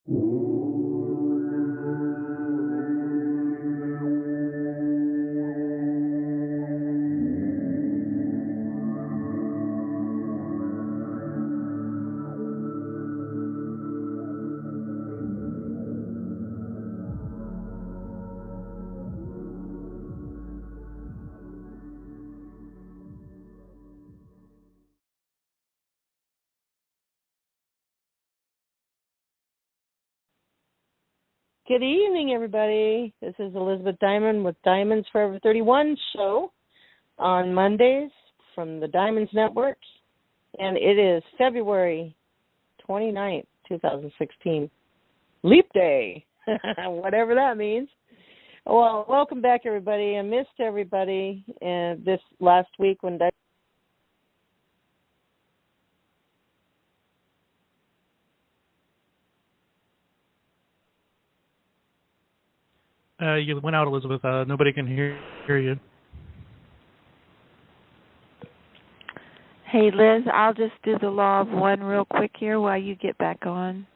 Good evening, everybody. This is Elizabeth Diamond with Diamonds Forever 31 show on Mondays from the Diamonds Network. And it is February 29th, 2016. Leap Day, whatever that means. Well, welcome back, everybody. I missed everybody this last week when you went out, Elizabeth. Nobody can hear you. Hey, Liz, I'll just do the law of one real quick here while you get back on.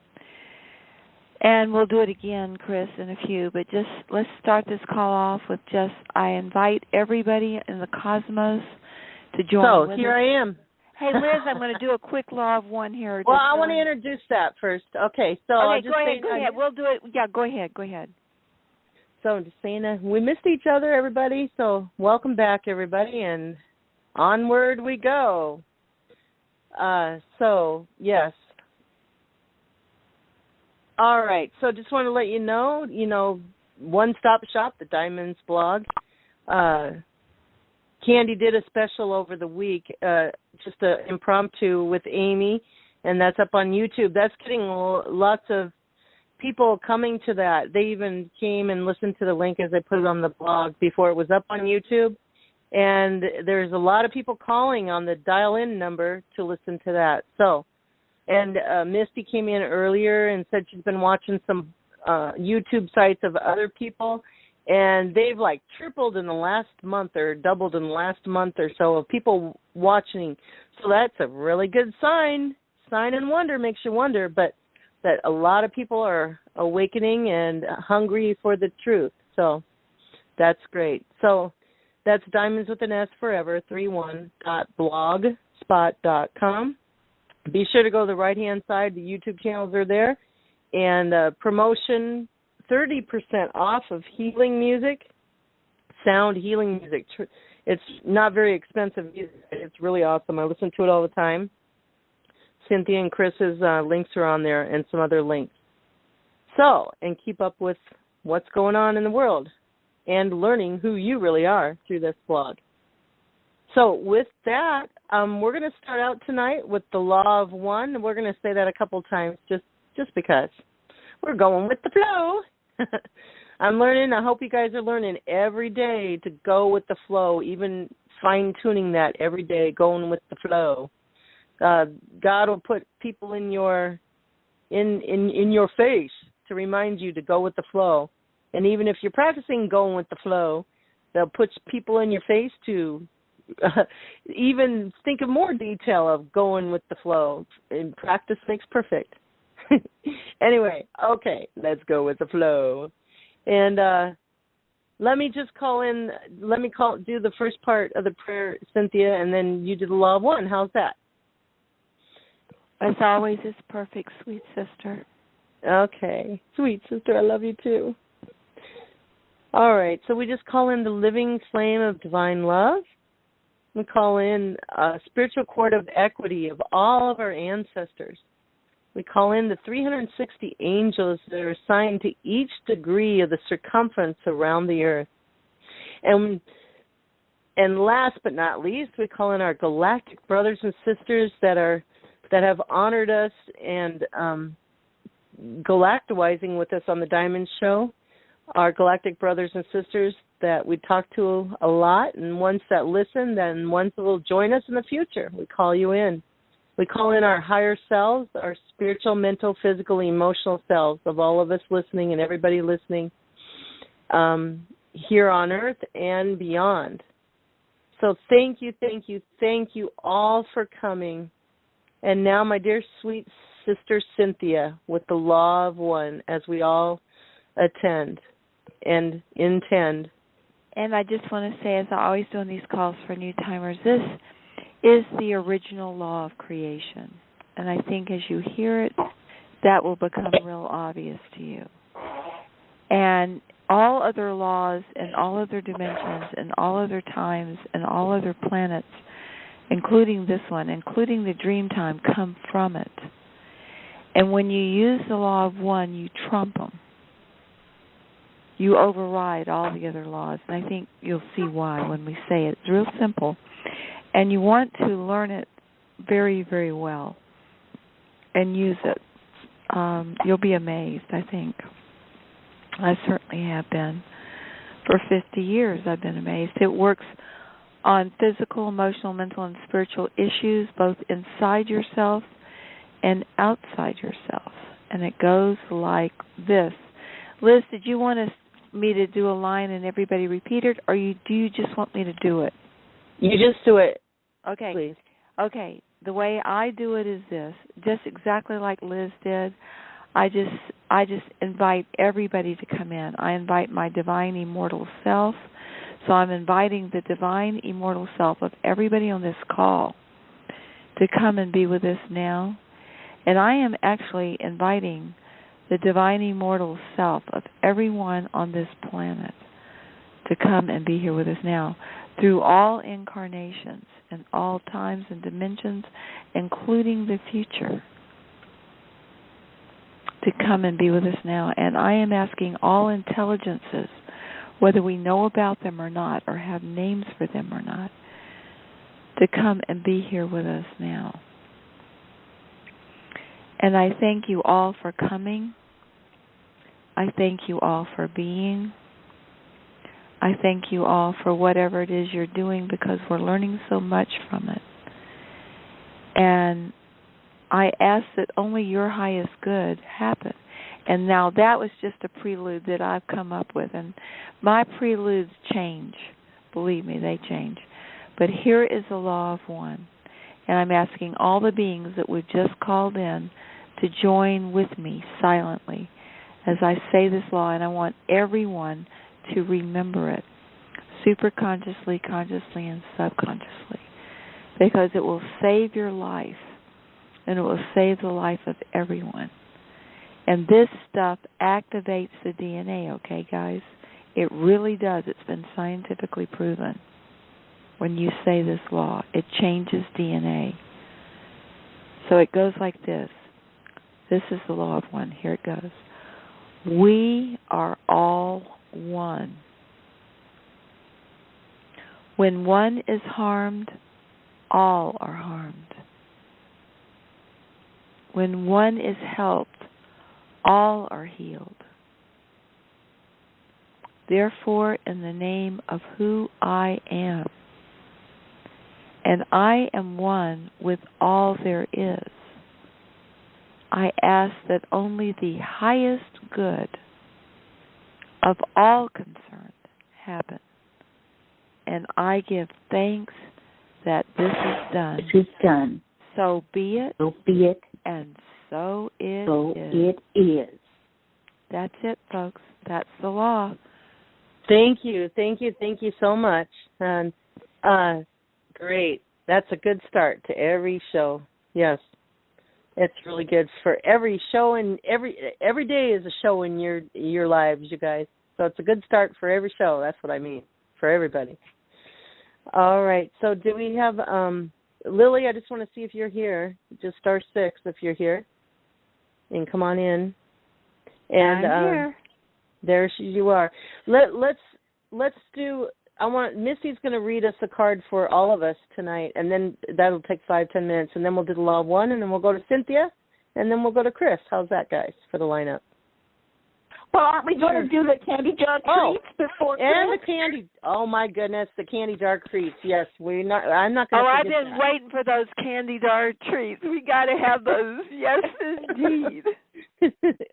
And we'll do it again, Chris, in a few. But just let's start this call off with just I invite everybody in the cosmos to join with us. So here I am. Hey, Liz, I'm going to do a quick law of one here. Well, I want to introduce that first. Okay, so okay, go ahead. We'll do it. Yeah, go ahead. So I'm just saying we missed each other, everybody, so welcome back, everybody, and onward we go. So, yes. All right, so just want to let you know, one-stop shop, the Diamonds blog. Candy did a special over the week, just an impromptu with Amy, and that's up on YouTube. That's getting lots of people coming to that. They even came and listened to the link as I put it on the blog before it was up on YouTube. And there's a lot of people calling on the dial-in number to listen to that. So, and Misty came in earlier and said she's been watching some YouTube sites of other people, and they've like tripled in the last month or doubled in the last month or so of people watching. So that's a really good sign. Sign and wonder makes you wonder, but that a lot of people are awakening and hungry for the truth. So that's great. So that's Diamonds with an S Forever 31.blogspot.com. Be sure to go to the right-hand side. The YouTube channels are there. And promotion, 30% off of healing music, sound healing music. It's not very expensive music. It's really awesome. I listen to it all the time. Cynthia and Chris's links are on there and some other links. So, and keep up with what's going on in the world and learning who you really are through this blog. So with that, we're going to start out tonight with the law of one. We're going to say that a couple times just because. We're going with the flow. I'm learning. I hope you guys are learning every day to go with the flow, even fine-tuning that every day, going with the flow. God will put people in your face to remind you to go with the flow. And even if you're practicing going with the flow, they'll put people in your face to even think of more detail of going with the flow. And practice makes perfect. Anyway, okay, let's go with the flow. And let me just do the first part of the prayer, Cynthia, and then you do the law of one. How's that? As always, it's perfect, sweet sister. Okay. Sweet sister, I love you too. All right, so we just call in the living flame of divine love. We call in a spiritual cord of equity of all of our ancestors. We call in the 360 angels that are assigned to each degree of the circumference around the earth. And last but not least, we call in our galactic brothers and sisters that have honored us and galactizing with us on the Diamond Show. Our galactic brothers and sisters that we talk to a lot, and ones that listen, and ones that will join us in the future. We call you in. We call in our higher selves, our spiritual, mental, physical, emotional selves of all of us listening and everybody listening here on Earth and beyond. So thank you all for coming. And now, my dear sweet Sister Cynthia with the Law of One as we all attend and intend. And I just want to say, as I always do on these calls for new timers, this is the original law of creation. And I think as you hear it, that will become real obvious to you. And all other laws and all other dimensions and all other times and all other planets, including this one, including the dream time, come from it. And when you use the law of one, you trump them. You override all the other laws. And I think you'll see why when we say it. It's real simple. And you want to learn it very, very well and use it. You'll be amazed, I think. I certainly have been. For 50 years, I've been amazed. It works on physical, emotional, mental, and spiritual issues, both inside yourself and outside yourself. And it goes like this. Liz, did you want me to do a line and everybody repeat it, or do you just want me to do it? You just do it. Okay. Please. Okay. The way I do it is this, just exactly like Liz did. I just invite everybody to come in. I invite my divine immortal self. So I'm inviting the divine immortal self of everybody on this call to come and be with us now. And I am actually inviting the divine immortal self of everyone on this planet to come and be here with us now through all incarnations and all times and dimensions, including the future, to come and be with us now. And I am asking all intelligences, whether we know about them or not, or have names for them or not, to come and be here with us now. And I thank you all for coming. I thank you all for being. I thank you all for whatever it is you're doing, because we're learning so much from it. And I ask that only your highest good happen. And now that was just a prelude that I've come up with. And my preludes change. Believe me, they change. But here is the law of one. And I'm asking all the beings that we've just called in to join with me silently as I say this law. And I want everyone to remember it, superconsciously, consciously, and subconsciously, because it will save your life, and it will save the life of everyone. And this stuff activates the DNA, okay, guys? It really does. It's been scientifically proven. When you say this law, it changes DNA. So it goes like this. This is the law of one. Here it goes. We are all one. When one is harmed, all are harmed. When one is helped, all are healed. Therefore, in the name of who I am, and I am one with all there is, I ask that only the highest good of all concerned happen. And I give thanks that this is done. This is done. So be it. So be it. And so it so is. it is. That's it, folks. That's the law. Thank you. Thank you. Thank you so much. And great. That's a good start to every show. Yes. It's really good for every show, and every day is a show in your lives, you guys. So it's a good start for every show. That's what I mean, for everybody. All right. So do we have Lily? I just want to see if you're here. Just star 6 if you're here, and come on in. And I'm here. There you are. Let's do. Missy's going to read us a card for all of us tonight, and then that'll take 5-10 minutes, and then we'll do the law of one, and then we'll go to Cynthia, and then we'll go to Chris. How's that, guys, for the lineup? Well, aren't we going to do the candy jar treats before Chris? And the candy. Oh my goodness, the candy jar treats. Yes, we're not. I'm not going to. I've been waiting for those candy jar treats. We got to have those. Yes, indeed.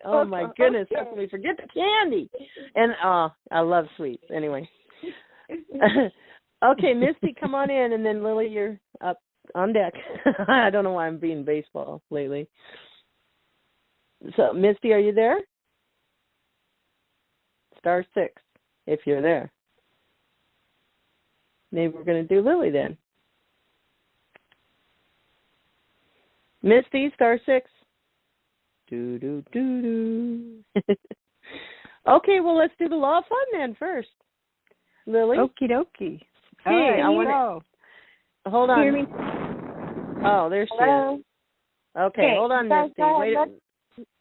Oh my goodness, how can we forget the candy? And I love sweets. Anyway. Okay, Misty, come on in, and then Lily, you're up on deck. I don't know why I'm being baseball lately. So, Misty, are you there? *6 if you're there. Maybe we're going to do Lily then. Misty, *6. Do, do, do, do. Okay, well, let's do the law of fun then first. Lily? Okie dokie. Hey, I want to... Hold on. Hear me? Oh, there she is. Okay, hold on, Misty.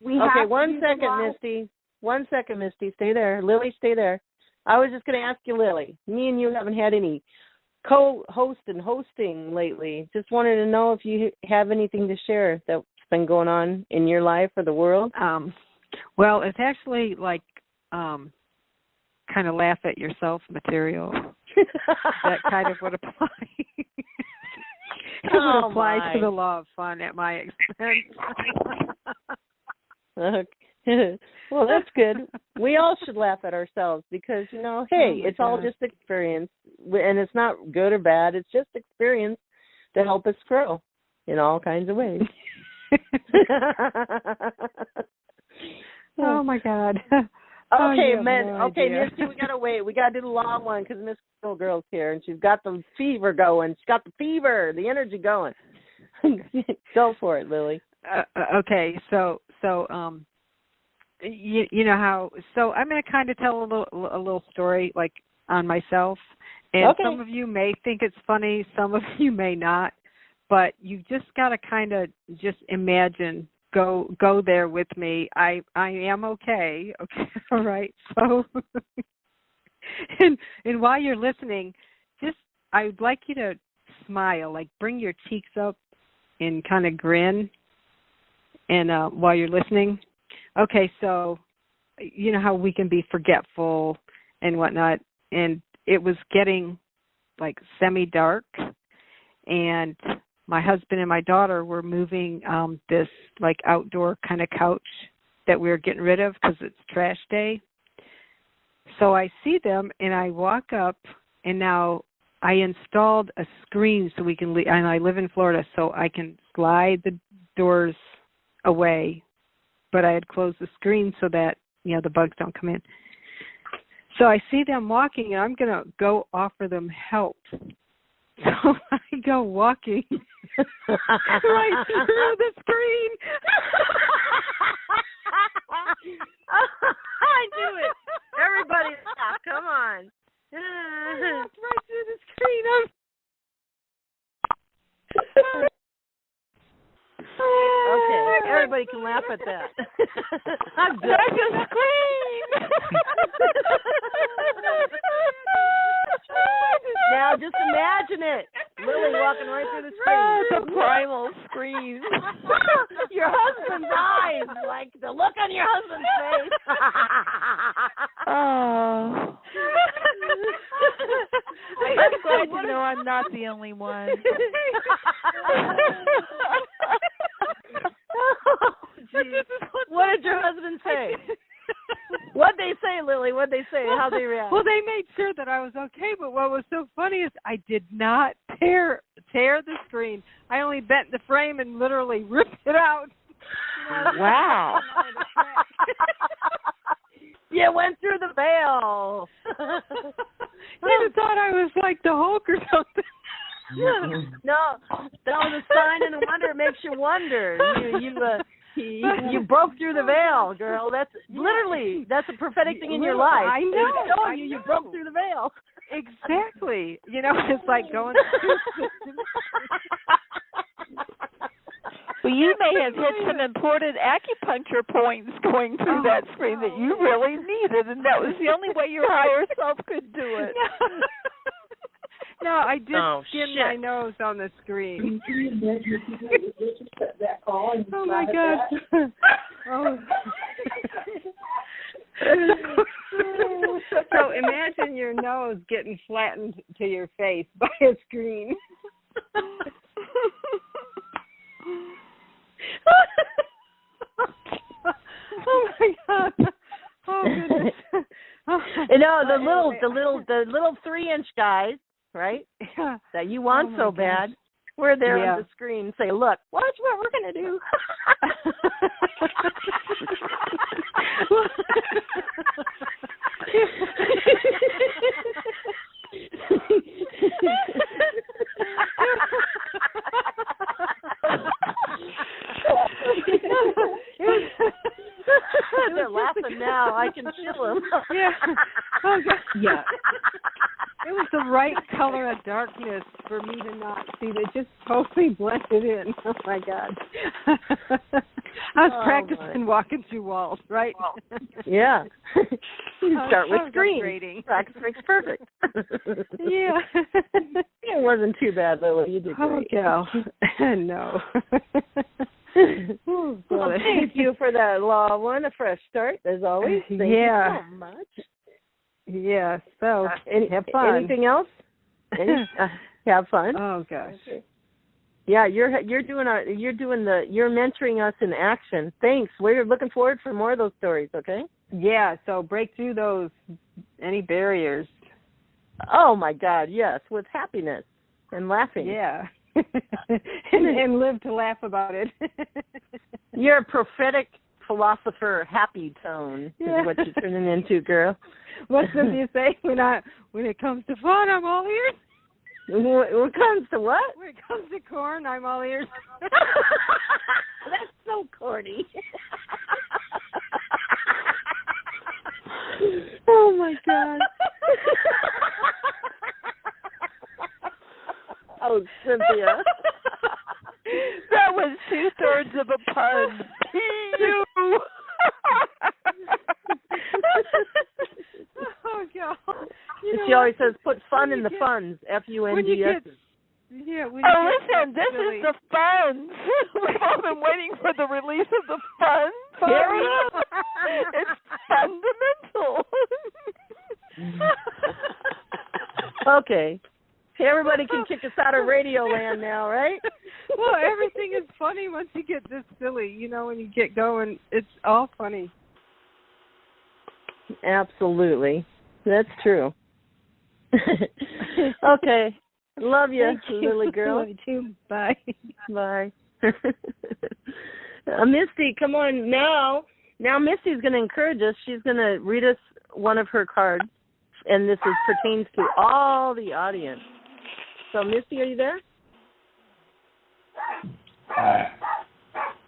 Wait. Okay, 1 second, Misty. 1 second, Misty. Stay there. Lily, stay there. I was just going to ask you, Lily. Me and you haven't had any co-host and hosting lately. Just wanted to know if you have anything to share that's been going on in your life or the world. Well, it's actually like kind of laugh at yourself material. That kind of would apply. It would apply to the law of fun at my expense. Okay. Well, that's good. We all should laugh at ourselves because, hey, it's all just experience. And it's not good or bad. It's just experience to help us grow in all kinds of ways. Oh, my God. Okay, Misty, we got to wait. We got to do the long one because Miss Girl's here, and she's got the fever going. She's got the fever, the energy going. Go for it, Lily. Okay, so you know how, so I'm going to kind of tell a little story, like, on myself, and some of you may think it's funny, some of you may not, but you just got to kind of just imagine, go there with me. I am okay, all right, so, and while you're listening, just, I'd like you to smile, like, bring your cheeks up and kind of grin, and while you're listening. Okay, so you know how we can be forgetful and whatnot, and it was getting like semi-dark, and my husband and my daughter were moving this like outdoor kind of couch that we were getting rid of because it's trash day. So I see them, and I walk up, and now I installed a screen so we can leave, and I live in Florida, so I can slide the doors away, but I had closed the screen so that, the bugs don't come in. So I see them walking, and I'm going to go offer them help. So I go walking right through the screen. I knew it. Everybody laugh. Come on. I walked right through the screen. Okay, everybody can laugh at that. I'm good. I just scream. Now just imagine it. Lily walking right through the screen. The primal scream. Your husband's eyes, like the look on your husband's face. Oh. I'm glad to know I'm not the only one. What did your husband say? What'd they say, Lily? What'd they say? How'd they react? Well, they made sure that I was okay, but what was so funny is I did not tear the screen. I only bent the frame and literally ripped it out. Wow. You went through the veil. You'd have thought I was like the Hulk or something. No, that was a sign and a wonder. It makes you wonder. You broke through the veil, girl. That's literally, that's a prophetic thing in your life. I know. You broke through the veil. Exactly. It's like going through. Well, you may have hit some important acupuncture points going through that screen that you really needed, and that was the only way your higher self could do it. No, I did skin my nose on the screen. Oh, my God. Oh. So imagine your nose getting flattened to your face by a screen. Oh, my God. Oh, goodness. The little 3-inch guys, right? Yeah. That you want so bad. We're there Yeah. on the screen. Say, look, watch what we're going to do. They're laughing now. I can feel them. Yeah. Oh, God. Yeah. It was the right color of darkness for me to not see. They just totally blended in. Oh, my God. I was practicing walking through walls, right? Yeah. You start with green. Upgrading. Practice makes perfect. Yeah. It wasn't too bad, Lily. You did great. Oh, gal. No. Well, thank you for that, Law One. A fresh start, as always. Thank you so much. Yeah. So have fun. Anything else? Have fun. Oh gosh. Yeah, you're mentoring us in action. Thanks. We're looking forward for more of those stories. Okay. Yeah. So break through any barriers. Oh my God, yes, with happiness and laughing. Yeah. and live to laugh about it. You're a prophetic philosopher, happy tone is what you're turning into, girl. What does you say? When it comes to fun, I'm all ears. When it comes to what? When it comes to corn, I'm all ears. That's so corny. Oh my God. Oh, Cynthia. That was 2/3 of a pun. Oh God. She always says, "Put fun in the funds." FUNDS. Yeah. Listen, this is the funds. We've all been waiting for the release of the funds. It's fundamental. Okay. Everybody can kick us out of Radio Land now, right? Well, everything is funny once you get this silly. When you get going, it's all funny. Absolutely. That's true. Okay. Love you, Lily girl. Love you too. Bye. Bye. Misty, come on now. Now Misty's going to encourage us. She's going to read us one of her cards, and this pertains to all the audience. So, Misty, are you there?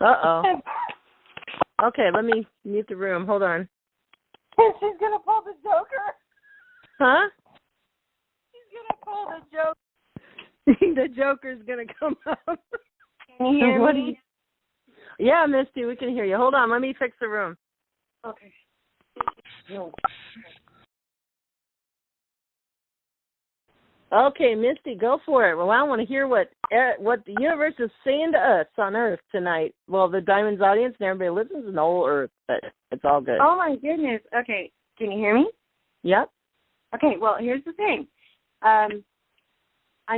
Uh-oh. Okay, let me mute the room. Hold on. She's going to pull the Joker. Huh? She's going to pull the Joker. The Joker's going to come up. Can you hear me? Yeah, Misty, we can hear you. Hold on, let me fix the room. Okay. Okay, Misty, go for it. Well, I want to hear what the universe is saying to us on Earth tonight. Well, the Diamonds audience and everybody listens in the whole Earth, but it's all good. Oh, my goodness. Okay, can you hear me? Yep. Okay, well, here's the thing. I'm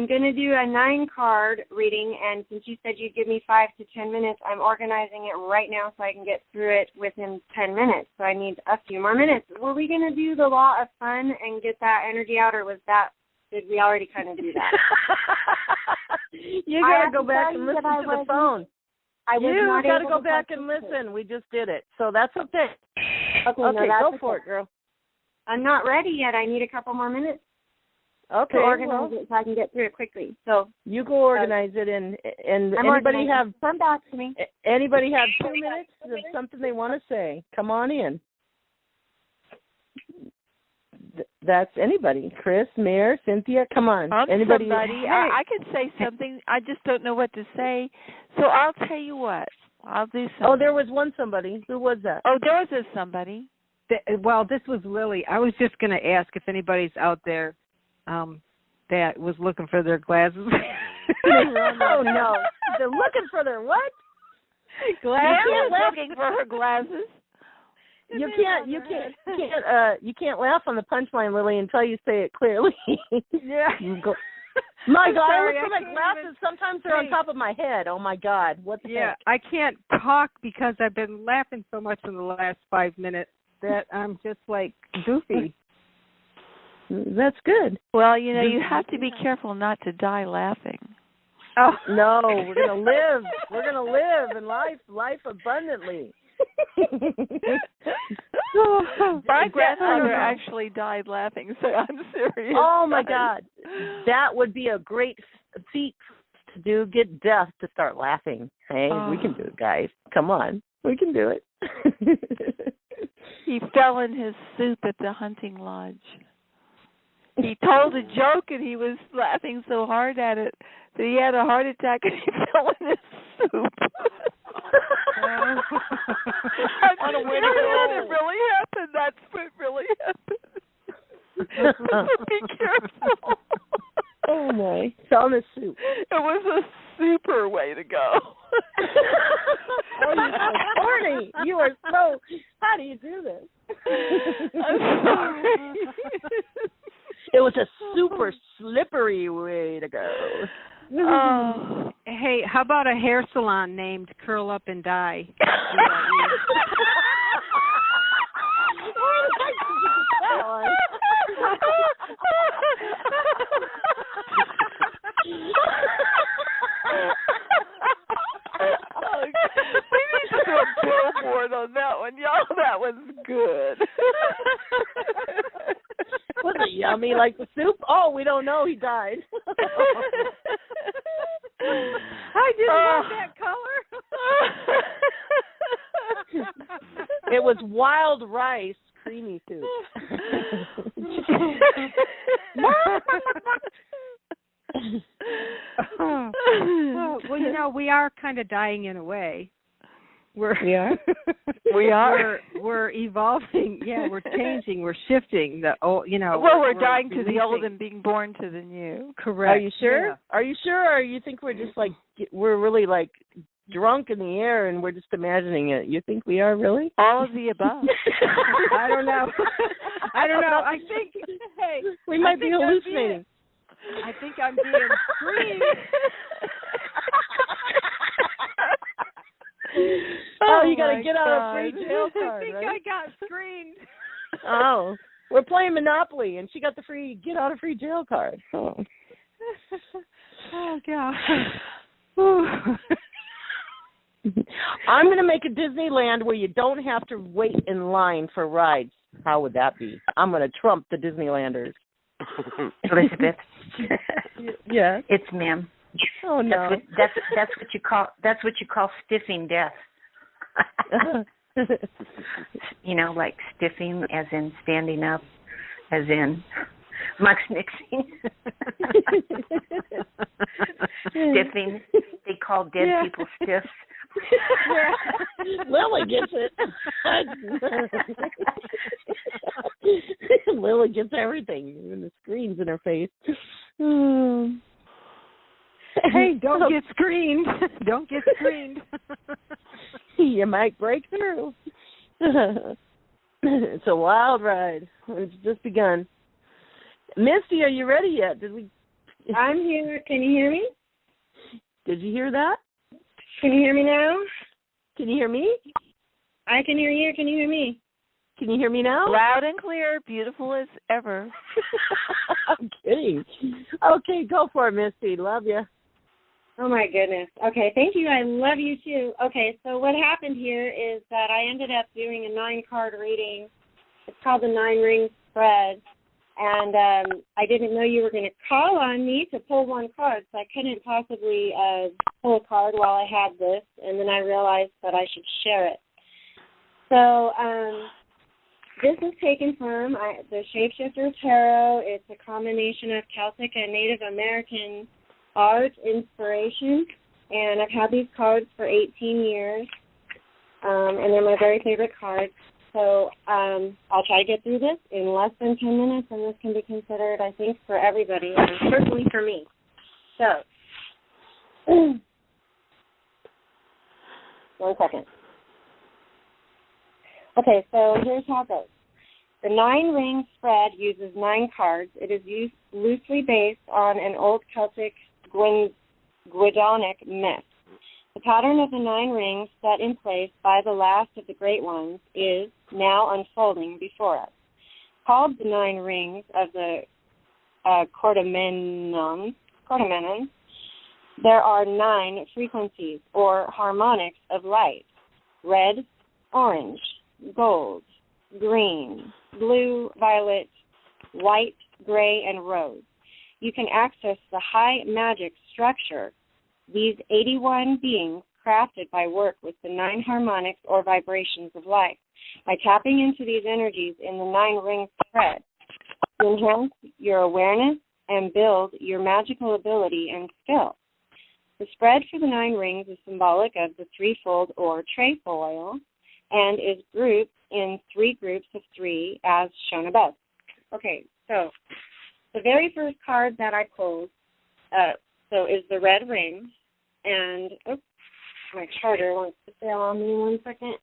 going to do a 9-card reading, and since you said you'd give me 5 to 10 minutes, I'm organizing it right now so I can get through it within 10 minutes. So I need a few more minutes. Were we going to do the law of fun and get that energy out, or did we already kind of do that? You got to go back and listen to the phone. You got to go back and listen. We just did it. So that's okay. Okay, go for it, girl. I'm not ready yet. I need a couple more minutes. Okay, to organize it so I can get through it quickly. So you go organize it, and anybody have come back to me. Anybody have 2 minutes of something they want to say? Come on in. That's anybody. Chris, Mayor, Cynthia, come on. Anybody? Somebody. I could say something. I just don't know what to say. So I'll tell you what. I'll do something. Oh, there was somebody. Who was that? Oh, there was somebody. Well, this was Lily. I was just going to ask if anybody's out there that was looking for their glasses. Oh no, they're looking for their what? Glasses. Looking for her glasses. You can't laugh on the punchline, Lily, until you say it clearly. Yeah. My God, sorry, I look for my glasses. Sometimes they're on top of my head. Oh my God, what the heck? I can't talk because I've been laughing so much in the last 5 minutes that I'm just like goofy. That's good. Well, you have to be careful not to die laughing. Oh. No, we're gonna live. We're gonna live in life abundantly. My grandmother actually died laughing, so I'm serious. Oh my God, that would be a great feat to do. Get Death to start laughing. Hey, we can do it, guys. Come on, we can do it. He fell in his soup at the hunting lodge. He told a joke and he was laughing so hard at it that he had a heart attack and he fell in his soup. What a way to go. It really happened. That's what really happened. Be careful. Oh my. Fell in his soup. It was a super way to go. Oh, you're so corny. You are so. How do you do this? I'm sorry. It was a super slippery way to go. Oh. Hey, how about a hair salon named Curl Up and Die? We need to do a billboard on that one, y'all. That was good. Was it yummy like the soup? Oh, we don't know. He died. I didn't want that color. It was wild rice creamy soup. Well, you know, we are kind of dying in a way. We are. We're evolving. Yeah, we're changing. We're shifting. The old, you know. Well, we're dying to the old and being born to the new. Correct. Are you sure? Yeah. Are you sure, or you think we're just like we're really like drunk in the air and we're just imagining it? You think we are really? All of the above. I don't know. I don't know. I think. Hey, we might be hallucinating. I think I'm being screened. Oh, you got to get out a free jail card, I think right? I got screened. Oh, we're playing Monopoly, and she got the free get out of free jail card. Oh, oh God. I'm going to make a Disneyland where you don't have to wait in line for rides. How would that be? I'm going to trump the Disneylanders. Elizabeth. Yeah. It's ma'am. Oh no. That's what you call stiffing death. You know, like stiffing as in standing up, as in muck mixing. Stiffing. They call dead people stiffs. Yeah. Lily gets it. Lily gets everything, even the screens in her face. Hey, don't get screened. Don't get screened. You might break through. It's a wild ride. It's just begun. Misty, are you ready yet? I'm here. Can you hear me? Did you hear that? Can you hear me now? Can you hear me? I can hear you. Can you hear me? Can you hear me now? Loud and clear, beautiful as ever. I'm kidding. Okay, go for it, Misty. Love you. Oh, my goodness. Okay, thank you. I love you, too. Okay, so what happened here is that I ended up doing a 9-card reading. It's called the 9-ring spread. And I didn't know you were going to call on me to pull one card, so I couldn't possibly pull a card while I had this. And then I realized that I should share it. So this is taken from the Shapeshifter Tarot. It's a combination of Celtic and Native American art inspiration, and I've had these cards for 18 years, and they're my very favorite cards. So I'll try to get through this in less than 10 minutes, and this can be considered, I think, for everybody, and certainly for me. So, 1 second. Okay, so here's how it goes. The 9-ring spread uses 9 cards. It is loosely based on an old Celtic Gwydonic myth. The pattern of the 9 rings set in place by the last of the great ones is now unfolding before us. Called the 9 rings of the Cordomenons, There are 9 frequencies or harmonics of light: red, orange, gold, green, blue, violet, white, gray, and rose. You can access the high magic structure, these 81 beings crafted by work with the 9 harmonics or vibrations of life, by tapping into these energies in the 9 ring spread to enhance your awareness and build your magical ability and skill. The spread for the 9 rings is symbolic of the threefold or trefoil and is grouped in 3 groups of 3 as shown above. Okay, so the very first card that I pulled is the red ring, and my charger wants to fail on me 1 second.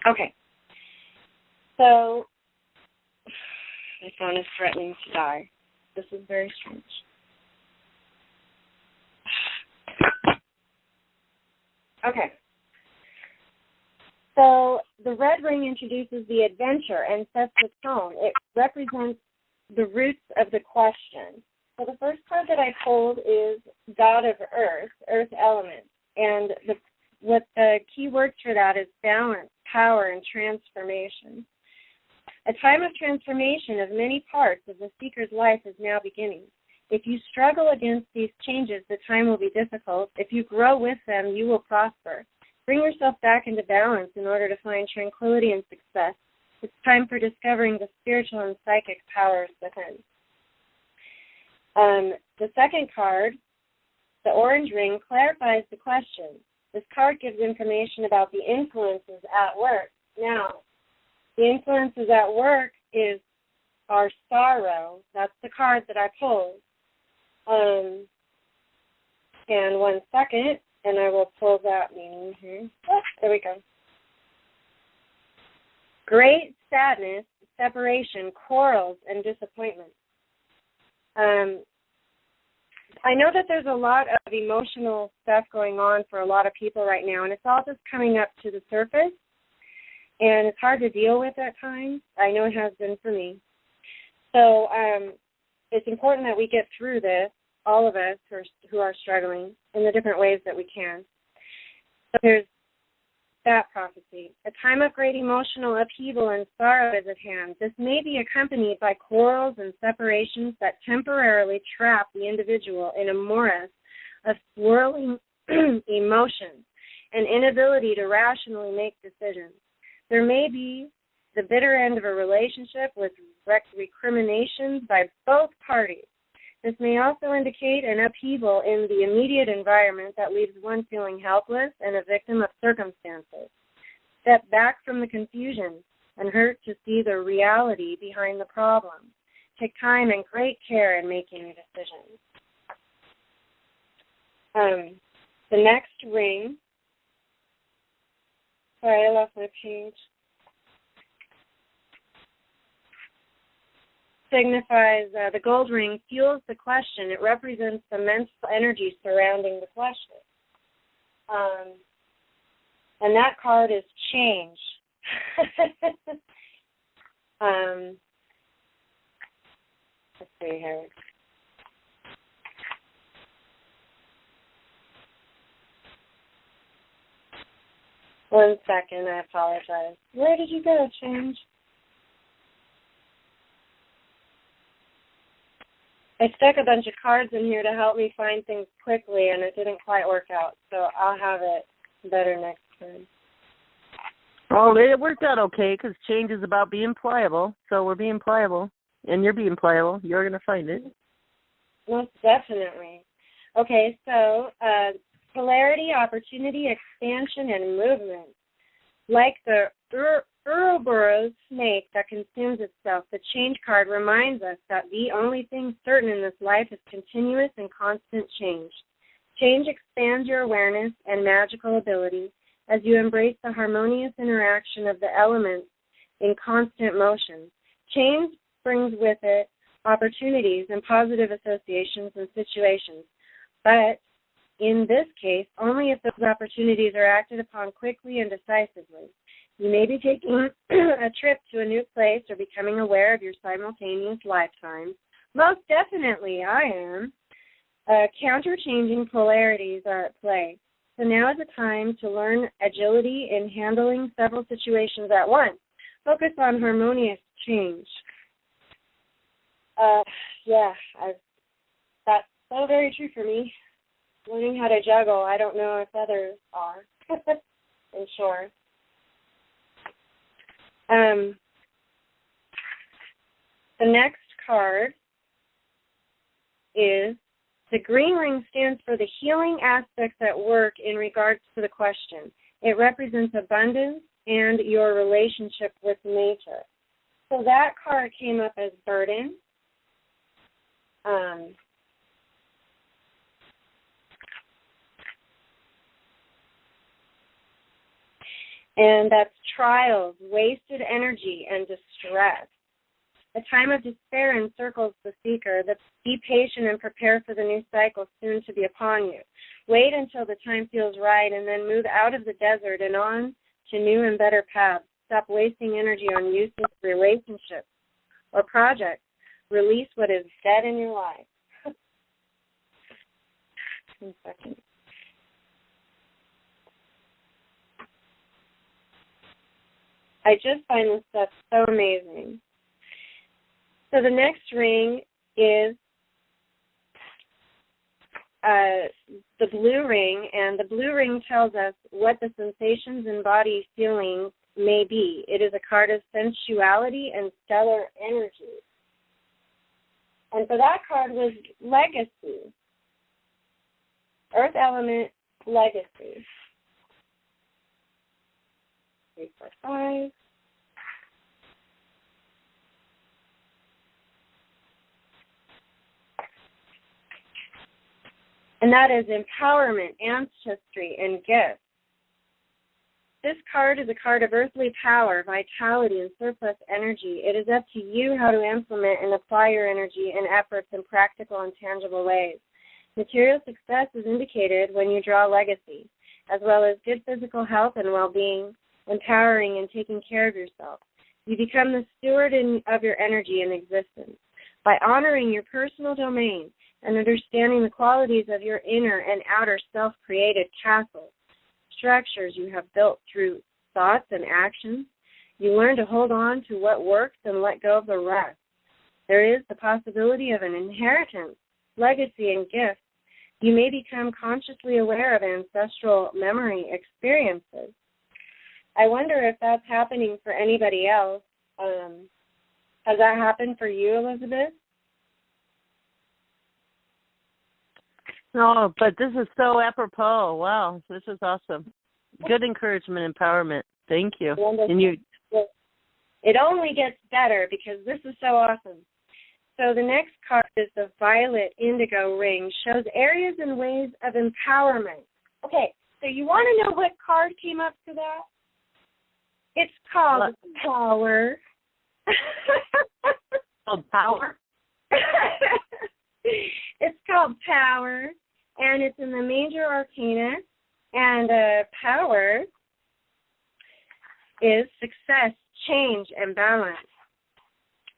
Okay, so my phone is threatening to die. This is very strange. Okay. So the red ring introduces the adventure and sets the tone. It represents the roots of the question. So the first card that I pulled is God of Earth, Earth element. And what the key words for that is balance, power, and transformation. A time of transformation of many parts of the seeker's life is now beginning. If you struggle against these changes, the time will be difficult. If you grow with them, you will prosper. Bring yourself back into balance in order to find tranquility and success. It's time for discovering the spiritual and psychic powers within. The second card, the orange ring, clarifies the question. This card gives information about the influences at work. Now, the influences at work are sorrow. That's the card that I pulled. And 1 second, and I will pull that meaning here. Oh, there we go. Great sadness, separation, quarrels, and disappointment. I know that there's a lot of emotional stuff going on for a lot of people right now, and it's all just coming up to the surface, and it's hard to deal with at times. I know it has been for me. So it's important that we get through this, all of us who are struggling, in the different ways that we can. So there's that prophecy. A time of great emotional upheaval and sorrow is at hand. This may be accompanied by quarrels and separations that temporarily trap the individual in a morass of swirling emotions and inability to rationally make decisions. There may be the bitter end of a relationship with recriminations by both parties. This may also indicate an upheaval in the immediate environment that leaves one feeling helpless and a victim of circumstances. Step back from the confusion and hurt to see the reality behind the problem. Take time and great care in making your decisions. The next ring, sorry, I lost my page, signifies the gold ring fuels the question. It represents the mental energy surrounding the question. And that card is change. Let's see here. One second, I apologize. Where did you go, change? I stuck a bunch of cards in here to help me find things quickly, and it didn't quite work out, so I'll have it better next time. Well, it worked out okay because change is about being pliable, so we're being pliable, and you're being pliable. You're going to find it. Most definitely. Okay, so polarity, opportunity, expansion, and movement. Like the Ouroboros snake that consumes itself, the change card reminds us that the only thing certain in this life is continuous and constant change. Change expands your awareness and magical ability as you embrace the harmonious interaction of the elements in constant motion. Change brings with it opportunities and positive associations and situations, but in this case, only if those opportunities are acted upon quickly and decisively. You may be taking a trip to a new place or becoming aware of your simultaneous lifetimes. Most definitely, I am. Counter-changing polarities are at play. So now is the time to learn agility in handling several situations at once. Focus on harmonious change. That's so very true for me. Learning how to juggle, I don't know if others are. I'm sure. The next card is the green ring stands for the healing aspects at work in regards to the question. It represents abundance and your relationship with nature. So that card came up as burden. And that's trials, wasted energy, and distress. A time of despair encircles the seeker. Be patient and prepare for the new cycle soon to be upon you. Wait until the time feels right and then move out of the desert and on to new and better paths. Stop wasting energy on useless relationships or projects. Release what is dead in your life. 1 second. I just find this stuff so amazing. So the next ring is the blue ring, and the blue ring tells us what the sensations and body feelings may be. It is a card of sensuality and stellar energy. And so that card was legacy. Earth element, legacy. 3, 4, 5. And that is empowerment, ancestry, and gifts. This card is a card of earthly power, vitality, and surplus energy. It is up to you how to implement and apply your energy and efforts in practical and tangible ways. Material success is indicated when you draw legacy, as well as good physical health and well-being, empowering and taking care of yourself. You become the steward of your energy and existence. By honoring your personal domain and understanding the qualities of your inner and outer self-created castles, structures you have built through thoughts and actions, you learn to hold on to what works and let go of the rest. There is the possibility of an inheritance, legacy, and gift. You may become consciously aware of ancestral memory experiences. I wonder if that's happening for anybody else. Has that happened for you, Elizabeth? No, but this is so apropos. Wow, this is awesome. Good encouragement, empowerment. Thank you. And it only gets better because this is so awesome. So the next card is the violet indigo ring, shows areas and ways of empowerment. Okay, so you want to know what card came up to that? It's called Power. Called Power? It's called Power, and it's in the Major Arcana, and Power is success, change, and balance.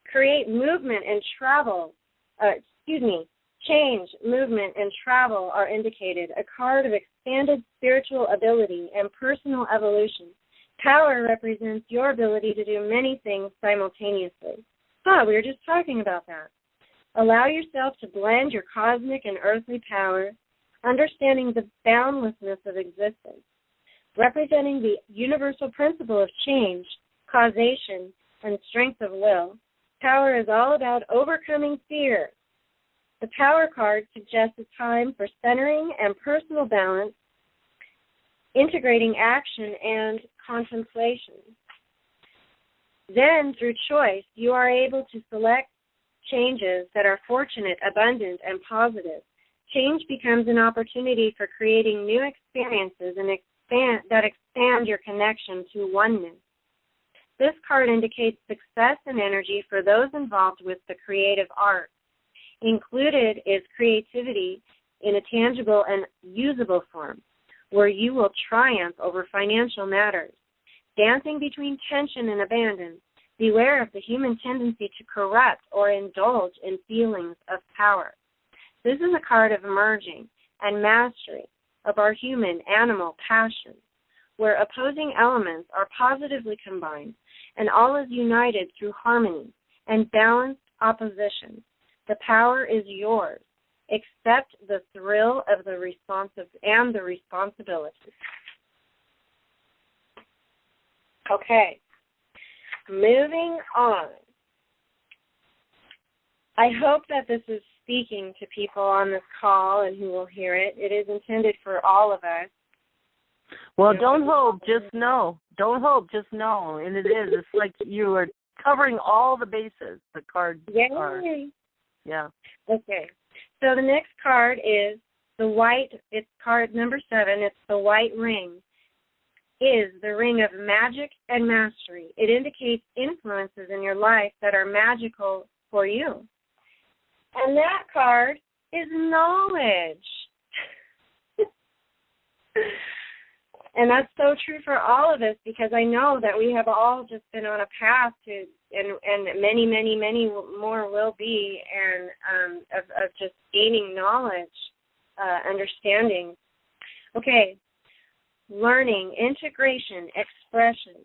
Create movement and travel. Change, movement, and travel are indicated. A card of expanded spiritual ability and personal evolution. Power represents your ability to do many things simultaneously. We were just talking about that. Allow yourself to blend your cosmic and earthly power, understanding the boundlessness of existence, representing the universal principle of change, causation, and strength of will. Power is all about overcoming fear. The Power card suggests a time for centering and personal balance, integrating action and contemplation. Then, through choice, you are able to select changes that are fortunate, abundant, and positive. Change becomes an opportunity for creating new experiences and that expand your connection to oneness. This card indicates success and energy for those involved with the creative arts. Included is creativity in a tangible and usable form, where you will triumph over financial matters. dancing between tension and abandon. Beware of the human tendency to corrupt or indulge in feelings of power. This is a card of merging and mastery of our human animal passions, where opposing elements are positively combined and all is united through harmony and balanced opposition. The power is yours. Accept the thrill of the responsibility. Okay, moving on. I hope that this is speaking to people on this call and who will hear it. It is intended for all of us. Well, don't hope, just know. Don't hope, just know. And it is. It's like you are covering all the bases, the cards are. Yeah. Okay. So the next card is the white, it's card number 7, it's the white ring. Is the ring of magic and mastery. It indicates influences in your life that are magical for you. And that card is knowledge. And that's so true for all of us, because I know that we have all just been on a path to, and many, many, many more will be, and of just gaining knowledge, understanding. Okay, learning, integration, expression.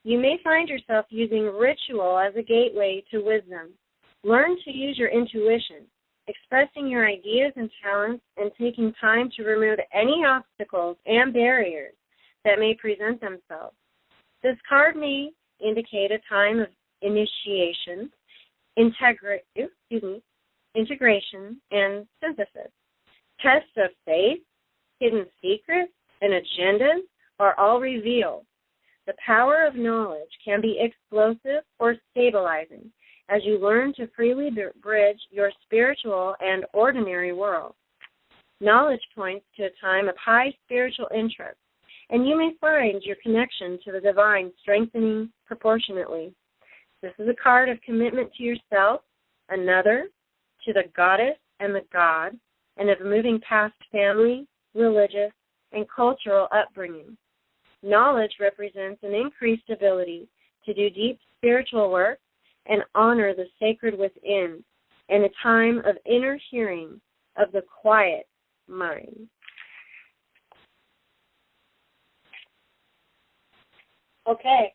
You may find yourself using ritual as a gateway to wisdom. Learn to use your intuition, expressing your ideas and talents, and taking time to remove any obstacles and barriers that may present themselves. This card may indicate a time of initiation, integration, and synthesis. Tests of faith, hidden secrets, and agendas are all revealed. The power of knowledge can be explosive or stabilizing as you learn to freely bridge your spiritual and ordinary world. Knowledge points to a time of high spiritual interest, and you may find your connection to the divine strengthening proportionately. This is a card of commitment to yourself, another, to the goddess and the god, and of moving past family, religious, and cultural upbringing. Knowledge represents an increased ability to do deep spiritual work and honor the sacred within, and a time of inner hearing of the quiet mind. Okay,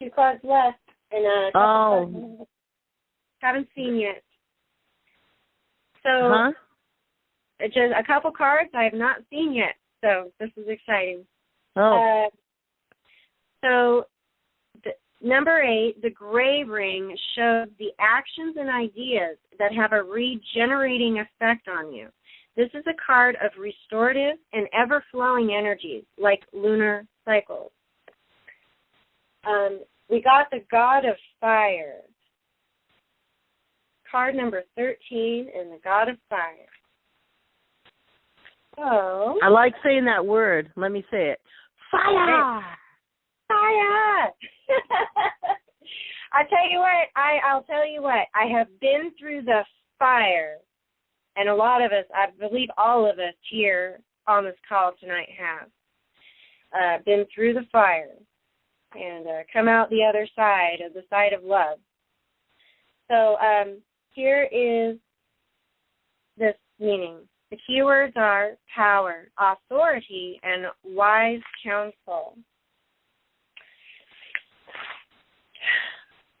2 cards left, and a couple haven't seen yet. So, just a couple cards I have not seen yet. So this is exciting. So number 8, the gray ring shows the actions and ideas that have a regenerating effect on you. This is a card of restorative and ever-flowing energies, like lunar cycles. We got the God of Fire. Card number 13 and the God of Fire. So, I like saying that word. Let me say it. Fire! Fire! I'll tell you what. I have been through the fire, and a lot of us, I believe all of us here on this call tonight have been through the fire and come out the other side of the side of love. So here is this meaning. The keywords are power, authority, and wise counsel.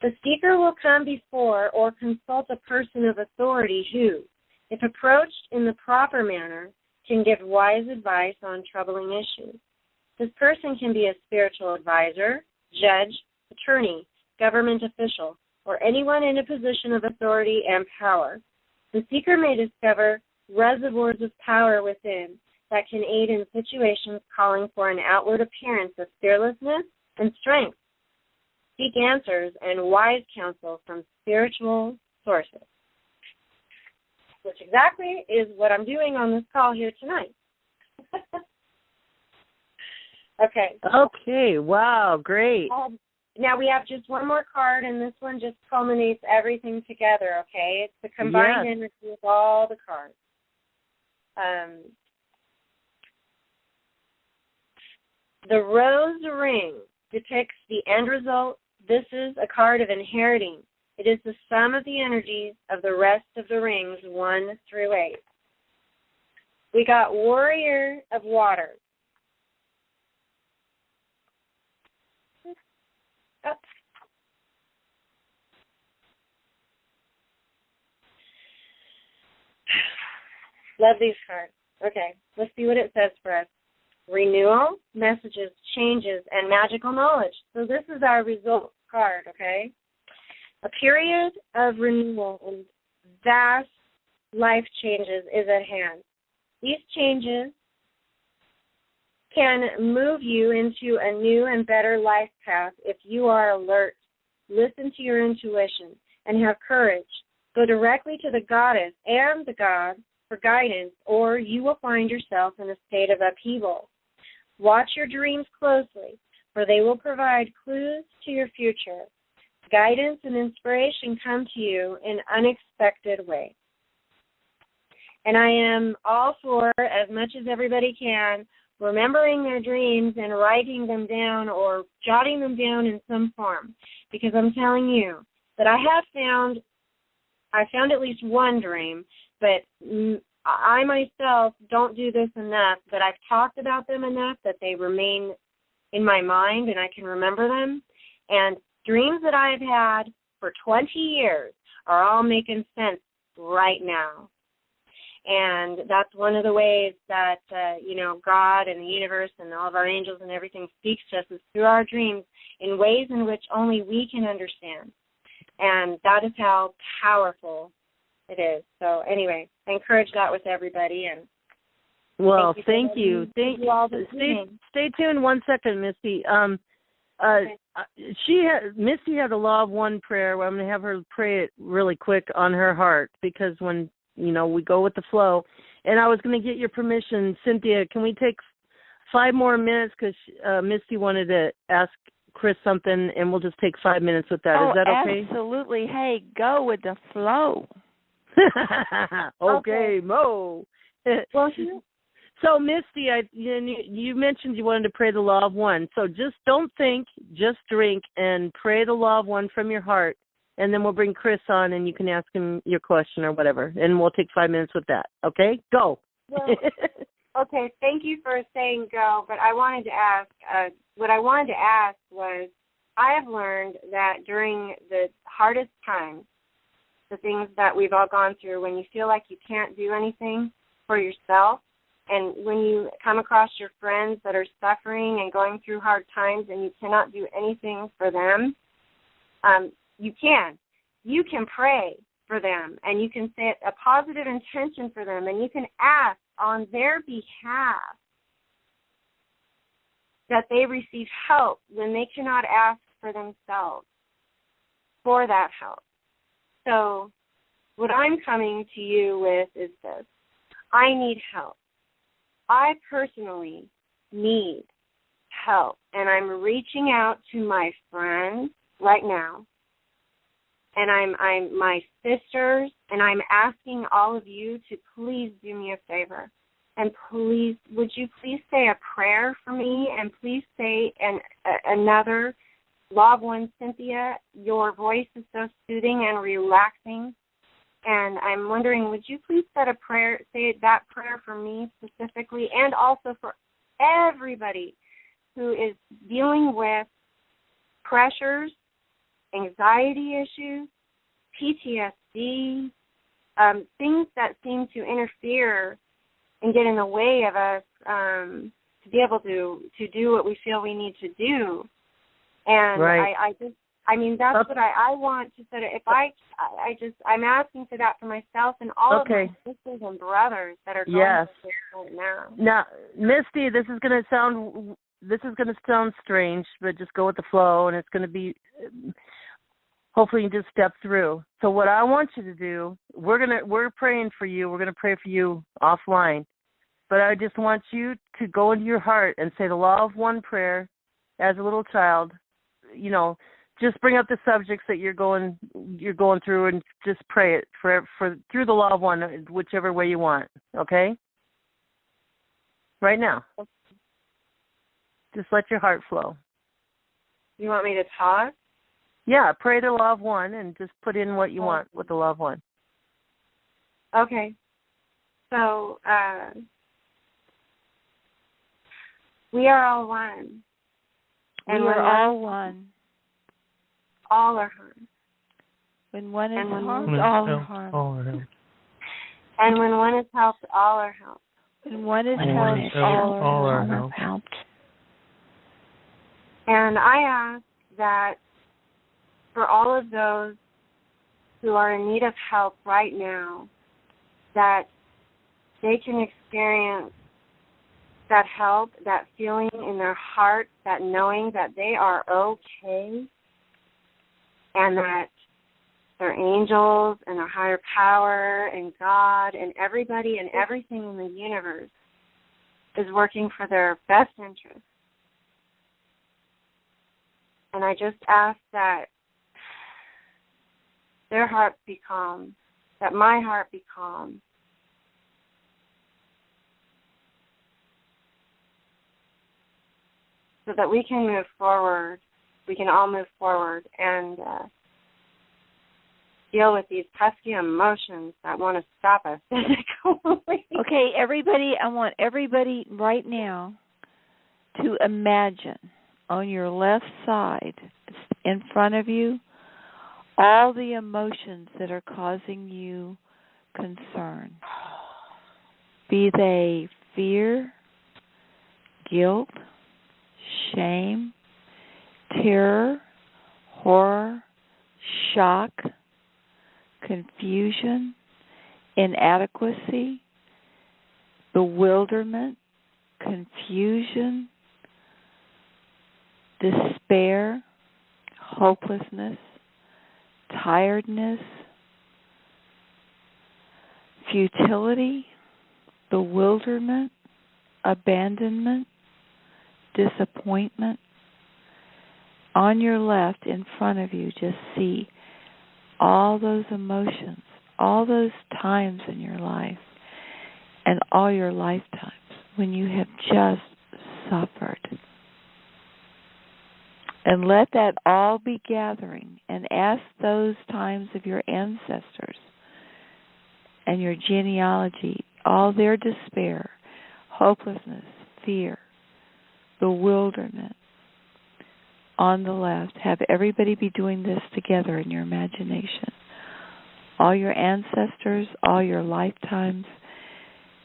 The seeker will come before or consult a person of authority who, if approached in the proper manner, can give wise advice on troubling issues. This person can be a spiritual advisor, judge, attorney, government official, or anyone in a position of authority and power. The seeker may discover reservoirs of power within that can aid in situations calling for an outward appearance of fearlessness and strength. Seek answers and wise counsel from spiritual sources, which exactly is what I'm doing on this call here tonight. Okay. Okay, wow, great. Now we have just one more card, and this one just culminates everything together, okay? It's the combined energy of all the cards. The rose ring depicts the end result. This is a card of inheriting. It is the sum of the energies of the rest of the rings, 1 through 8. We got Warrior of Water. Oh. Love these cards. Okay, let's see what it says for us. Renewal, messages, changes, and magical knowledge. So this is our result card, okay? A period of renewal and vast life changes is at hand. These changes can move you into a new and better life path if you are alert, listen to your intuition, and have courage. Go directly to the goddess and the god for guidance, or you will find yourself in a state of upheaval. Watch your dreams closely, for they will provide clues to your future. Guidance and inspiration come to you in unexpected ways. And I am all for, as much as everybody can, remembering their dreams and writing them down or jotting them down in some form. Because I'm telling you that I found at least one dream, but I myself don't do this enough, that I've talked about them enough that they remain in my mind and I can remember them. And dreams that I've had for 20 years are all making sense right now. And that's one of the ways that, God and the universe and all of our angels and everything speaks to us is through our dreams in ways in which only we can understand. And that is how powerful it is. So anyway, I encourage that with everybody. And well, thank you. Stay tuned 1 second, Misty. Okay. Misty had a Law of One prayer where I'm going to have her pray it really quick on her heart, because when, we go with the flow. And I was going to get your permission, Cynthia, can we take 5 more minutes, because Misty wanted to ask Chris something, and we'll just take 5 minutes with that. Is that okay? Absolutely. Hey, go with the flow. Okay, Mo. Well, so, Misty, you mentioned you wanted to pray the Law of One. So just don't think, just drink and pray the Law of One from your heart, and then we'll bring Chris on and you can ask him your question or whatever, and we'll take 5 minutes with that. Okay? Go. Well, okay, thank you for saying go, but I wanted to ask, what I wanted to ask was, I have learned that during the hardest times, the things that we've all gone through, when you feel like you can't do anything for yourself, and when you come across your friends that are suffering and going through hard times and you cannot do anything for them, you can pray for them, and you can say a positive intention for them, and you can ask on their behalf that they receive help when they cannot ask for themselves for that help. So what I'm coming to you with is this. I need help. I personally need help, and I'm reaching out to my friends right now, and I'm my sisters, and I'm asking all of you to please do me a favor. And please, would you please say a prayer for me, and please say another Law of One, Cynthia. Your voice is so soothing and relaxing. And I'm wondering, would you please say that prayer for me specifically, and also for everybody who is dealing with pressures, anxiety issues, PTSD, things that seem to interfere and get in the way of us to be able to do what we feel we need to do. And right. That's what I want to sort of, I'm asking for that for myself and all of my sisters and brothers that are going through this right now. Now, Misty, this is going to sound strange, but just go with the flow, and it's going to be, hopefully you just step through. So what I want you to do, we're praying for you. We're going to pray for you offline. But I just want you to go into your heart and say the Law of One prayer as a little child. Just bring up the subjects that you're going through, and just pray it for through the Law of One, whichever way you want. Okay? Right now. Just let your heart flow. You want me to talk? Yeah, pray the law of one and just put in what you want with the law of one. Okay. So, we are all one. And we're all one. All are harmed. When one is harmed, all are harmed. All are helped. And when one is helped, all are helped. When one is helped, all are helped. And I ask that for all of those who are in need of help right now, that they can experience that help, that feeling in their heart, that knowing that they are okay, and that their angels and their higher power and God and everybody and everything in the universe is working for their best interest. And I just ask that their hearts be calm, that my heart be calm, so that we can move forward, we can all move forward and deal with these pesky emotions that want to stop us physically. Okay, everybody, I want everybody right now to imagine on your left side, in front of you, all the emotions that are causing you concern. Be they fear, guilt, shame, terror, horror, shock, confusion, inadequacy, bewilderment, confusion, despair, hopelessness, tiredness, futility, bewilderment, abandonment, disappointment. On your left, in front of you, just see all those emotions, all those times in your life, and all your lifetimes when you have just suffered. And let that all be gathering, and ask those times of your ancestors and your genealogy, all their despair, hopelessness, fear, bewilderment. On the left, have everybody be doing this together in your imagination. All your ancestors, all your lifetimes,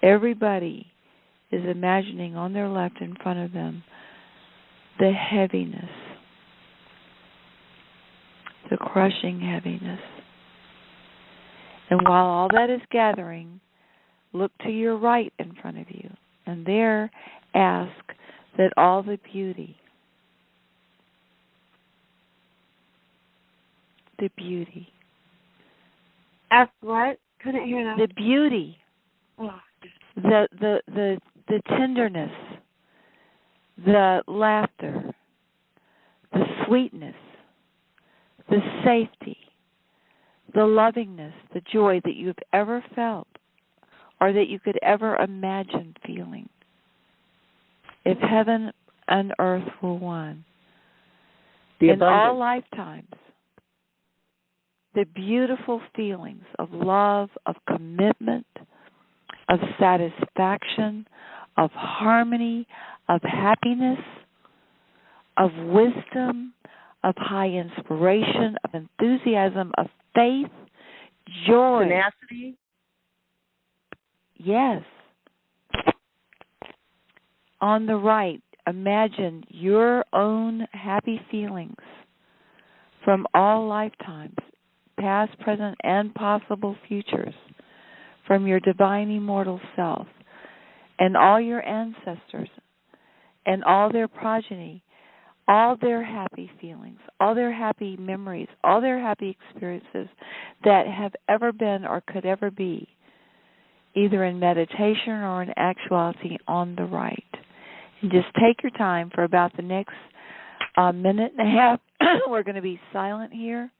everybody is imagining on their left in front of them the heaviness, the crushing heaviness. And while all that is gathering, look to your right in front of you, and there ask that all the beauty, Ask what? Couldn't hear that. the beauty, the tenderness, the laughter, the sweetness, the safety, the lovingness, the joy that you've ever felt or that you could ever imagine feeling. If heaven and earth were one, in all lifetimes, the beautiful feelings of love, of commitment, of satisfaction, of harmony, of happiness, of wisdom, of high inspiration, of enthusiasm, of faith, joy. Tenacity. Yes. On the right, imagine your own happy feelings from all lifetimes, past, present, and possible futures, from your divine immortal self, and all your ancestors, and all their progeny, all their happy feelings, all their happy memories, all their happy experiences that have ever been or could ever be, either in meditation or in actuality, on the right. And just take your time for about the next minute and a half. We're going to be silent here.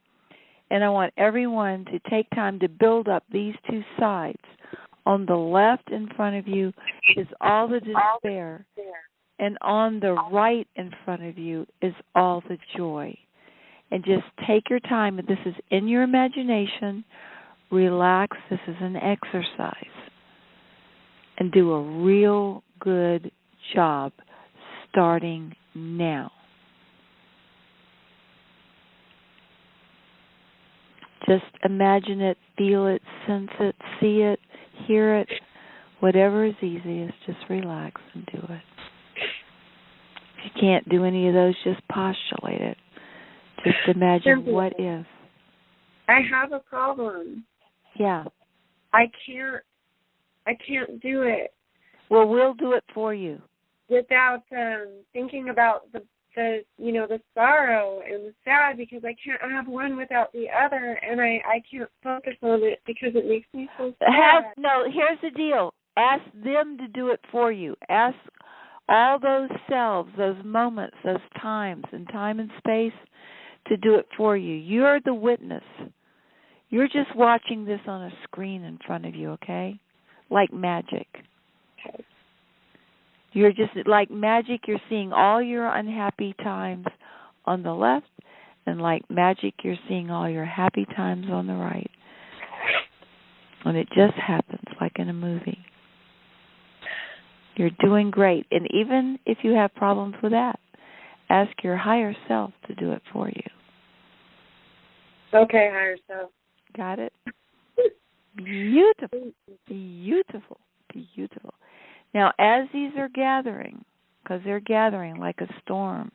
And I want everyone to take time to build up these two sides. On the left in front of you is all the despair and on the right in front of you is all the joy. And just take your time. This is in your imagination. Relax. This is an exercise. And do a real good job starting now. Just imagine it, feel it, sense it, see it, hear it. Whatever is easiest, just relax and do it. If you can't do any of those, just postulate it. Just imagine what if. I have a problem. Yeah. I can't do it. Well, we'll do it for you. Without thinking about the sorrow and the sad, because I can't have one without the other, and I can't focus on it because it makes me so sad. Here's the deal. Ask them to do it for you. Ask all those selves, those moments, those times, and time and space to do it for you. You're the witness. You're just watching this on a screen in front of you, okay? Like magic. Okay. You're just like magic. You're seeing all your unhappy times on the left, and like magic, you're seeing all your happy times on the right. And it just happens like in a movie. You're doing great. And even if you have problems with that, ask your higher self to do it for you. Okay, higher self. Got it? Beautiful. Beautiful. Beautiful. Now, as these are gathering, because they're gathering like a storm,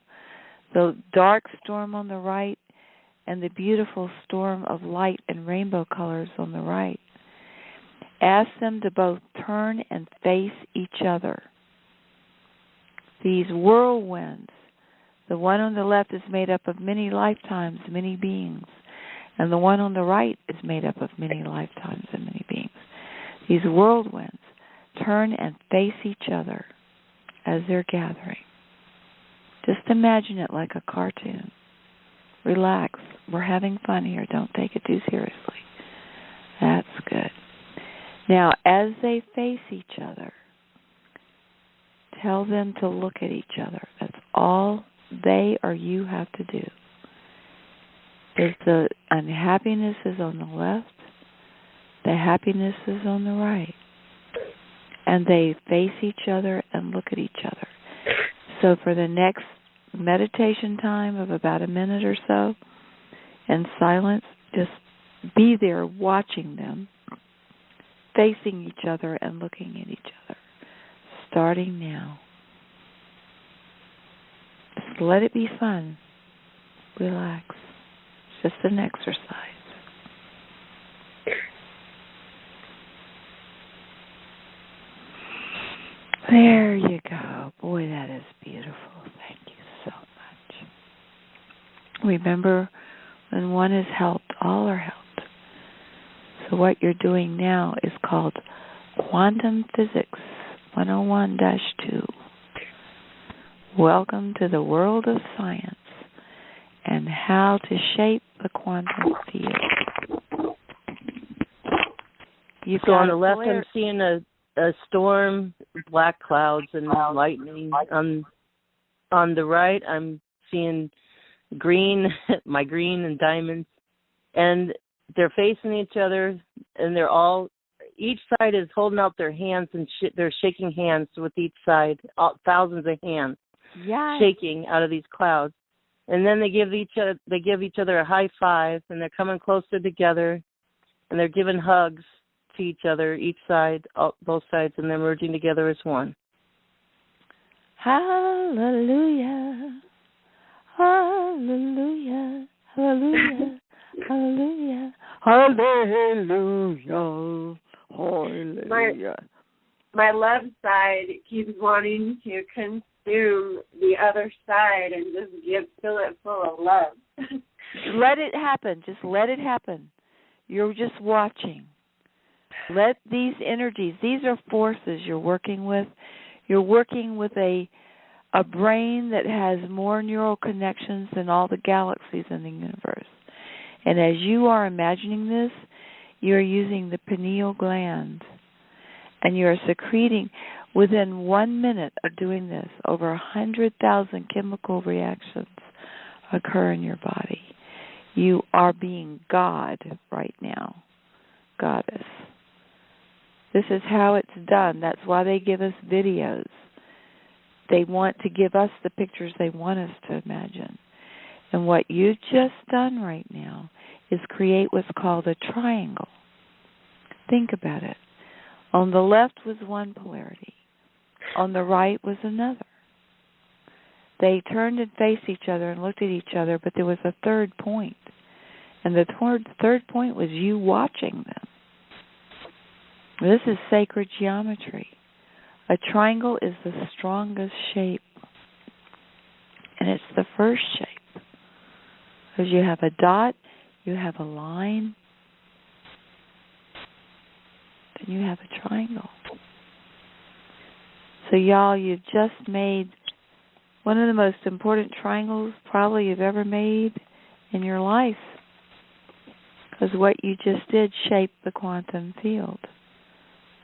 the dark storm on the right and the beautiful storm of light and rainbow colors on the right, ask them to both turn and face each other. These whirlwinds, the one on the left is made up of many lifetimes, many beings, and the one on the right is made up of many lifetimes and many beings. These whirlwinds turn and face each other as they're gathering. Just imagine it like a cartoon. Relax. We're having fun here. Don't take it too seriously. That's good. Now, as they face each other, tell them to look at each other. That's all they or you have to do. If the unhappiness is on the left, the happiness is on the right. And they face each other and look at each other. So for the next meditation time of about a minute or so, in silence, just be there watching them, facing each other and looking at each other, starting now. Just let it be fun. Relax. It's just an exercise. There you go. Boy, that is beautiful. Thank you so much. Remember, when one is helped, all are helped. So what you're doing now is called Quantum Physics 101-2. Welcome to the world of science and how to shape the quantum field. You've So got on the left, clear. I'm seeing a storm, black clouds, and lightning. On the right, I'm seeing green, my green and diamonds, and they're facing each other, and each side is holding out their hands, and they're shaking hands with each side, thousands of hands shaking out of these clouds, and then they give each other a high five, and they're coming closer together, and they're giving hugs to each other, each side, both sides, and they're merging together as one. Hallelujah, hallelujah, hallelujah, hallelujah, hallelujah, hallelujah. My love side keeps wanting to consume the other side and just fill it full of love. Let it happen. Just let it happen. You're just watching. Let these energies, these are forces you're working with. You're working with a brain that has more neural connections than all the galaxies in the universe. And as you are imagining this, you're using the pineal gland. And you're secreting. Within 1 minute of doing this, over 100,000 chemical reactions occur in your body. You are being God right now, goddess. This is how it's done. That's why they give us videos. They want to give us the pictures they want us to imagine. And what you've just done right now is create what's called a triangle. Think about it. On the left was one polarity. On the right was another. They turned and faced each other and looked at each other, but there was a third point. And the third point was you watching them. This is sacred geometry. A triangle is the strongest shape. And it's the first shape. Because you have a dot, you have a line, then you have a triangle. So y'all, you've just made one of the most important triangles probably you've ever made in your life. Because what you just did shaped the quantum field.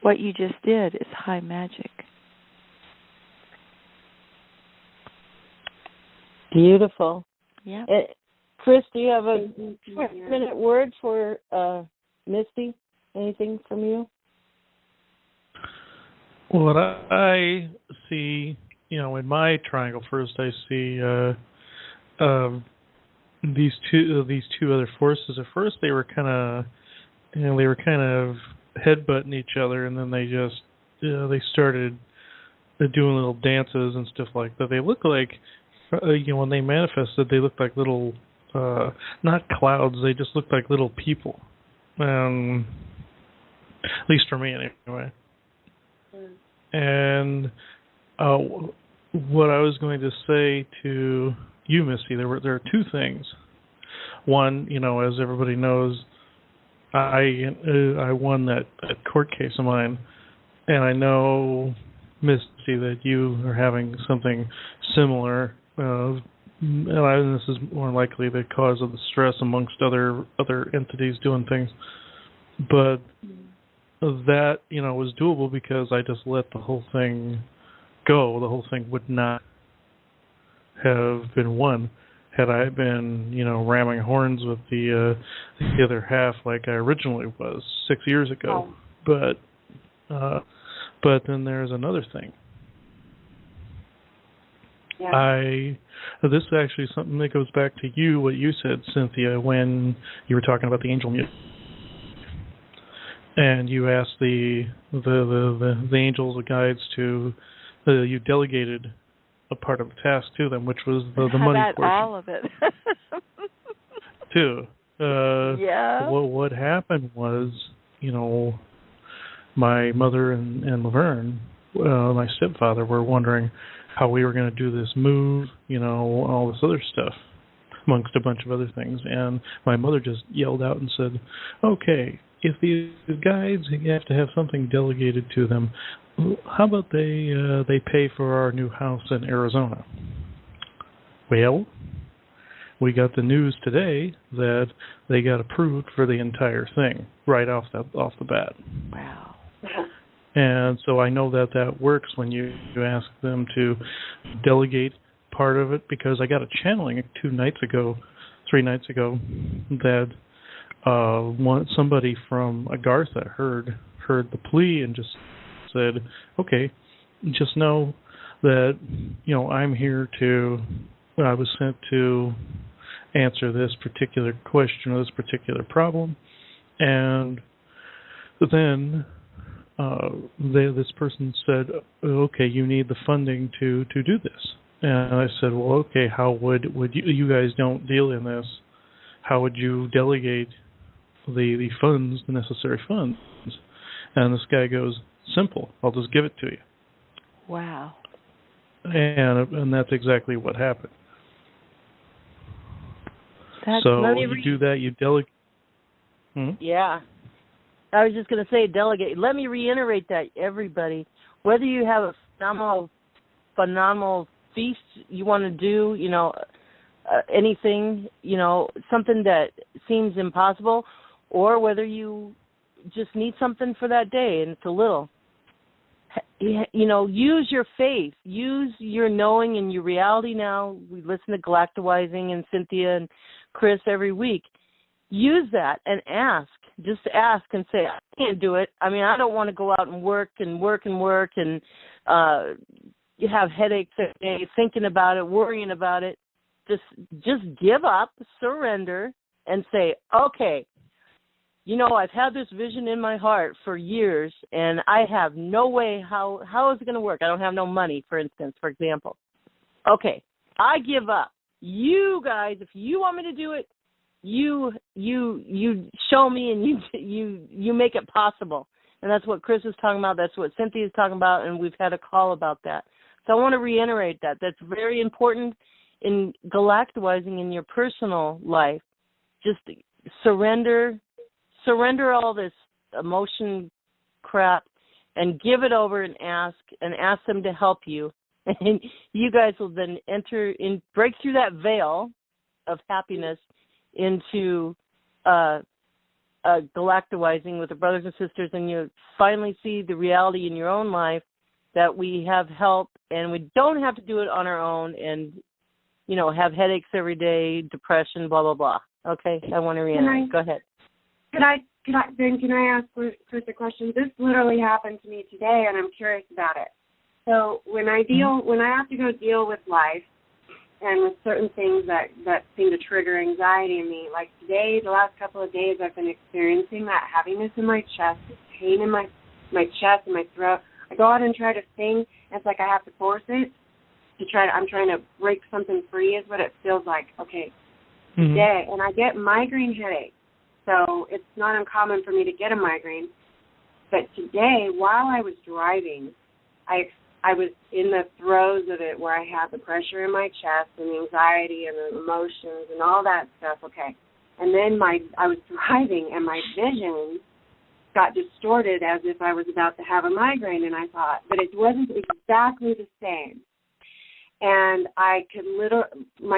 What you just did is high magic. Beautiful. Yeah. Chris, do you have a 2-minute word for Misty? Anything from you? Well, what I see, in my triangle first, I see these two other forces. At first, they were kind of headbutting each other, and then they just they started doing little dances and stuff like that. They look like when they manifested, they looked like little not clouds. They just looked like little people. At least for me, anyway. And what I was going to say to you, Misty, there are two things. One, as everybody knows, I won that court case of mine, and I know, Misty, that you are having something similar. And this is more likely the cause of the stress amongst other entities doing things, but that was doable because I just let the whole thing go. The whole thing would not have been won had I been ramming horns with the other half like I originally was 6 years ago. Oh. But then there's another thing. Yeah. This is actually something that goes back to you, what you said, Cynthia, when you were talking about the angel music. And you asked the angels, the guides, to you delegated a part of the task to them, which was the money portion. All of it. Too. Yeah. What happened was, my mother and Laverne, my stepfather, were wondering how we were going to do this move, all this other stuff, amongst a bunch of other things. And my mother just yelled out and said, okay, if these guides have to have something delegated to them, how about they pay for our new house in Arizona? Well, we got the news today that they got approved for the entire thing right off the bat. Wow. And so I know that works when you ask them to delegate part of it, because I got a channeling 3 nights ago, that somebody from Agartha heard the plea and just said, okay, just know that I'm here I was sent to answer this particular question or this particular problem. And then this person said, okay, you need the funding to do this. And I said, well, okay, how would you guys don't deal in this, how would you delegate the funds, the necessary funds? And this guy goes, simple, I'll just give it to you. Wow. And that's exactly what happened. So you do that, you delegate. Yeah. I was just going to say delegate. Let me reiterate that, everybody. Whether you have a phenomenal feast you want to do, anything, something that seems impossible, or whether you just need something for that day and it's a little. use your faith, use your knowing and your reality now. We listen to Galacticizing and Cynthia and Chris every week. Use that and ask. Just ask and say, I can't do it. I mean, I don't want to go out and work and you have headaches every day thinking about it, worrying about it. Just give up, surrender, and say, okay, I've had this vision in my heart for years, and I have no way. How is it going to work? I don't have no money, for instance, for example. Okay, I give up. You guys, if you want me to do it, you show me and you make it possible. And that's what Chris is talking about. That's what Cynthia is talking about, and we've had a call about that. So I want to reiterate that. That's very important in galacticizing in your personal life. Just surrender all this emotion crap and give it over and ask them to help you. And you guys will then break through that veil of happiness into galacticizing with the brothers and sisters, and you finally see the reality in your own life that we have help and we don't have to do it on our own and, have headaches every day, depression, blah, blah, blah. Okay, I want to reiterate. Go ahead. Can I ask Chris a question? This literally happened to me today, and I'm curious about it. So when I have to go deal with life and with certain things that seem to trigger anxiety in me, like today, the last couple of days, I've been experiencing that heaviness in my chest, pain in my chest and my throat. I go out and try to sing, and it's like I have to force it I'm trying to break something free is what it feels like. Okay, today, and I get migraine headaches. So it's not uncommon for me to get a migraine. But today, while I was driving, I was in the throes of it where I had the pressure in my chest and the anxiety and the emotions and all that stuff, okay. And then I was driving and my vision got distorted as if I was about to have a migraine, and I thought, but it wasn't exactly the same. And my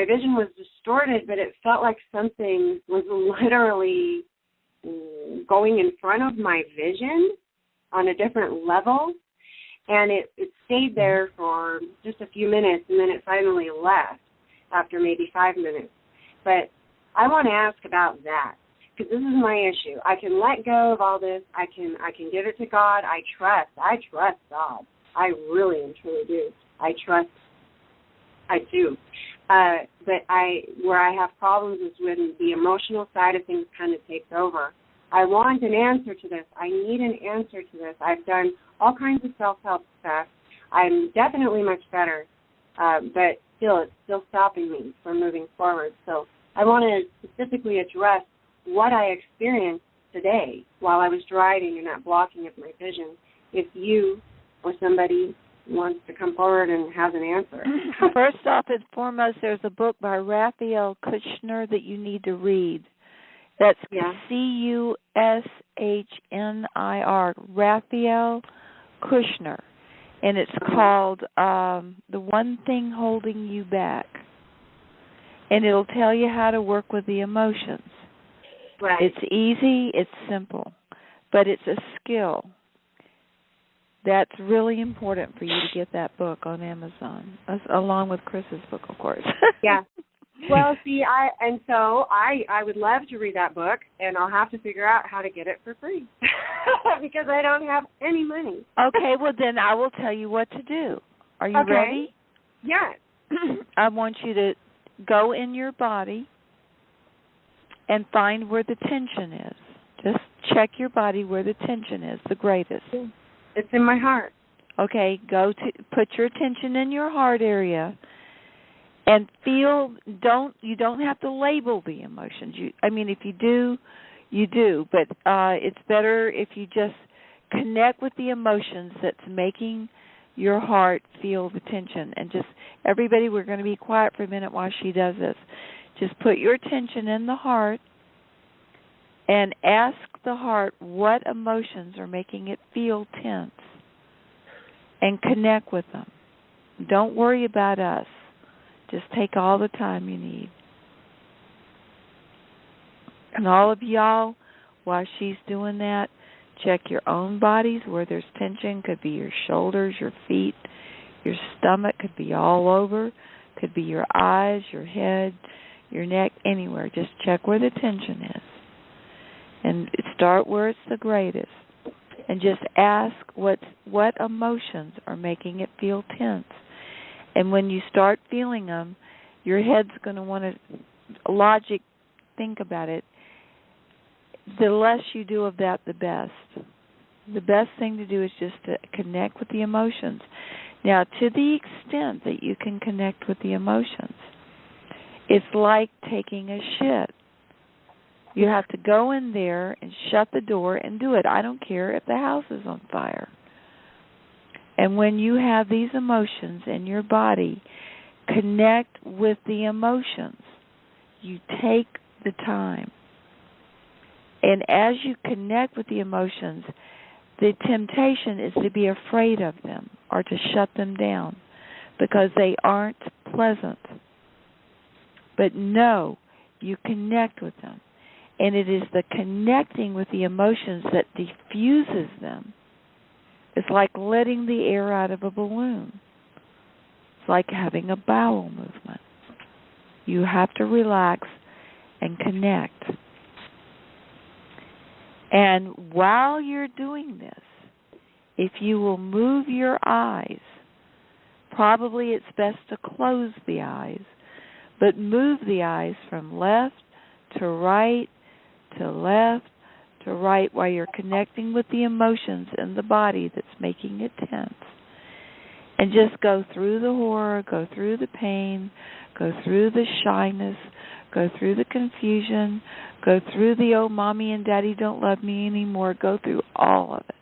vision was distorted, but it felt like something was literally going in front of my vision on a different level. And it stayed there for just a few minutes, and then it finally left after maybe 5 minutes. But I want to ask about that, because this is my issue. I can let go of all this. I can give it to God. I trust God. I really and truly do. I do. But where I have problems is when the emotional side of things kind of takes over. I want an answer to this. I need an answer to this. I've done all kinds of self-help stuff. I'm definitely much better, but it's still stopping me from moving forward. So I want to specifically address what I experienced today while I was driving and that blocking of my vision. If you or somebody wants to come forward and has an answer. First off and foremost, there's a book by Raphael Kushner that you need to read. That's Cushnir, Raphael Kushner, and it's called The One Thing Holding You Back. And it'll tell you how to work with the emotions. Right. It's easy, it's simple, but it's a skill. That's really important for you to get that book on Amazon, along with Chris's book, of course. Yeah. Well, see, I would love to read that book, and I'll have to figure out how to get it for free because I don't have any money. Okay, well, then I will tell you what to do. Are you ready? Yes. I want you to go in your body and find where the tension is. Just check your body where the tension is, the greatest. It's in my heart. Okay, put your attention in your heart area and feel. You don't have to label the emotions. If you do, you do. But it's better if you just connect with the emotions that's making your heart feel the tension. And just everybody, we're going to be quiet for a minute while she does this. Just put your attention in the heart and ask the heart what emotions are making it feel tense, and connect with them. Don't worry about us. Just take all the time you need. And all of y'all, while she's doing that, check your own bodies where there's tension. Could be your shoulders, your feet, your stomach. Could be all over. Could be your eyes, your head, your neck, anywhere. Just check where the tension is. And start where it's the greatest. And just ask what emotions are making it feel tense. And when you start feeling them, your head's going to want to logic think about it. The less you do of that, the best. The best thing to do is just to connect with the emotions. Now, to the extent that you can connect with the emotions, it's like taking a shit. You have to go in there and shut the door and do it. I don't care if the house is on fire. And when you have these emotions in your body, connect with the emotions. You take the time. And as you connect with the emotions, the temptation is to be afraid of them or to shut them down because they aren't pleasant. But no, you connect with them. And it is the connecting with the emotions that diffuses them. It's like letting the air out of a balloon. It's like having a bowel movement. You have to relax and connect. And while you're doing this, if you will move your eyes, probably it's best to close the eyes, but move the eyes from left to right to left to right while you're connecting with the emotions in the body that's making it tense. And just go through the horror, go through the pain, go through the shyness, go through the confusion, go through the, oh, mommy and daddy don't love me anymore, go through all of it.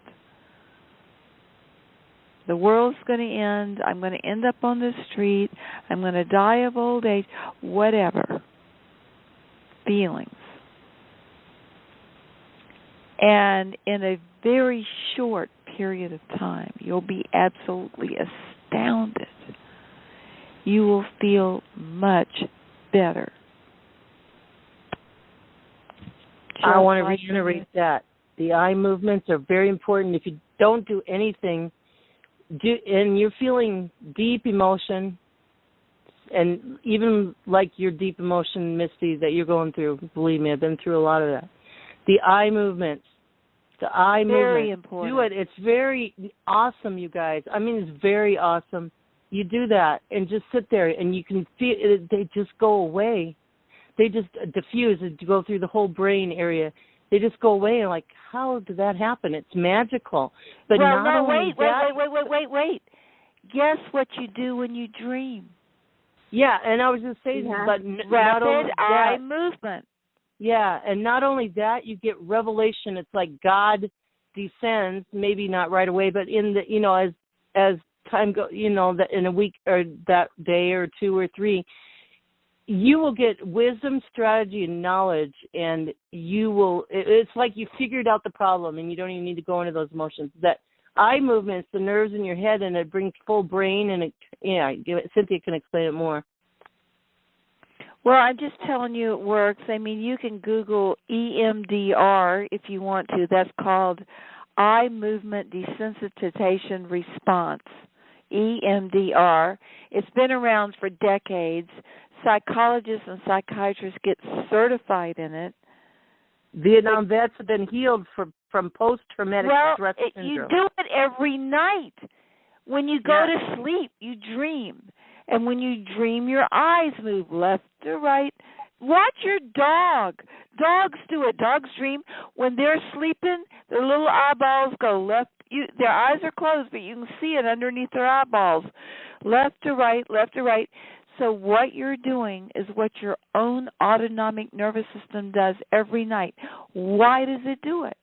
The world's going to end. I'm going to end up on the street. I'm going to die of old age. Whatever. Feelings. And in a very short period of time, you'll be absolutely astounded. You will feel much better. I want to reiterate that. The eye movements are very important. If you don't do anything, and you're feeling deep emotion, and even like your deep emotion, Misty, that you're going through, believe me, I've been through a lot of that. The eye movements. Very important. Do it. It's very awesome, you guys. I mean, it's very awesome. You do that and just sit there, and you can feel it. They just go away. They just diffuse and go through the whole brain area. They just go away, and like, how did that happen? It's magical. But well, not no, only wait. Guess what you do when you dream? Yeah, and I was just saying, but not only that, eye movement. Yeah, and not only that, you get revelation. It's like God descends, maybe not right away, but in the, as time goes, that in a week or that day or two or three, you will get wisdom, strategy, and knowledge, and it's like you figured out the problem, and you don't even need to go into those emotions. That eye movements, the nerves in your head, and it brings full brain, and Cynthia can explain it more. Well, I'm just telling you it works. I mean, you can Google EMDR if you want to. That's called Eye Movement Desensitization Response, EMDR. It's been around for decades. Psychologists and psychiatrists get certified in it. Vietnam vets have been healed from post-traumatic stress syndrome. You do it every night. When you go to sleep, you dream. And when you dream, your eyes move left to right. Watch your dog. Dogs do it. Dogs dream. When they're sleeping, their little eyeballs go left. Their eyes are closed, but you can see it underneath their eyeballs. Left to right, left to right. So what you're doing is what your own autonomic nervous system does every night. Why does it do it?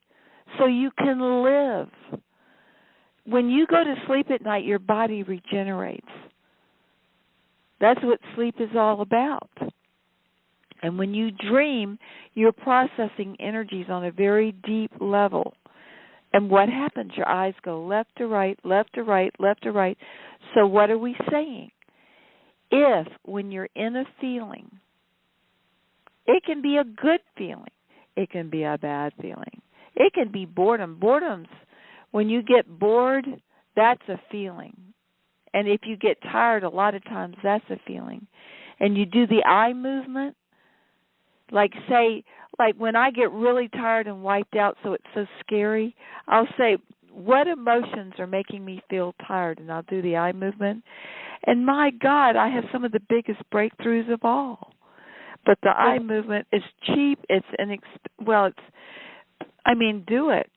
So you can live. When you go to sleep at night, your body regenerates. That's what sleep is all about. And when you dream, you're processing energies on a very deep level. And what happens? Your eyes go left to right, left to right, left to right. So what are we saying? If, when you're in a feeling, it can be a good feeling, it can be a bad feeling, It can be boredom. When you get bored, that's a feeling. And if you get tired, a lot of times that's a feeling. And you do the eye movement, like when I get really tired and wiped out, so it's so scary, I'll say, what emotions are making me feel tired? And I'll do the eye movement. And my God, I have some of the biggest breakthroughs of all. But the eye movement is cheap. It's do it.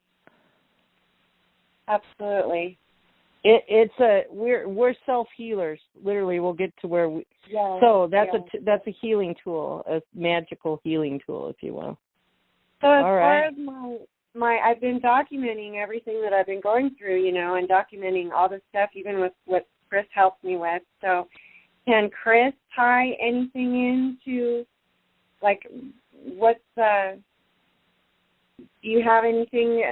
Absolutely. We're self healers. Literally, we'll get to where we. Yes, so that's a healing tool, a magical healing tool, if you will. So as far as my I've been documenting everything that I've been going through, and documenting all this stuff, even with what Chris helps me with. So can Chris tie anything into, like, what's the? Do you have anything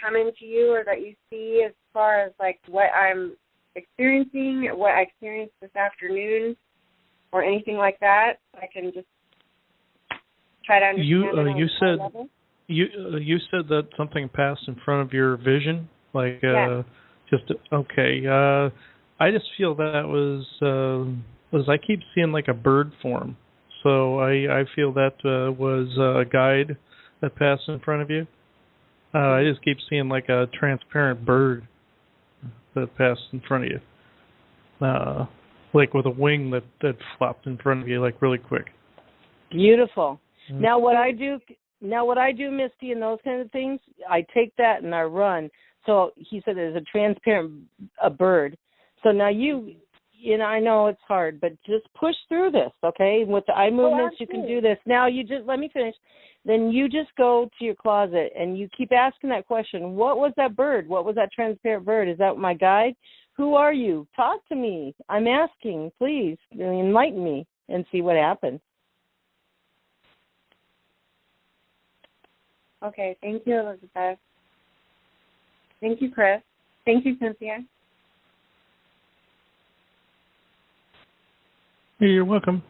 coming to you or that you see as far as, like, what I'm experiencing, what I experienced this afternoon, or anything like that? I can just try to understand You said that something passed in front of your vision, like okay. I just feel that was I keep seeing like a bird form, so I feel that was a guide that passed in front of you. I just keep seeing like a transparent bird that passed in front of you, like with a wing that flopped in front of you, like really quick. Beautiful. Mm-hmm. Now what I do, Misty, and those kinds of things, I take that and I run. So he said there's a transparent bird. So now I know it's hard, but just push through this, okay? With the eye movements, you can do this. Now let me finish. Then you just go to your closet and you keep asking that question. What was that bird? What was that transparent bird? Is that my guide? Who are you? Talk to me. I'm asking. Please enlighten me and see what happens. Okay. Thank you, Elizabeth. Thank you, Chris. Thank you, Cynthia. You're welcome.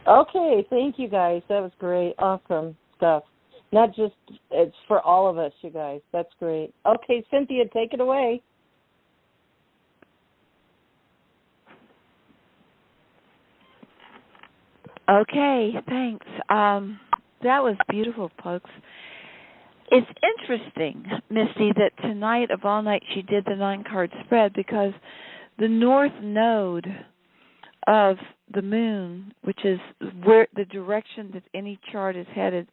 Okay, thank you guys. That was great. Awesome stuff. Not just, it's for all of us, you guys. That's great. Okay, Cynthia, take it away. Okay, thanks. That was beautiful, folks. It's interesting, Misty, that tonight of all nights you did the 9-card spread, because the north node of the moon, which is where the direction that any chart is headed,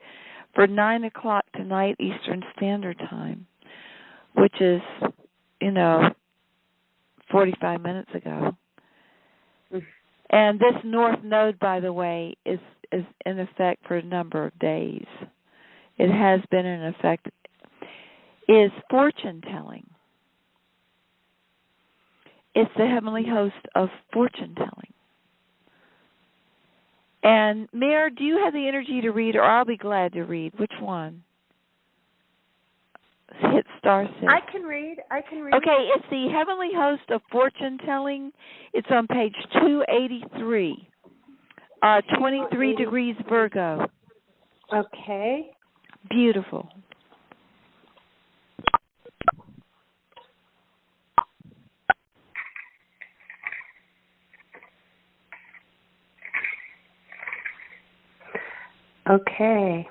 for 9 o'clock tonight Eastern Standard Time, which is, 45 minutes ago. And this north node, by the way, is in effect for a number of days. It has been in effect, is fortune telling. It's the heavenly host of fortune telling. And Mare, do you have the energy to read, or I'll be glad to read? Which one? Hit star 6. I can read. Okay, it's the heavenly host of fortune telling. It's on page 283. 23 degrees Virgo. Okay. Beautiful. Okay.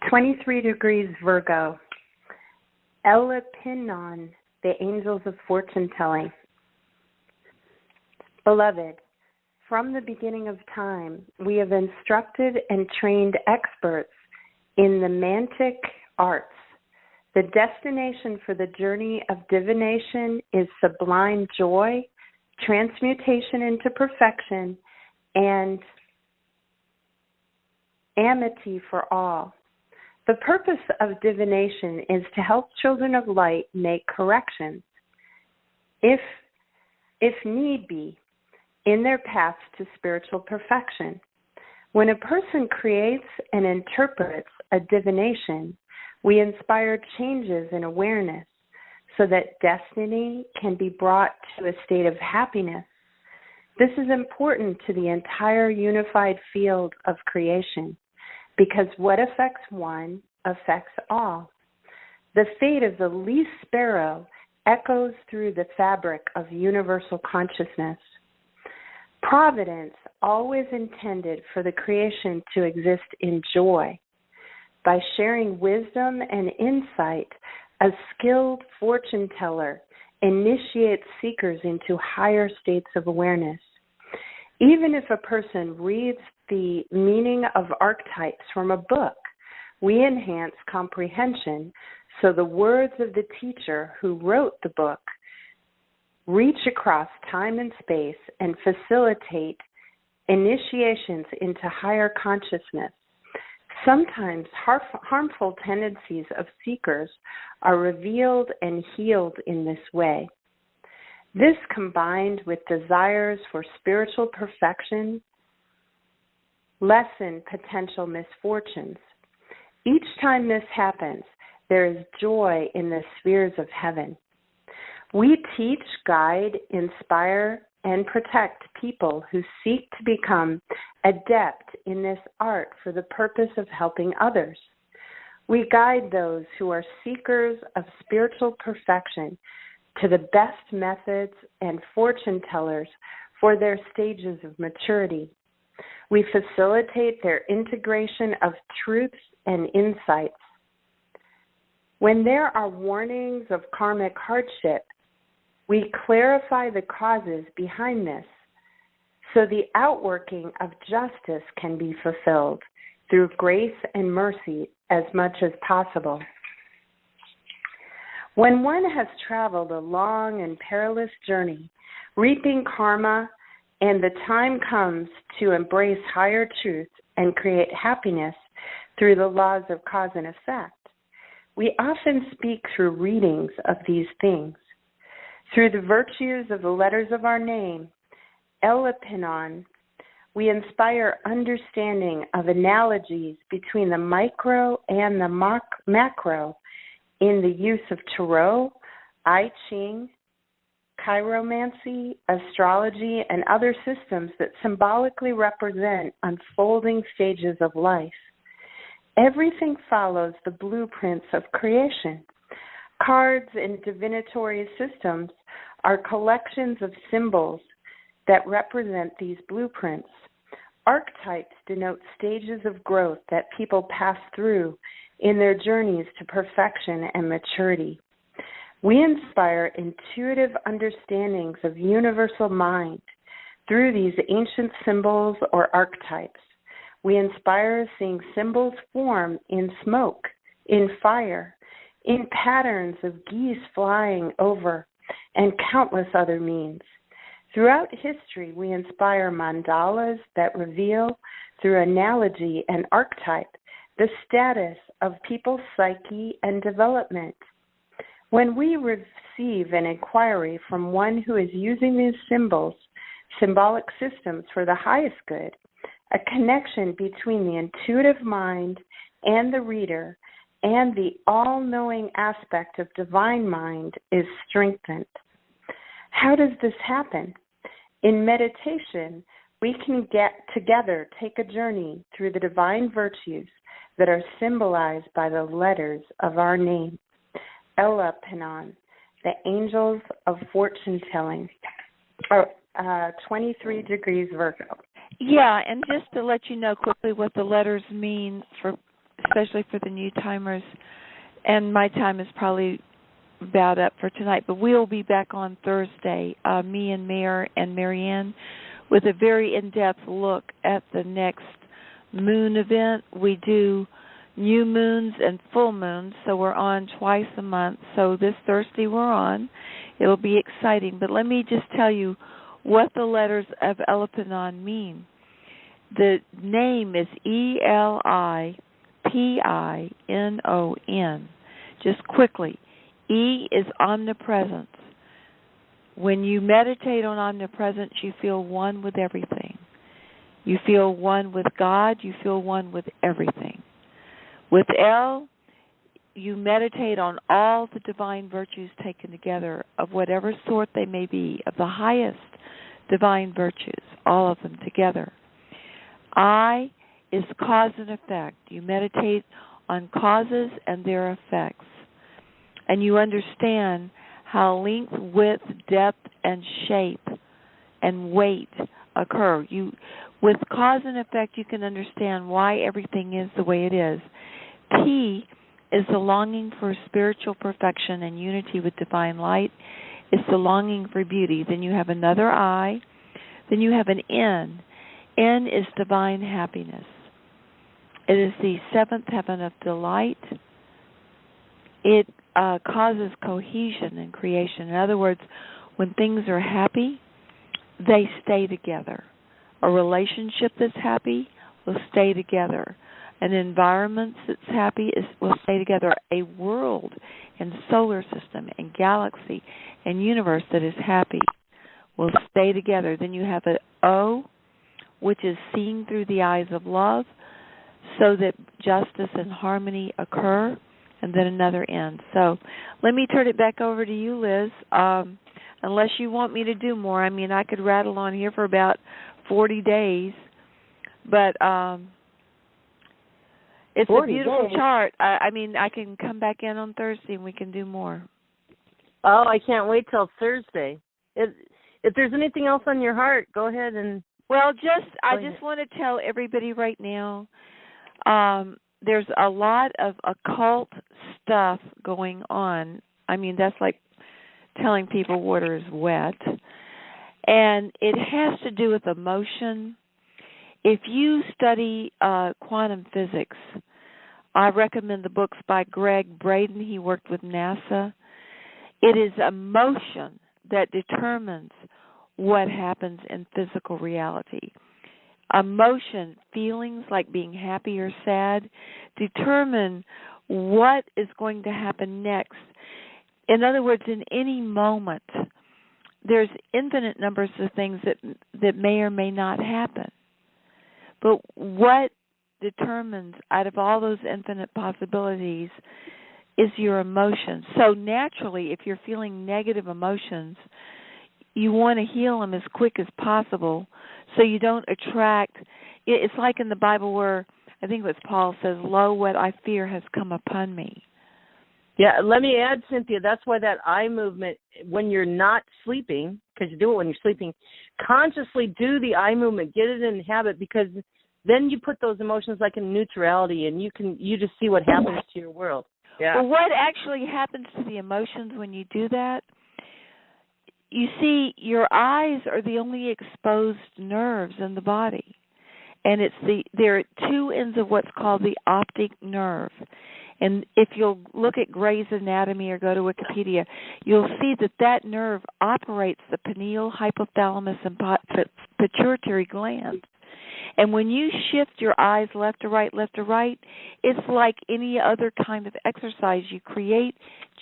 23 degrees Virgo. Elepinon, the angels of fortune telling. Beloved, from the beginning of time, we have instructed and trained experts in the mantic arts. The destination for the journey of divination is sublime joy, transmutation into perfection, and amity for all. The purpose of divination is to help children of light make corrections, if need be, in their paths to spiritual perfection. When a person creates and interprets a divination, we inspire changes in awareness so that destiny can be brought to a state of happiness. This is important to the entire unified field of creation, because what affects one affects all. The fate of the least sparrow echoes through the fabric of universal consciousness. Providence always intended for the creation to exist in joy. By sharing wisdom and insight, a skilled fortune teller initiates seekers into higher states of awareness. Even if a person reads the meaning of archetypes from a book, we enhance comprehension so the words of the teacher who wrote the book reach across time and space and facilitate initiations into higher consciousness. Sometimes harmful tendencies of seekers are revealed and healed in this way. This, combined with desires for spiritual perfection, lessen potential misfortunes. Each time this happens, there is joy in the spheres of heaven. We teach, guide, inspire, and protect people who seek to become adept in this art for the purpose of helping others. We guide those who are seekers of spiritual perfection to the best methods and fortune tellers for their stages of maturity. We facilitate their integration of truths and insights. When there are warnings of karmic hardship, we clarify the causes behind this so the outworking of justice can be fulfilled through grace and mercy as much as possible. When one has traveled a long and perilous journey, reaping karma, and the time comes to embrace higher truth and create happiness through the laws of cause and effect, we often speak through readings of these things. Through the virtues of the letters of our name, Elepinon, we inspire understanding of analogies between the micro and the macro in the use of tarot, I Ching, chiromancy, astrology, and other systems that symbolically represent unfolding stages of life. Everything follows the blueprints of creation. Cards and divinatory systems are collections of symbols that represent these blueprints. Archetypes denote stages of growth that people pass through in their journeys to perfection and maturity. We inspire intuitive understandings of universal mind through these ancient symbols or archetypes. We inspire seeing symbols form in smoke, in fire, in patterns of geese flying over, and countless other means. Throughout history, we inspire mandalas that reveal, through analogy and archetype, the status of people's psyche and development. When we receive an inquiry from one who is using these symbols, symbolic systems for the highest good, a connection between the intuitive mind and the reader and the all-knowing aspect of divine mind is strengthened. How does this happen? In meditation, we can get together, take a journey through the divine virtues that are symbolized by the letters of our name. Ella Penon, the angels of fortune telling, 23 degrees Virgo. Yeah, and just to let you know quickly what the letters mean, especially for the new timers, and my time is probably about up for tonight, but we'll be back on Thursday, me and Mayor and Marianne, with a very in-depth look at the next moon event. We do new moons and full moons, so we're on twice a month. So this Thursday we're on. It'll be exciting. But let me just tell you what the letters of Elepinon mean. The name is Elipinon. Just quickly, E is omnipresence. When you meditate on omnipresence, you feel one with everything. You feel one with God. You feel one with everything. With L, you meditate on all the divine virtues taken together, of whatever sort they may be, of the highest divine virtues, all of them together. I is cause and effect. You meditate on causes and their effects. And you understand how length, width, depth, and shape and weight occur. With cause and effect, you can understand why everything is the way it is. P is the longing for spiritual perfection and unity with divine light. It's the longing for beauty. Then you have another I. Then you have an N. N is divine happiness. It is the seventh heaven of delight. It causes cohesion and creation. In other words, when things are happy, they stay together. A relationship that's happy will stay together. An environment that's happy will stay together. A world and solar system and galaxy and universe that is happy will stay together. Then you have an O, which is seeing through the eyes of love so that justice and harmony occur, and then another N. So let me turn it back over to you, Liz, unless you want me to do more. I mean, I could rattle on here for about 40 days, but it's a beautiful chart. I mean, I can come back in on Thursday and we can do more. Oh, I can't wait till Thursday. If there's anything else on your heart, go ahead and... Well, I just want to tell everybody right now, there's a lot of occult stuff going on. I mean, that's like telling people water is wet. And it has to do with emotion. If you study quantum physics, I recommend the books by Greg Braden. He worked with NASA. It is emotion that determines what happens in physical reality. Emotion, feelings like being happy or sad, determine what is going to happen next. In other words, in any moment, there's infinite numbers of things that may or may not happen. But what determines out of all those infinite possibilities is your emotions. So naturally, if you're feeling negative emotions, you want to heal them as quick as possible so you don't attract. It's like in the Bible where I think what Paul says, "Lo, what I fear has come upon me." Yeah, let me add, Cynthia, that's why that eye movement, when you're not sleeping, because you do it when you're sleeping, consciously do the eye movement, get it in habit, because then you put those emotions like in neutrality, and you just see what happens to your world. Yeah. Well, what actually happens to the emotions when you do that? You see, your eyes are the only exposed nerves in the body, and there are two ends of what's called the optic nerve. And if you'll look at Gray's Anatomy or go to Wikipedia, you'll see that nerve operates the pineal, hypothalamus, and pituitary glands. And when you shift your eyes left to right, it's like any other kind of exercise. You create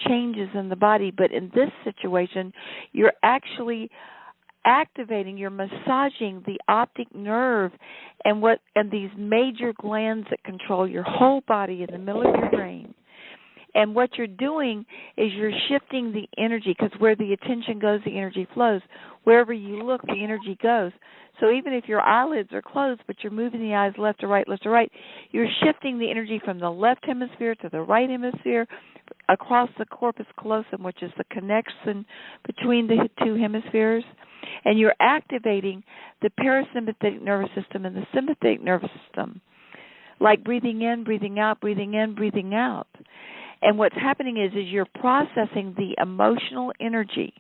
changes in the body. But in this situation, you're actually activating, you're massaging the optic nerve and these major glands that control your whole body in the middle of your brain. And what you're doing is you're shifting the energy, because where the attention goes, the energy flows. Wherever you look, the energy goes. So even if your eyelids are closed, but you're moving the eyes left to right, you're shifting the energy from the left hemisphere to the right hemisphere across the corpus callosum, which is the connection between the two hemispheres. And you're activating the parasympathetic nervous system and the sympathetic nervous system, like breathing in, breathing out, breathing in, breathing out. And what's happening is you're processing the emotional energy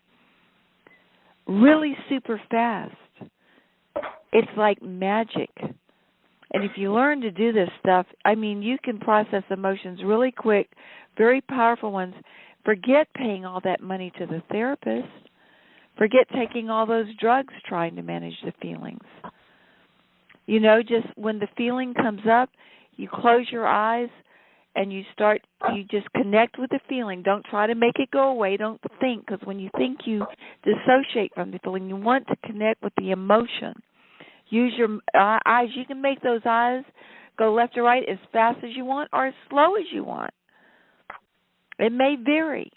really super fast. It's like magic. And if you learn to do this stuff, I mean, you can process emotions really quick, very powerful ones. Forget paying all that money to the therapist. Forget taking all those drugs trying to manage the feelings. You know, just when the feeling comes up, you close your eyes and you just connect with the feeling. Don't try to make it go away. Don't think, because when you think, you dissociate from the feeling. You want to connect with the emotion. Use your eyes. You can make those eyes go left or right as fast as you want or as slow as you want. It may vary.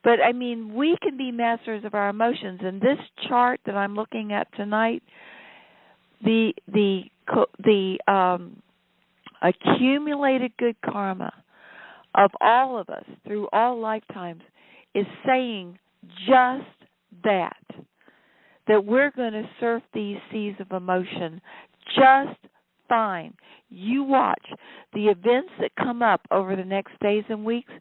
But, I mean, we can be masters of our emotions. And this chart that I'm looking at tonight, the accumulated good karma of all of us through all lifetimes is saying just that we're going to surf these seas of emotion just fine. You watch the events that come up over the next days and weeks.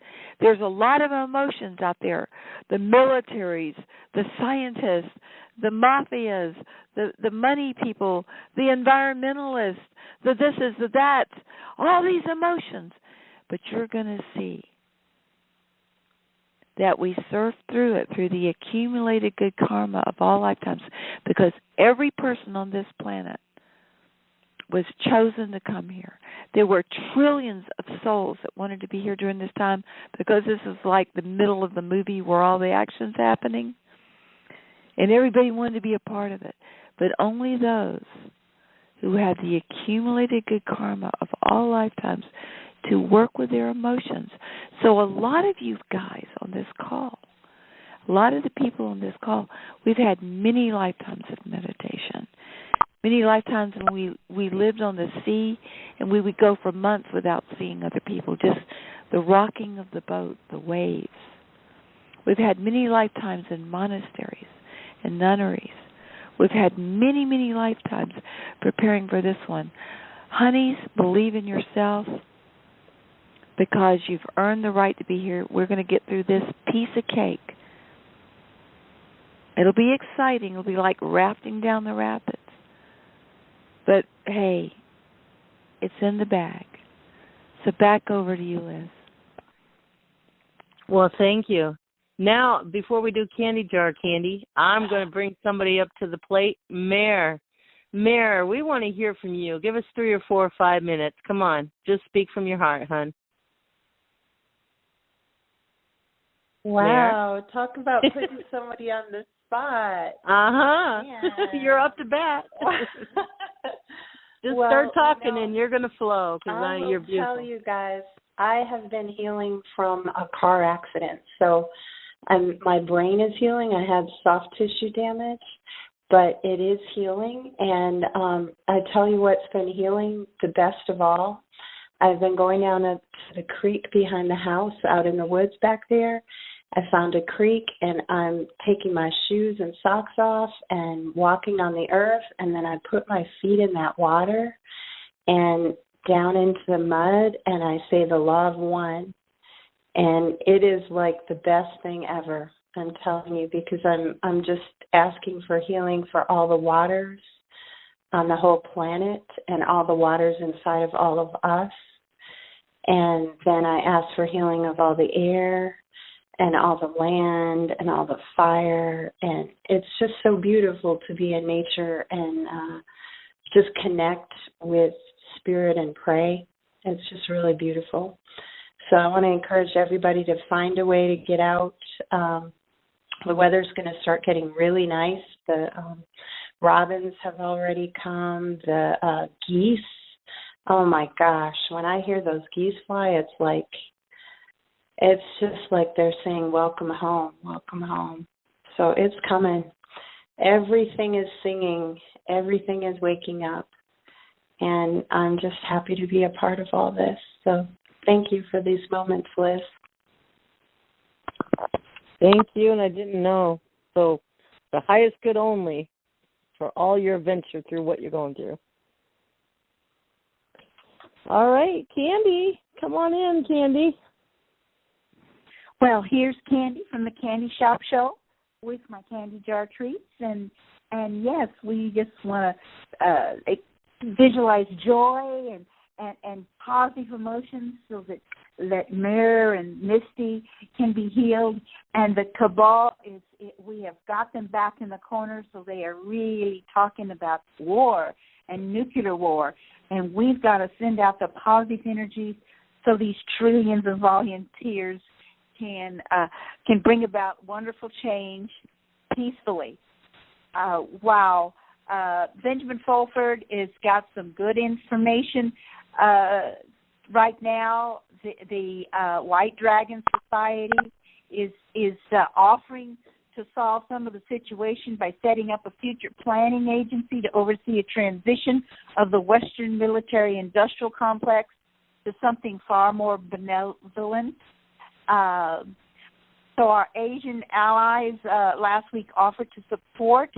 There's a lot of emotions out there. The militaries, the scientists, the mafias, the money people, the environmentalists, the thises, the that's, all these emotions. But you're going to see that we surf through it, through the accumulated good karma of all lifetimes, because every person on this planet was chosen to come here. There were trillions of souls that wanted to be here during this time, because this is like the middle of the movie where all the action's happening, and everybody wanted to be a part of it. But only those who had the accumulated good karma of all lifetimes to work with their emotions. So a lot of you guys on this call, a lot of the people on this call, we've had many lifetimes of meditation. Many lifetimes when we lived on the sea, and we would go for months without seeing other people, just the rocking of the boat, the waves. We've had many lifetimes in monasteries and nunneries. We've had many, many lifetimes preparing for this one. Honeys, believe in yourself, because you've earned the right to be here. We're going to get through this piece of cake. It'll be exciting. It'll be like rafting down the rapids. But, hey, it's in the bag. So back over to you, Liz. Well, thank you. Now, before we do candy jar candy, I'm going to bring somebody up to the plate. Mare, we want to hear from you. Give us 3 or 4 or 5 minutes. Come on. Just speak from your heart, hon. Wow, talk about putting somebody on the spot. Uh-huh. You're up to bat. Just start talking, and you're going to flow, because you're beautiful. I will tell you guys, I have been healing from a car accident. So my brain is healing. I had soft tissue damage, but it is healing. And I tell you what's been healing the best of all. I've been going down to the creek behind the house out in the woods back there. I found a creek, and I'm taking my shoes and socks off and walking on the earth, and then I put my feet in that water and down into the mud, and I say the law of one. And it is like the best thing ever, I'm telling you, because I'm just asking for healing for all the waters on the whole planet and all the waters inside of all of us. And then I ask for healing of all the air and all the land and all the fire. And it's just so beautiful to be in nature and just connect with spirit and pray. It's just really beautiful. So I want to encourage everybody to find a way to get out. The weather's going to start getting really nice. The robins have already come. The geese, oh my gosh, when I hear those geese fly, it's just like they're saying, welcome home, welcome home. So it's coming. Everything is singing. Everything is waking up. And I'm just happy to be a part of all this. So thank you for these moments, Liz. Thank you, and I didn't know. So the highest good only for all your adventure through what you're going through. All right, Candy. Come on in, Candy. Well, here's Candy from the Candy Shop Show with my candy jar treats. And yes, we just want to visualize joy and positive emotions so that Mare and Misty can be healed. And the cabal, we have got them back in the corner, so they are really talking about war and nuclear war. And we've got to send out the positive energies so these trillions of volunteers can bring about wonderful change peacefully. Wow. Benjamin Fulford has got some good information. Right now, the White Dragon Society is offering to solve some of the situation by setting up a future planning agency to oversee a transition of the Western military-industrial complex to something far more benevolent. So our Asian allies last week offered to support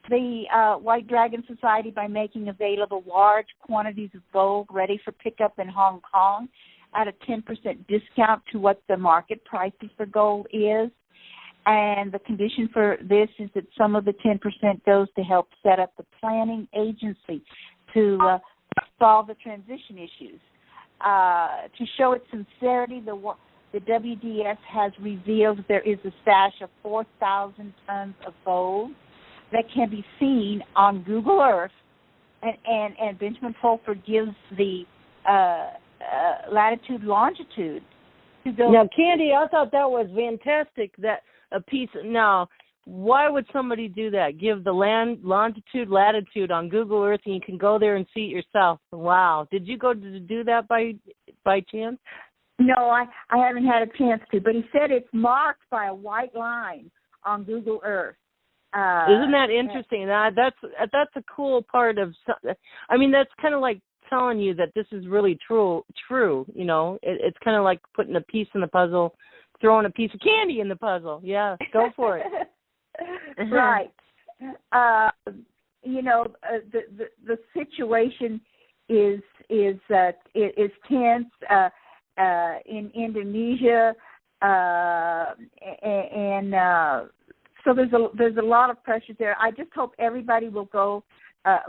the White Dragon Society by making available large quantities of gold ready for pickup in Hong Kong at a 10% discount to what the market prices for gold is. And the condition for this is that some of the 10% goes to help set up the planning agency to solve the transition issues. To show its sincerity, the WDS has revealed there is a stash of 4,000 tons of gold that can be seen on Google Earth, and Benjamin Fulford gives the latitude, longitude to go. Now, Candy, I thought that was fantastic. That a piece. Now, why would somebody do that? Give the land, longitude, latitude on Google Earth, and you can go there and see it yourself. Wow! Did you go to do that by chance? No, I haven't had a chance to. But he said it's marked by a white line on Google Earth. Isn't that interesting? That's a cool part of. I mean, that's kind of like telling you that this is really true. You know, it's kind of like putting a piece in the puzzle, throwing a piece of candy in the puzzle. Yeah, go for it. Right. You know, the situation is tense in Indonesia, and so there's a lot of pressure there. I just hope everybody will go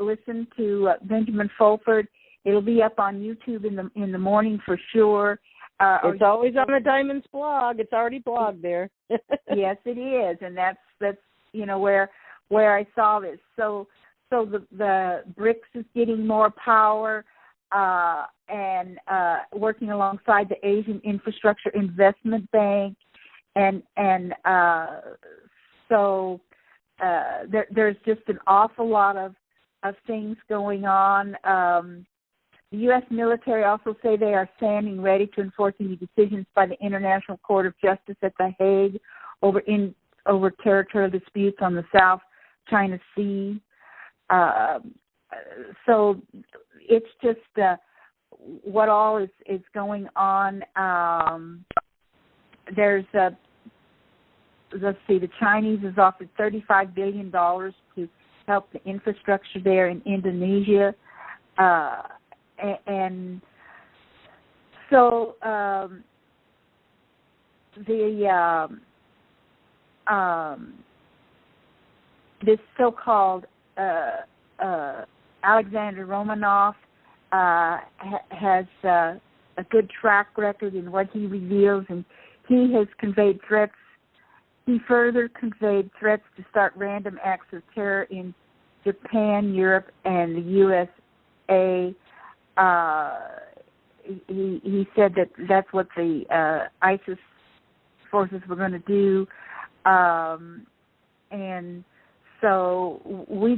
listen to Benjamin Fulford. It'll be up on YouTube in the morning for sure. It's always on the Diamonds blog. It's already blogged there. Yes, it is, and that's you know where I saw this. So the BRICS is getting more power and working alongside the Asian Infrastructure Investment Bank, and so there's just an awful lot of things going on. The U.S. military also say they are standing ready to enforce any decisions by the International Court of Justice at The Hague over territorial disputes on the South China Sea. So it's just what all is going on. There's let's see, the Chinese has offered $35 billion to help the infrastructure there in Indonesia. And so this so-called Alexander Romanov has a good track record in what he reveals, and he has conveyed threats. He further conveyed threats to start random acts of terror in Japan, Europe, and the USA. He said that that's what the ISIS forces were going to do, and so we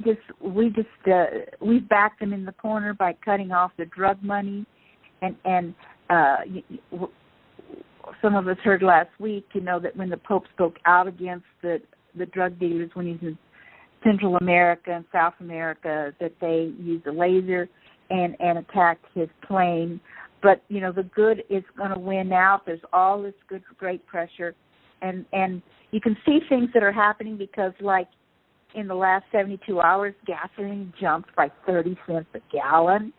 backed them in the corner by cutting off the drug money, and some of us heard last week, you know, that when the Pope spoke out against the drug dealers when he's in Central America and South America, that they used a laser and attacked his plane. But, you know, the good is going to win out. There's all this good, great pressure. And you can see things that are happening because, like, in the last 72 hours, gasoline jumped by 30 cents a gallon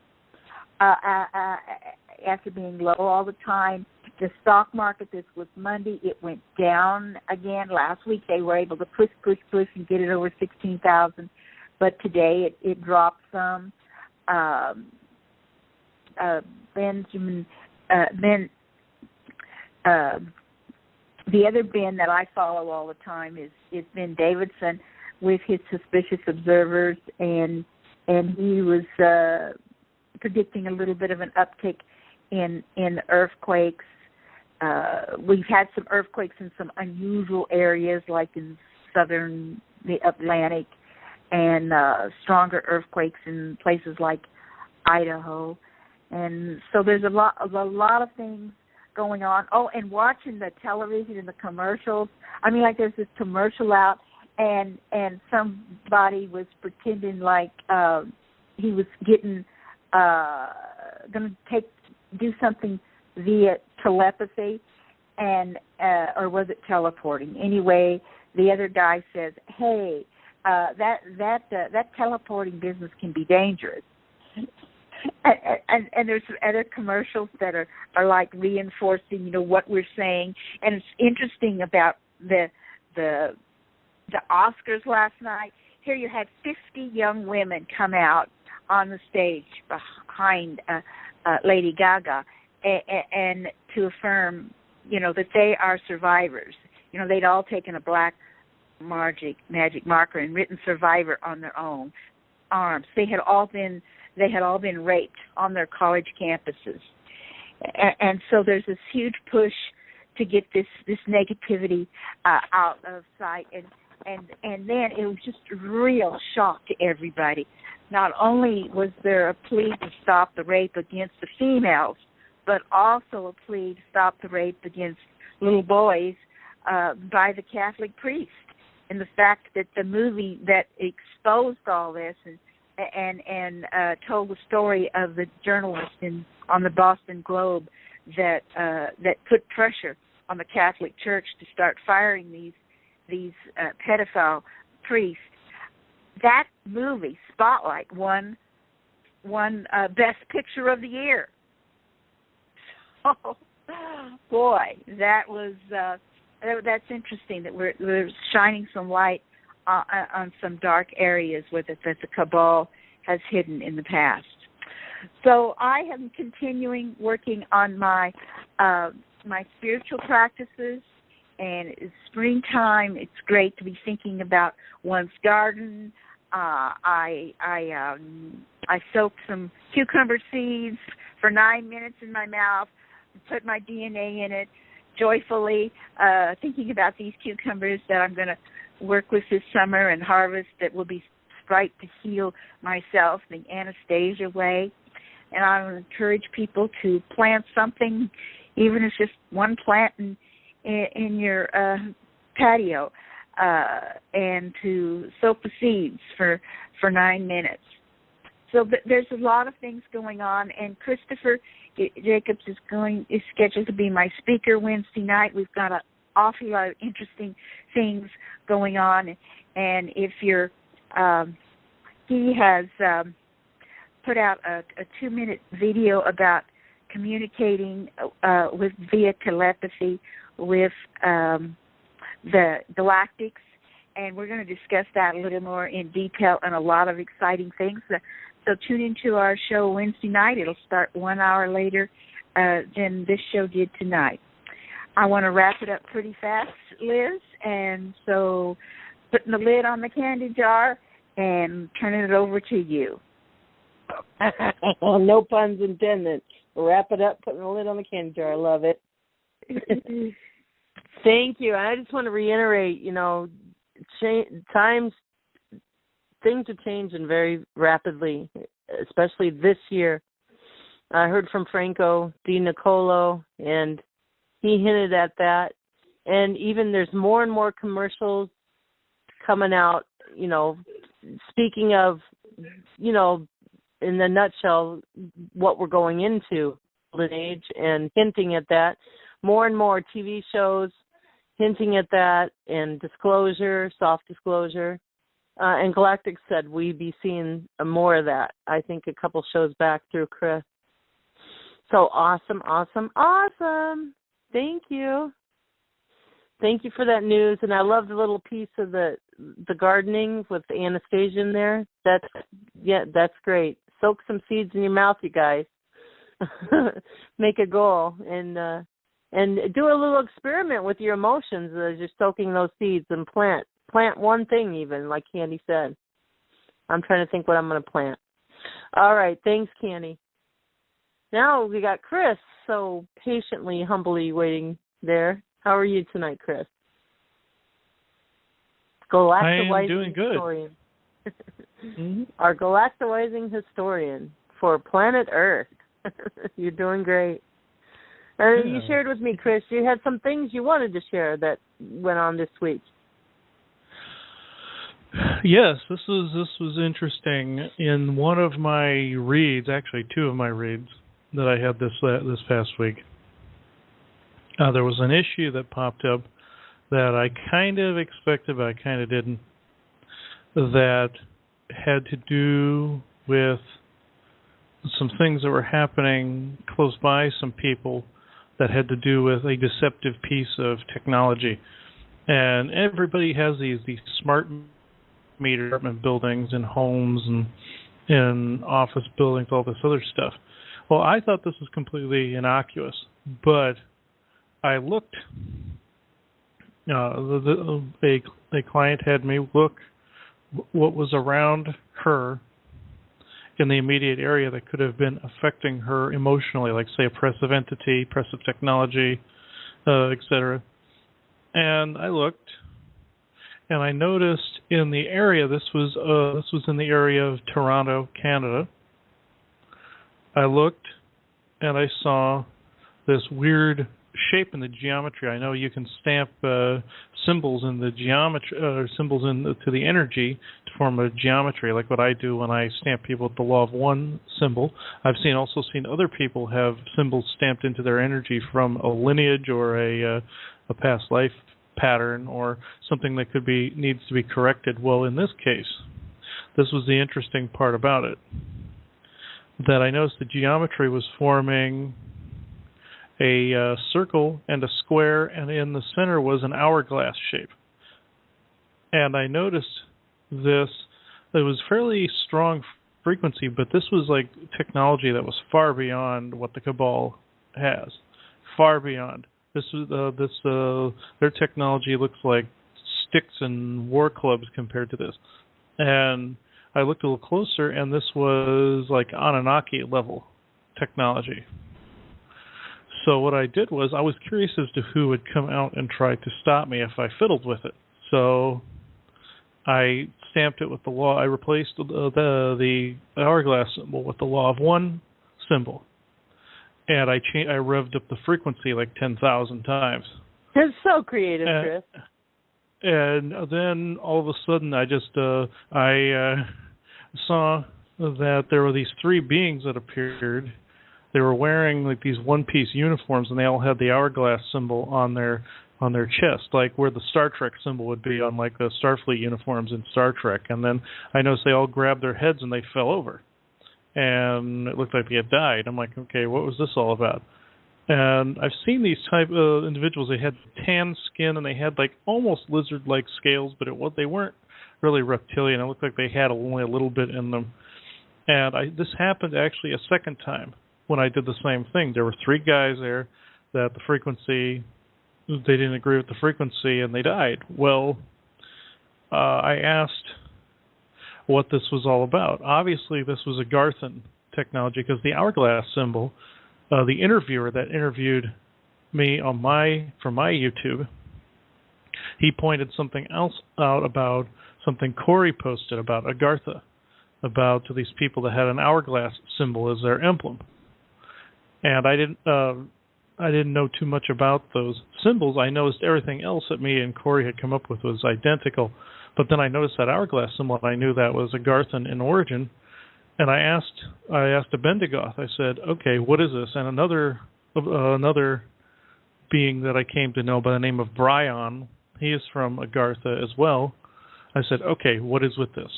after being low all the time. The stock market, this was Monday, it went down again. Last week they were able to push and get it over 16,000. But today it dropped some. The other Ben that I follow all the time is Ben Davidson with his Suspicious Observers, and he was predicting a little bit of an uptick in earthquakes. We've had some earthquakes in some unusual areas, like in the Atlantic, and stronger earthquakes in places like Idaho. And so there's a lot of things going on. Oh, and watching the television and the commercials. I mean, like there's this commercial out, and somebody was pretending like he was getting going to do something via telepathy, and or was it teleporting? Anyway, the other guy says, "Hey, that teleporting business can be dangerous." And there's other commercials that are like reinforcing, what we're saying. And it's interesting about the Oscars last night. Here you had 50 young women come out on the stage behind Lady Gaga and to affirm, that they are survivors. They'd all taken a black magic marker and written "survivor" on their own arms. They had all been raped on their college campuses, and so there's this huge push to get this negativity out of sight, and then it was just a real shock to everybody. Not only was there a plea to stop the rape against the females, but also a plea to stop the rape against little boys by the Catholic priest, and the fact that the movie that exposed all this and told the story of the journalist on the Boston Globe that put pressure on the Catholic Church to start firing these pedophile priests. That movie, Spotlight, won Best Picture of the Year. So, boy, that's interesting that we're shining some light on some dark areas that the cabal has hidden in the past. So I am continuing working on my spiritual practices, and it's springtime. It's great to be thinking about one's garden. I soaked some cucumber seeds for 9 minutes in my mouth, put my DNA in it, joyfully thinking about these cucumbers that I'm going to work with this summer and harvest that will be right to heal myself the Anastasia way. And I would encourage people to plant something, even if it's just one plant in your patio, and to soak the seeds for 9 minutes. So there's a lot of things going on, and Christopher Jacobs is scheduled to be my speaker Wednesday night. We've got an awful lot of interesting things going on, and if you're, he has put out a 2-minute video about communicating via telepathy with the Galactics, and we're going to discuss that a little more in detail and a lot of exciting things. So tune into our show Wednesday night. It'll start 1 hour later than this show did tonight. I want to wrap it up pretty fast, Liz, and so putting the lid on the candy jar and turning it over to you. No puns intended. Wrap it up, putting the lid on the candy jar. I love it. Thank you. I just want to reiterate, things are changing very rapidly, especially this year. I heard from Franco Di Nicolo, and he hinted at that. And even there's more and more commercials coming out, speaking of, in the nutshell, what we're going into golden age and hinting at that. More and more TV shows hinting at that, and disclosure, soft disclosure. And Galactic said we'd be seeing more of that, I think, a couple shows back through Chris. So awesome. Thank you. Thank you for that news. And I love the little piece of the gardening with the Anastasia in there. That's great. Soak some seeds in your mouth, you guys. Make a goal and do a little experiment with your emotions as you're soaking those seeds, and plant one thing, even like Candy said. I'm trying to think what I'm going to plant. All right, thanks, Candy. Now we got Chris, so patiently, humbly waiting there. How are you tonight, Chris? I'm doing good. Historian. Our galactizing historian for planet Earth. You're doing great. You shared with me, Chris, you had some things you wanted to share that went on this week. Yes, this was interesting. In one of my reads, actually two of my reads that I had this past week, there was an issue that popped up that I kind of expected, but I kind of didn't, that had to do with some things that were happening close by, some people, that had to do with a deceptive piece of technology. And everybody has these smart meter apartment buildings and homes and in office buildings, all this other stuff. Well, I thought this was completely innocuous, but I looked. A client had me look what was around her in the immediate area that could have been affecting her emotionally, like, say, oppressive entity, oppressive technology, etc. And I looked, and I noticed in the area, this was in the area of Toronto, Canada. I looked, and I saw this weird shape in the geometry. I know you can stamp symbols in the geometry, symbols to the energy to form a geometry, like what I do when I stamp people with the law of one symbol. I've also seen other people have symbols stamped into their energy from a lineage or a past life pattern or something that needs to be corrected. Well, in this case, this was the interesting part about it, that I noticed the geometry was forming a circle and a square, and in the center was an hourglass shape. And I noticed this, it was fairly strong frequency, but this was like technology that was far beyond what the Cabal has. Far beyond. Their technology looks like sticks and war clubs compared to this. And I looked a little closer, and this was like Anunnaki level technology. So what I did was I was curious as to who would come out and try to stop me if I fiddled with it. So I stamped it with the law. I replaced the hourglass symbol with the law of one symbol, and I revved up the frequency like 10,000 times. It's so creative, Chris. And then all of a sudden, I saw that there were these three beings that appeared. They were wearing like these one-piece uniforms, and they all had the hourglass symbol on their chest, like where the Star Trek symbol would be on like the Starfleet uniforms in Star Trek. And then I noticed they all grabbed their heads and they fell over, and it looked like they had died. I'm like, okay, what was this all about? And I've seen these type of individuals. They had tan skin and they had like almost lizard-like scales, but they weren't really reptilian. It looked like they had only a little bit in them. And this happened actually a second time. When I did the same thing, there were three guys there that they didn't agree with the frequency and they died. Well, I asked what this was all about. Obviously, this was Agarthan technology, because the hourglass symbol, the interviewer that interviewed me for my YouTube, he pointed something else out about something Corey posted about Agartha, about to these people that had an hourglass symbol as their emblem. And I didn't know too much about those symbols. I noticed everything else that me and Corey had come up with was identical. But then I noticed that hourglass symbol, and I knew that was Agarthan in origin. And I asked Abendigoth, I said, okay, what is this? And another being that I came to know by the name of Bryon, he is from Agartha as well. I said, okay, what is with this?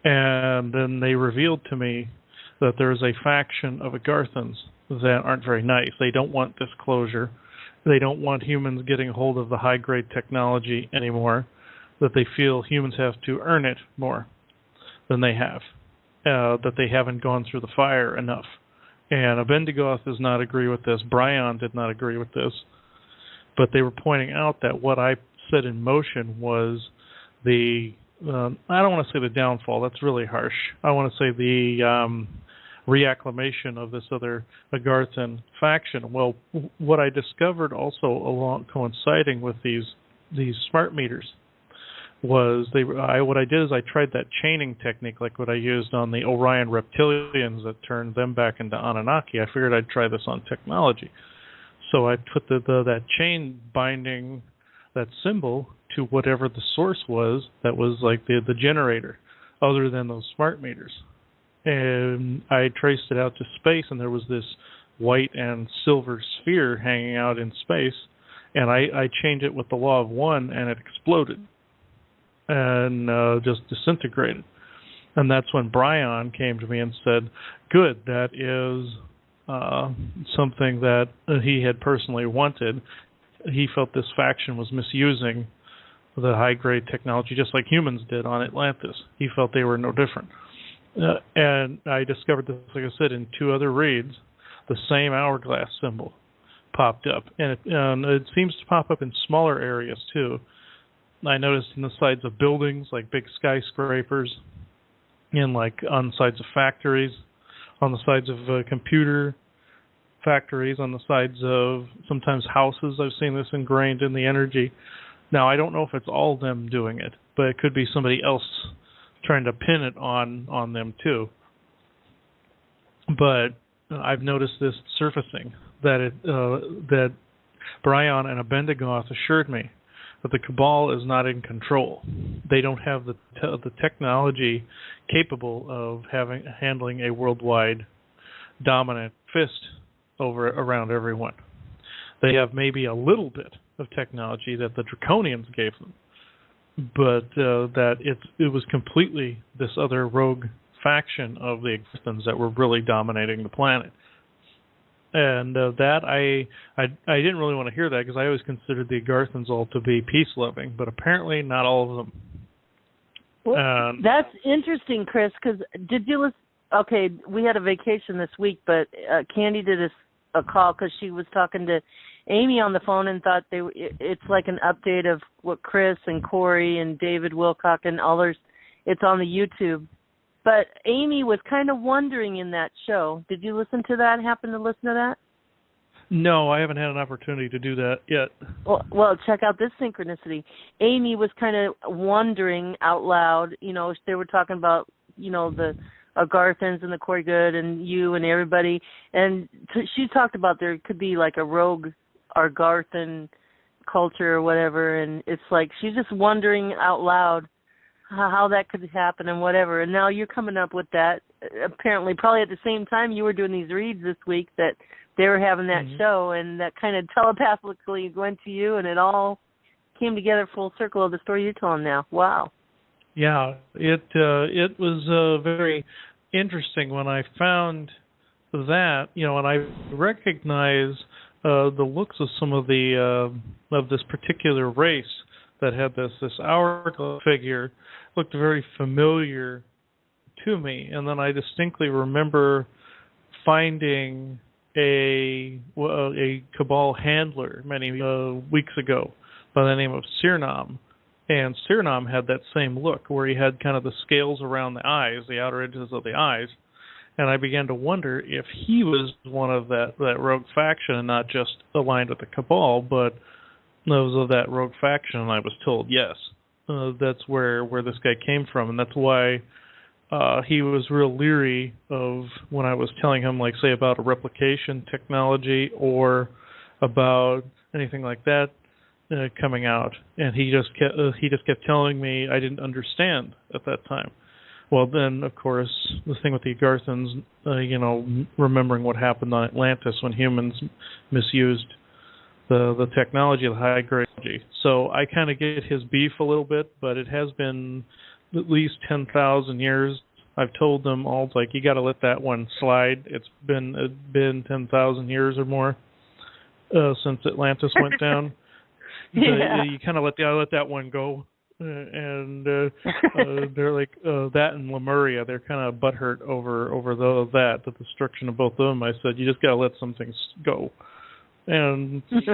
And then they revealed to me that there is a faction of Agarthans that aren't very nice. They don't want disclosure. They don't want humans getting a hold of the high-grade technology anymore, that they feel humans have to earn it more than they have, that they haven't gone through the fire enough. And Abendigoth does not agree with this. Bryon did not agree with this. But they were pointing out that what I set in motion was I don't want to say the downfall. That's really harsh. I want to say the reacclimation of this other Agarthan faction. Well, what I discovered also coinciding with these smart meters, was what I did is I tried that chaining technique like what I used on the Orion reptilians that turned them back into Anunnaki. I figured I'd try this on technology. So I put that chain binding that symbol to whatever the source was that was like the generator, other than those smart meters. And I traced it out to space, and there was this white and silver sphere hanging out in space, and I changed it with the law of one, and it exploded and just disintegrated. And that's when Brian came to me and said, good, that is something that he had personally wanted. He felt this faction was misusing the high-grade technology just like humans did on Atlantis. He felt they were no different. And I discovered this, like I said, in 2 other reads. The same hourglass symbol popped up. And it seems to pop up in smaller areas, too. I noticed in the sides of buildings, like big skyscrapers, and like on sides of factories, on the sides of computer factories, on the sides of sometimes houses. I've seen this ingrained in the energy. Now, I don't know if it's all them doing it, but it could be somebody else trying to pin it on them too. But I've noticed this surfacing, that Brian and Abendigoth assured me that the Cabal is not in control. They don't have the technology capable of handling a worldwide dominant fist around everyone. They have maybe a little bit of technology that the Draconians gave them, but that it was completely this other rogue faction of the Agarthans that were really dominating the planet. And that I didn't really want to hear that, because I always considered the Agarthans all to be peace-loving, but apparently not all of them. Well, that's interesting, Chris, because did you listen? Okay, we had a vacation this week, but Candy did a call because she was talking to Amy on the phone and thought it's like an update of what Chris and Corey and David Wilcock and others, it's on the YouTube. But Amy was kind of wondering in that show. Did you listen to that? Happen to listen to that? No, I haven't had an opportunity to do that yet. Well, check out this synchronicity. Amy was kind of wondering out loud. You know, they were talking about, you know, the Agarthans and the Corey Good and you and everybody. And she talked about there could be like a rogue Agarthan culture or whatever. And it's like she's just wondering out loud how that could happen and whatever. And now you're coming up with that. Apparently, probably at the same time you were doing these reads this week, that they were having that show, and that kind of telepathically went to you, and it all came together full circle of the story you're telling now. Wow. Yeah, it was very interesting when I found that, you know, and I recognize the looks of some of of this particular race that had this hourglass figure looked very familiar to me, and then I distinctly remember finding a Cabal handler many weeks ago by the name of Sirnam, and Sirnam had that same look where he had kind of the scales around the eyes, the outer edges of the eyes, and I began to wonder if he was one of that rogue faction and not just aligned with the Cabal, but was of that rogue faction. And I was told yes, that's where this guy came from, and that's why he was real leery of when I was telling him, like, say, about a replication technology or about anything like that coming out, and he just kept telling me I didn't understand at that time. Well, then, of course, the thing with the Agarthans, you know, remembering what happened on Atlantis when humans misused the technology, the high grade technology. So I kind of get his beef a little bit, but it has been at least 10,000 years. I've told them all, like, you got to let that one slide. It's been 10,000 years or more since Atlantis went down. Yeah. You kind of let that one go, and they're like that and Lemuria. They're kind of butthurt over the destruction of both of them. I said, you just got to let some things go. And this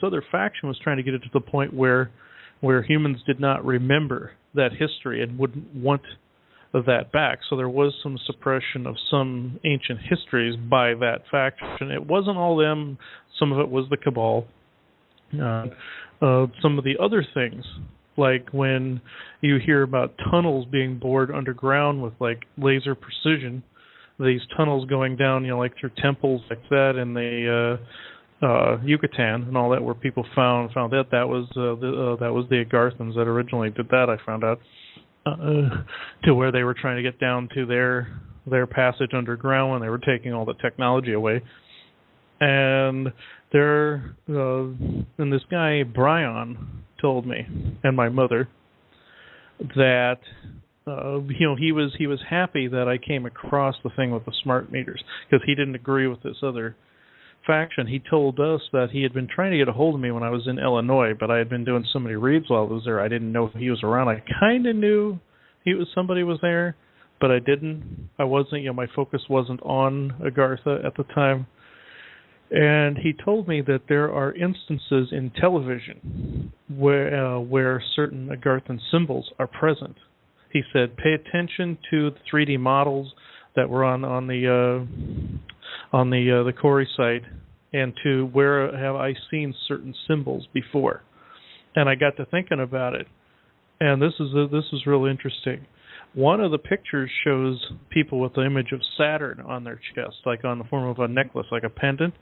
other faction was trying to get it to the point where humans did not remember that history and wouldn't want that back. So there was some suppression of some ancient histories by that faction. It wasn't all them. Some of it was the Cabal. Some of the other things like when you hear about tunnels being bored underground with like laser precision, these tunnels going down, like through temples like that in the Yucatan and all that, where people found that was the Agarthans that originally did that. I found out to where they were trying to get down to their passage underground when they were taking all the technology away. And and this guy Brian told me, and my mother, that he was happy that I came across the thing with the smart meters, because he didn't agree with this other faction. He told us that he had been trying to get a hold of me when I was in Illinois, but I had been doing so many reads while I was there, I didn't know if he was around. I kind of knew somebody was there, but I didn't. I wasn't. My focus wasn't on Agartha at the time. And he told me that there are instances in television where certain Agarthan symbols are present. He said, pay attention to the 3D models that were on the Corey site, and to where have I seen certain symbols before. And I got to thinking about it, and this is real interesting. One of the pictures shows people with the image of Saturn on their chest, like on the form of a necklace, like a pendant.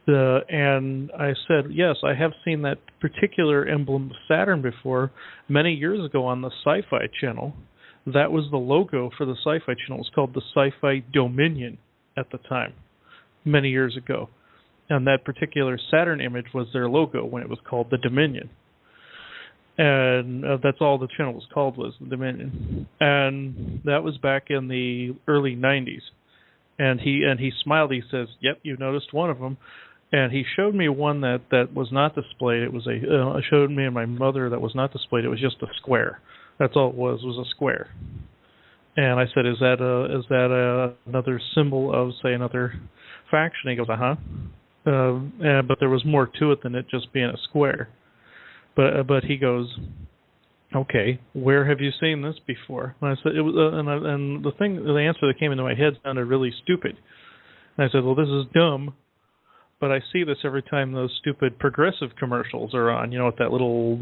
And I said, yes, I have seen that particular emblem of Saturn before, many years ago on the Sci-Fi Channel. That was the logo for the Sci-Fi Channel. It was called the Sci-Fi Dominion at the time, many years ago. And that particular Saturn image was their logo when it was called the Dominion. And that's all the channel was called, was the Dominion. And that was back in the early 90s. And he smiled. He says, yep, you noticed one of them. And he showed me one that was not displayed. It was showed me and my mother that was not displayed. It was just a square. That's all it was a square. And I said, is that another symbol of, say, another faction? He goes, but there was more to it than it just being a square. But he goes, okay, where have you seen this before? And I said, it was, and the answer that came into my head sounded really stupid. And I said, well, this is dumb, but I see this every time those stupid progressive commercials are on, with that little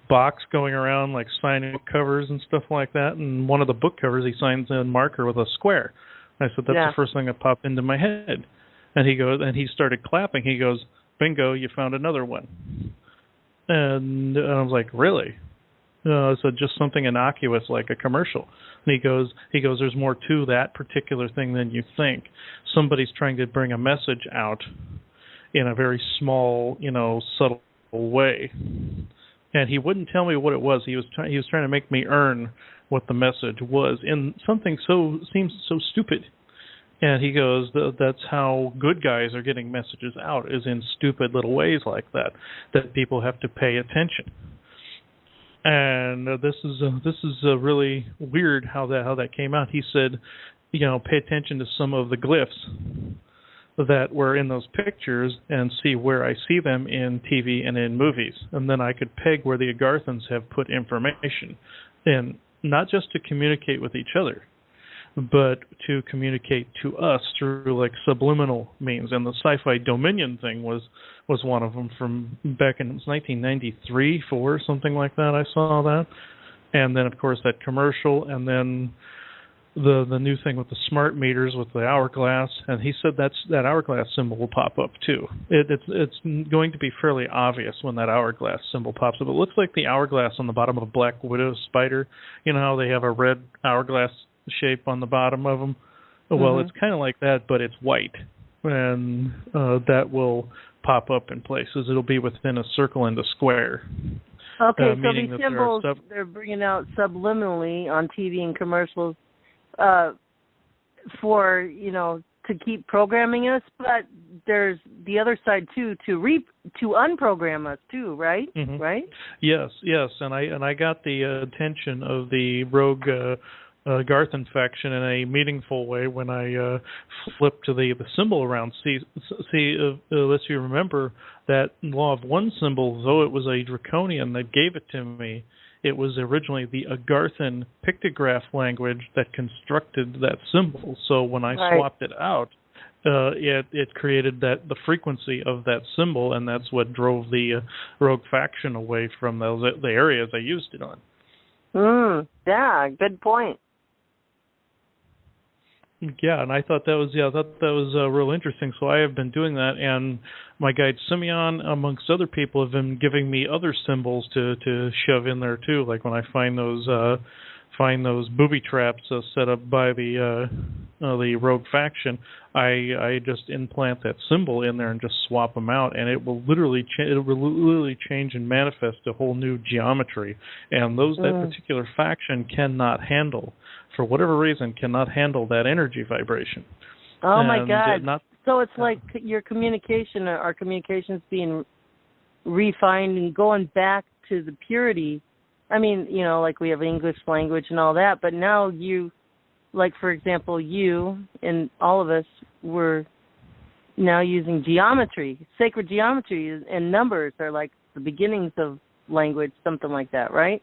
box going around, like signing covers and stuff like that. And one of the book covers, he signs in marker with a square. And I said, that's the first thing that popped into my head. And he goes, and he started clapping. He goes, bingo, you found another one. And I was like, really? So just something innocuous like a commercial. And he goes, there's more to that particular thing than you think. Somebody's trying to bring a message out in a very small, subtle way. And he wouldn't tell me what it was. He was trying to make me earn what the message was in something seems so stupid. And he goes, that's how good guys are getting messages out, is in stupid little ways like that people have to pay attention. And this is really weird how that came out. He said, pay attention to some of the glyphs that were in those pictures and see where I see them in TV and in movies. And then I could peg where the Agarthans have put information in, not just to communicate with each other, but to communicate to us through like subliminal means. And the Sci-Fi Dominion thing was one of them from back in 1993, 4, something like that. I saw that. And then, of course, that commercial, and then the new thing with the smart meters with the hourglass. And he said that hourglass symbol will pop up too. It's going to be fairly obvious when that hourglass symbol pops up. It looks like the hourglass on the bottom of a Black Widow spider. You know how they have a red hourglass shape on the bottom of them? Well, it's kind of like that, but it's white. And that will pop up in places. It'll be within a circle and a square. Okay, so these symbols they're bringing out subliminally on TV and commercials for, to keep programming us, but there's the other side too, to unprogram us too, right? Mm-hmm. Right? Yes, and I got the attention of the rogue Agarthan faction in a meaningful way when I flipped the symbol around. See, unless you remember that law of one symbol, though it was a draconian that gave it to me, it was originally the Agarthan pictograph language that constructed that symbol. So when I swapped it out, it created the frequency of that symbol, and that's what drove the rogue faction away from the areas I used it on. Yeah, good point. Yeah, and I thought that was real interesting. So I have been doing that, and my guide Simeon, amongst other people, have been giving me other symbols to shove in there too. Like when I find those booby traps set up by the rogue faction, I just implant that symbol in there and just swap them out, and it will literally change and manifest a whole new geometry. And that particular faction cannot handle, for whatever reason, cannot handle that energy vibration. Oh my God! So it's like our communication's being refined and going back to the purity. I mean, like we have English language and all that, but now you, like for example, you and all of us were now using geometry. Sacred geometry and numbers are like the beginnings of language, something like that, right?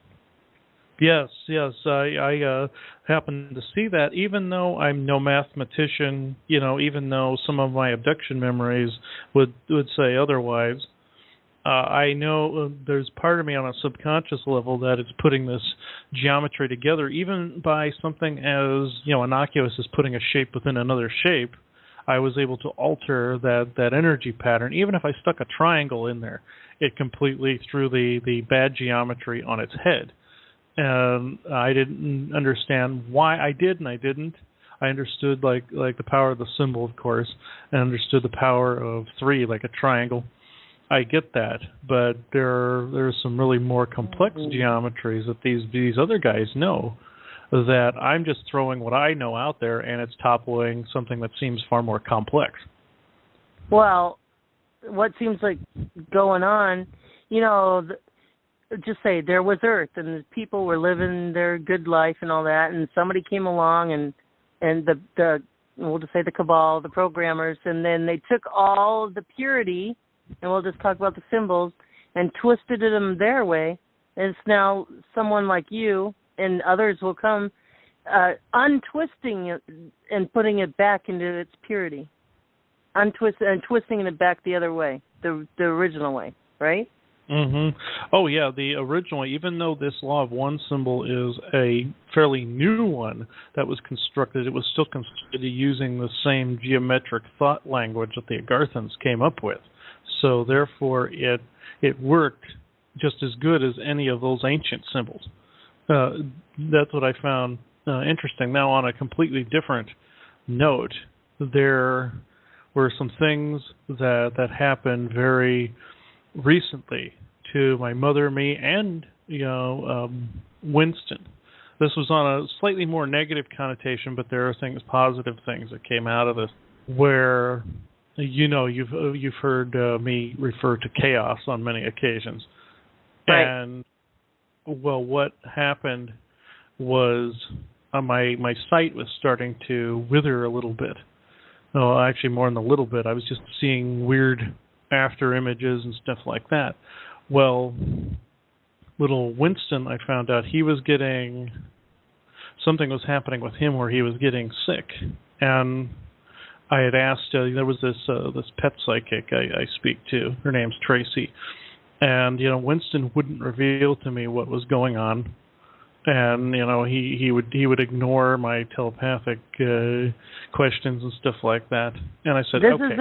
Yes. I happen to see that, even though I'm no mathematician, even though some of my abduction memories would say otherwise. I know there's part of me on a subconscious level that is putting this geometry together, even by something as innocuous as putting a shape within another shape. I was able to alter that energy pattern. Even if I stuck a triangle in there, it completely threw the bad geometry on its head. And I didn't understand why I did, and I didn't. I understood like the power of the symbol, of course, and understood the power of 3, like a triangle. I get that, but there's some really more complex geometries that these other guys know, that I'm just throwing what I know out there, and it's toppling something that seems far more complex. Well, what seems like going on, just say there was Earth, and the people were living their good life and all that, and somebody came along and the we'll just say the cabal, the programmers, and then they took all the purity, and we'll just talk about the symbols, and twisted them their way. And it's now someone like you and others will come untwisting it and putting it back into its purity, and twisting it back the other way, the original way, right? Mm-hmm. Oh, yeah, the original, even though this Law of One symbol is a fairly new one that was constructed, it was still constructed using the same geometric thought language that the Agarthans came up with. So, therefore, it worked just as good as any of those ancient symbols. That's what I found interesting. Now, on a completely different note, there were some things that happened very recently to my mother, me, and Winston. This was on a slightly more negative connotation, but there are positive things that came out of this, where you've heard me refer to chaos on many occasions. Right. And well, what happened was my sight was starting to wither a little bit. No, actually more than a little bit. I was just seeing weird after images and stuff like that. Well, little Winston, I found out something was happening with him where he was getting sick. And I had asked, there was this pet psychic I speak to. Her name's Tracy. And, Winston wouldn't reveal to me what was going on. And, he would ignore my telepathic questions and stuff like that. And I said, okay.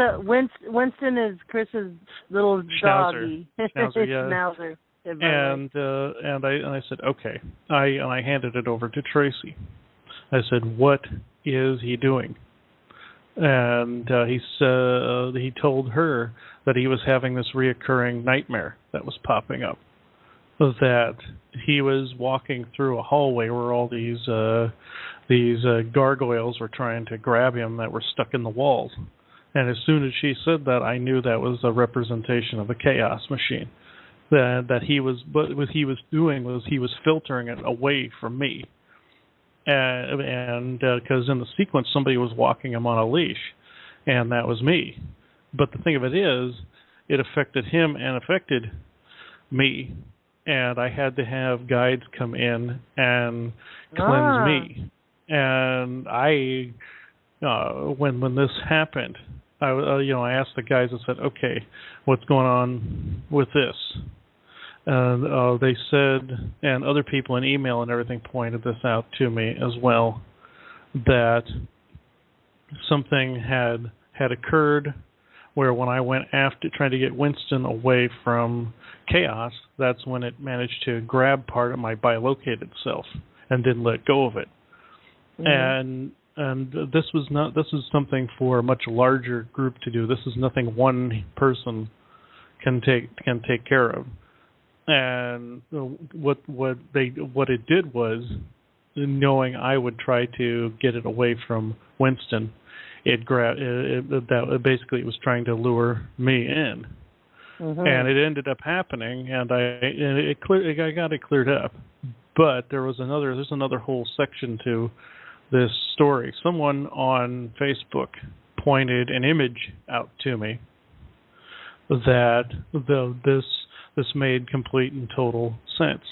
Winston is Chris's little doggy. Schnauzer, yeah. Schnauzer. And I said, okay. I handed it over to Tracy. I said, what is he doing? And he told her that he was having this reoccurring nightmare that was popping up. That he was walking through a hallway where all these gargoyles were trying to grab him that were stuck in the walls. And as soon as she said that, I knew that was a representation of a chaos machine. What he was doing was he was filtering it away from me. And because in the sequence somebody was walking him on a leash, and that was me. But the thing of it is, it affected him and affected me. And I had to have guides come in and cleanse me. And I when this happened, I asked the guys and said, okay, what's going on with this? And they said, and other people in email and everything pointed this out to me as well, that something had occurred where when I went after trying to get Winston away from chaos, that's when it managed to grab part of my bilocated self and didn't let go of it. Mm-hmm. And this is something for a much larger group to do. This is nothing one person can take care of. And what it did was, knowing I would try to get it away from Winston, it basically it was trying to lure me in, and it ended up happening, and I got it cleared up. But there's another whole section to this story. Someone on Facebook pointed an image out to me that this made complete and total sense.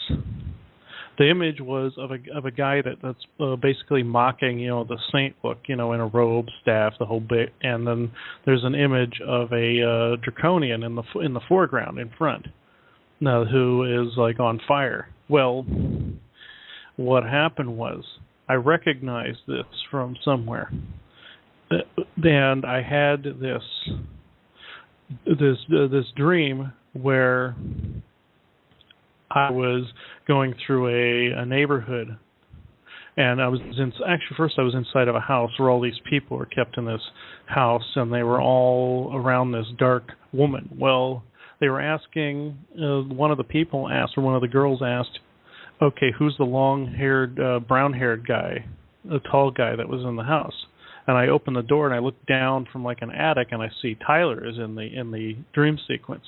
The image was of a guy that's basically mocking, the saint look, in a robe, staff, the whole bit, and then there's an image of a draconian in the foreground in front, now who is like on fire. Well, what happened was I recognized this from somewhere, and I had this dream where I was going through a neighborhood, and I was first I was inside of a house where all these people were kept in this house, and they were all around this dark woman. Well, they were asking, one of the girls asked, okay, who's the long-haired, brown-haired guy, the tall guy that was in the house? And I opened the door and I looked down from like an attic, and I see Tyler is in the dream sequence.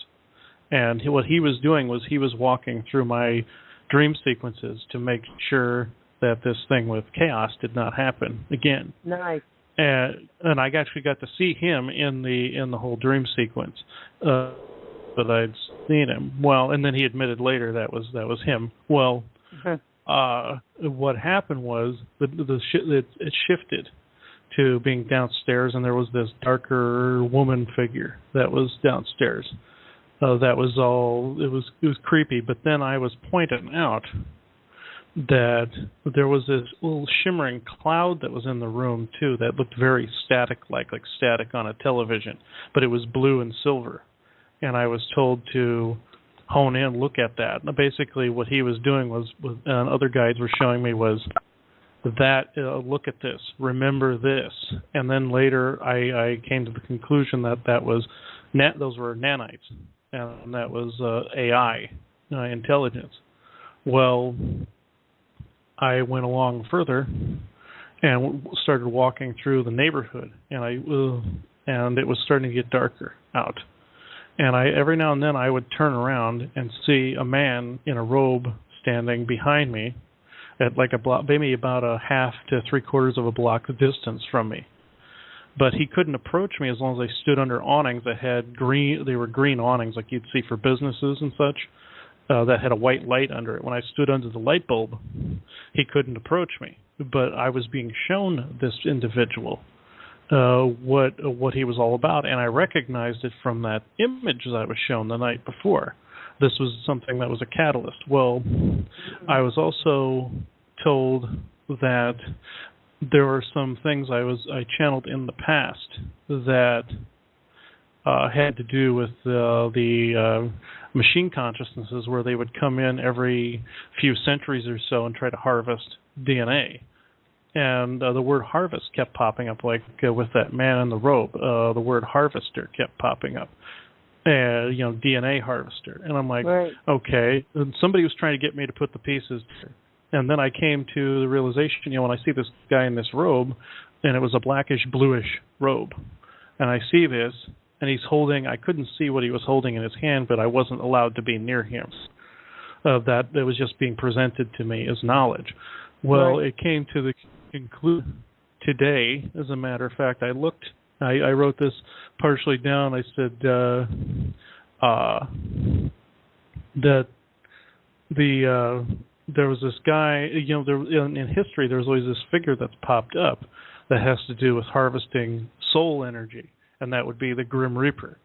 And what he was doing was he was walking through my dream sequences to make sure that this thing with chaos did not happen again. Nice. And I actually got to see him in the whole dream sequence, but I'd seen him. Well, and then he admitted later that was him. Well, what happened was it shifted to being downstairs, and there was this darker woman figure that was downstairs. That was all. It was creepy. But then I was pointing out that there was this little shimmering cloud that was in the room too that looked very static, like static on a television, but it was blue and silver. And I was told to hone in, look at that. And basically, what he was doing was, and other guides were showing me, was that look at this, remember this. And then later, I came to the conclusion that was those were nanites. And that was AI, intelligence. Well, I went along further and started walking through the neighborhood, and it was starting to get darker out. And every now and then I would turn around and see a man in a robe standing behind me at like a block, maybe about a half to 3/4 of a block distance from me. But he couldn't approach me as long as I stood under awnings that had they were green awnings like you'd see for businesses and such, that had a white light under it. When I stood under the light bulb, he couldn't approach me. But I was being shown this individual, what he was all about, and I recognized it from that image that I was shown the night before. This was something that was a catalyst. Well, I was also told that there were some things I channeled in the past that had to do with the machine consciousnesses, where they would come in every few centuries or so and try to harvest DNA. And the word harvest kept popping up, like with that man in the robe. The word harvester kept popping up. DNA harvester. And I'm like, right. Okay. And somebody was trying to get me to put the pieces together. And then I came to the realization, when I see this guy in this robe, and it was a blackish, bluish robe, and I see this, and he's holding, I couldn't see what he was holding in his hand, but I wasn't allowed to be near him. That was just being presented to me as knowledge. Well, right. It came to the conclusion today, as a matter of fact, I wrote this partially down. I said that there was this guy, in history there's always this figure that's popped up that has to do with harvesting soul energy, and that would be the Grim Reaper.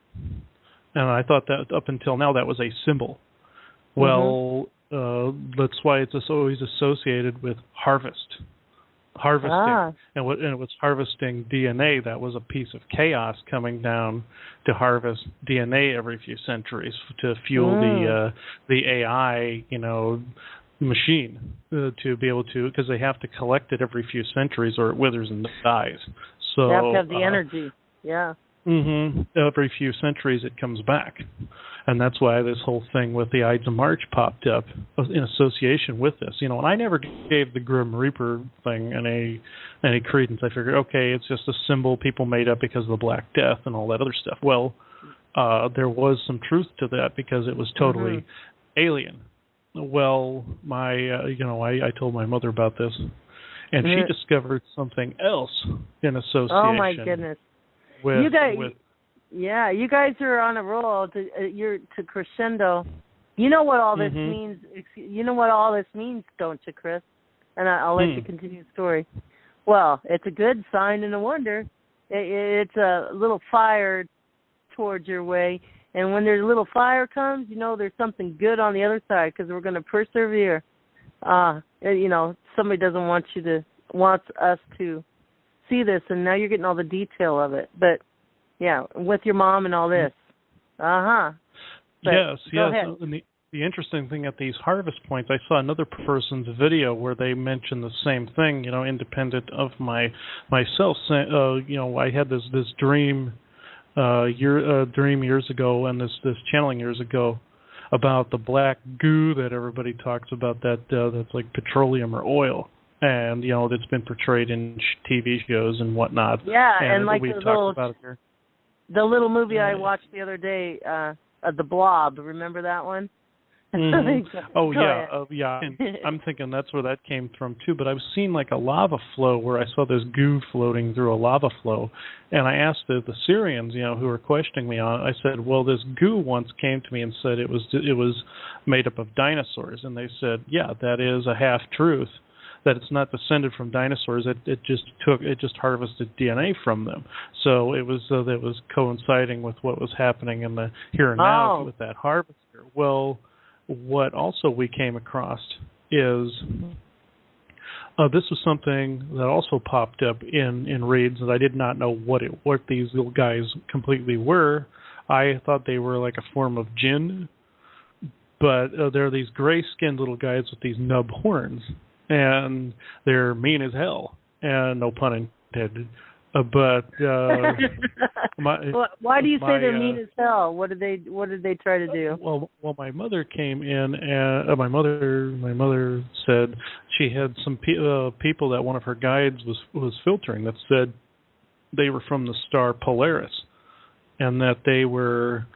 And I thought that up until now that was a symbol. Well, that's why it's always associated with harvesting. And it was harvesting DNA. That was a piece of chaos coming down to harvest DNA every few centuries to fuel the AI, machine to be able to, because they have to collect it every few centuries or it withers and dies. So they have to have the energy. Yeah. Every few centuries it comes back. And that's why this whole thing with the Ides of March popped up in association with this. And I never gave the Grim Reaper thing any credence. I figured, okay, it's just a symbol people made up because of the Black Death and all that other stuff. Well, there was some truth to that because it was totally alien. Well, I told my mother about this, and she discovered something else in association. Oh my goodness! You guys are on a roll. You're to crescendo. You know what all this means. You know what all this means, don't you, Chris? And I'll let you continue the story. Well, it's a good sign and a wonder. It's a little fire towards your way. And when there's a little fire comes, there's something good on the other side because we're going to persevere. Somebody wants us to see this, and now you're getting all the detail of it. But, yeah, with your mom and all this. Yes. Ahead. And the interesting thing at these harvest points, I saw another person's video where they mentioned the same thing, independent of myself. I had this dream dream years ago and this channeling years ago about the black goo that everybody talks about that's like petroleum or oil, and that's been portrayed in TV shows and whatnot. Yeah, and like we've talked about it here. The little movie I watched the other day, The Blob. Remember that one? Yeah. And I'm thinking that's where that came from too. But I've seen like a lava flow where I saw this goo floating through a lava flow, and I asked the Syrians, who were questioning me on it. I said, "Well, this goo once came to me and said it was made up of dinosaurs," and they said, "Yeah, that is a half truth. That it's not descended from dinosaurs. It just harvested DNA from them. So it was coinciding with what was happening in the here and now with that harvester." Well, what also we came across is this was something that also popped up in reads that I did not know what these little guys completely were. I thought they were like a form of jinn, but they're these gray-skinned little guys with these nub horns, and they're mean as hell, and no pun intended. Why do you say they're mean as hell? What did they try to do? Well, my mother came in, and my mother said she had some people that one of her guides was filtering that said they were from the star Polaris, and that they were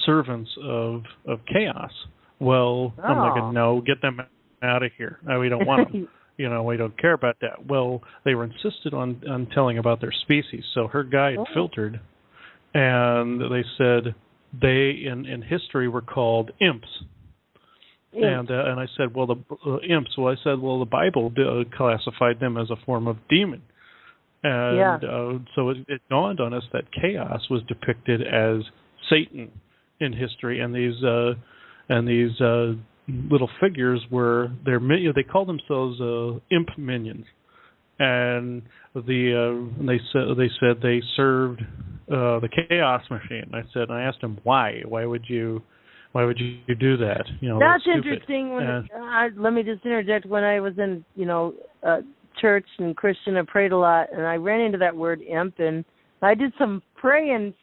servants of chaos. Well, I'm like, no, get them out of here. We don't want them. We don't care about that. Well, they were insisted on telling about their species. So her guide filtered, and they said they in history were called imps. And I said, well, the imps. Well, I said, well, the Bible classified them as a form of demon. And so it dawned on us that chaos was depicted as Satan in history, and these little figures they called themselves imp minions, and they said they served the chaos machine. I asked them why would you do that? That's interesting. Let me just interject. When I was in church and Christian, I prayed a lot, and I ran into that word imp, and I did some praying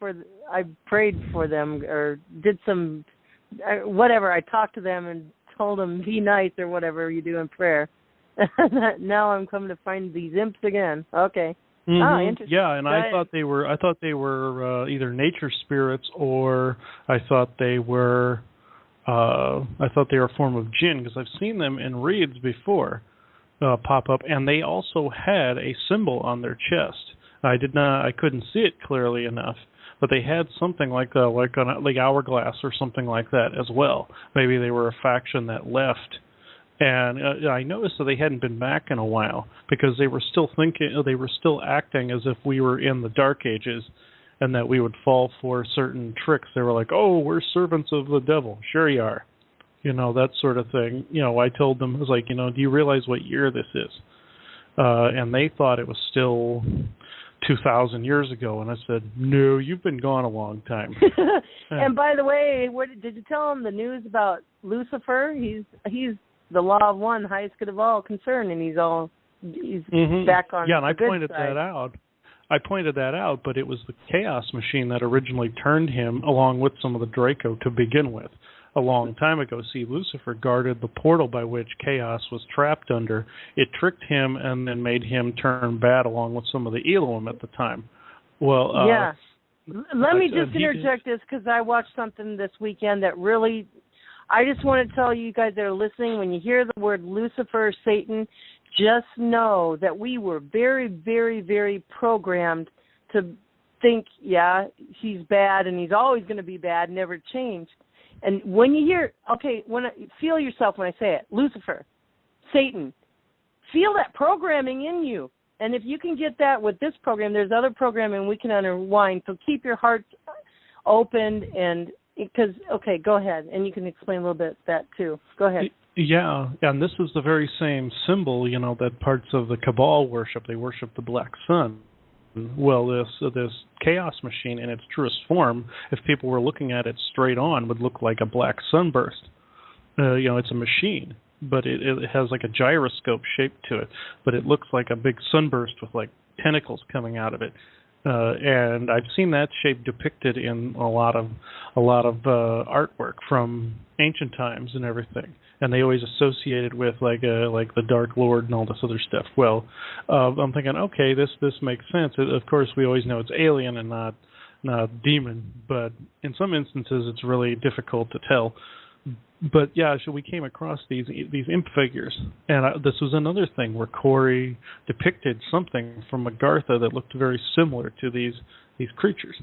I prayed for them, or did some whatever. I talked to them and told them be nice or whatever you do in prayer. Now I'm coming to find these imps again. Okay. Interesting. Yeah, and I thought they were either nature spirits, or I thought they were a form of jinn, because I've seen them in reads before pop up, and they also had a symbol on their chest. I couldn't see it clearly enough, but they had something like hourglass or something like that as well. Maybe they were a faction that left And I noticed that they hadn't been back in a while because they were still acting as if we were in the Dark Ages and that we would fall for certain tricks. They were like, "Oh, we're servants of the devil." Sure you are. That sort of thing. I told them, I was like, do you realize what year this is? And they thought it was still 2,000 years ago. And I said, no, you've been gone a long time. And by the way, did you tell them the news about Lucifer? He's the law of one, highest good of all concerned, and he's back on. Yeah, and the I good pointed side. that out. But it was the Chaos Machine that originally turned him, along with some of the Draco, to begin with. A long time ago. See, Lucifer guarded the portal by which Chaos was trapped under. It tricked him and then made him turn bad along with some of the Elohim at the time. Well, yeah. Let me just interject this because I watched something this weekend that really, I just want to tell you guys that are listening, when you hear the word Lucifer, Satan, just know that we were very, very, very programmed to think, yeah, he's bad and he's always going to be bad, never change. And when you hear, feel yourself when I say it, Lucifer, Satan, feel that programming in you. And if you can get that with this program, there's other programming we can unwind. So keep your heart open go ahead. And you can explain a little bit that too. Go ahead. Yeah, and this is the very same symbol, that parts of the Cabal worship. They worship the black sun. Well, this Chaos Machine in its truest form, if people were looking at it straight on, would look like a black sunburst. It's a machine, but it has like a gyroscope shape to it, but it looks like a big sunburst with like tentacles coming out of it. And I've seen that shape depicted in a lot of artwork from ancient times and everything. And they always associate it with like the Dark Lord and all this other stuff. Well, I'm thinking, okay, this makes sense. Of course, we always know it's alien and not demon, but in some instances, it's really difficult to tell. But yeah, so we came across these imp figures, and this was another thing where Corey depicted something from Agartha that looked very similar to these creatures.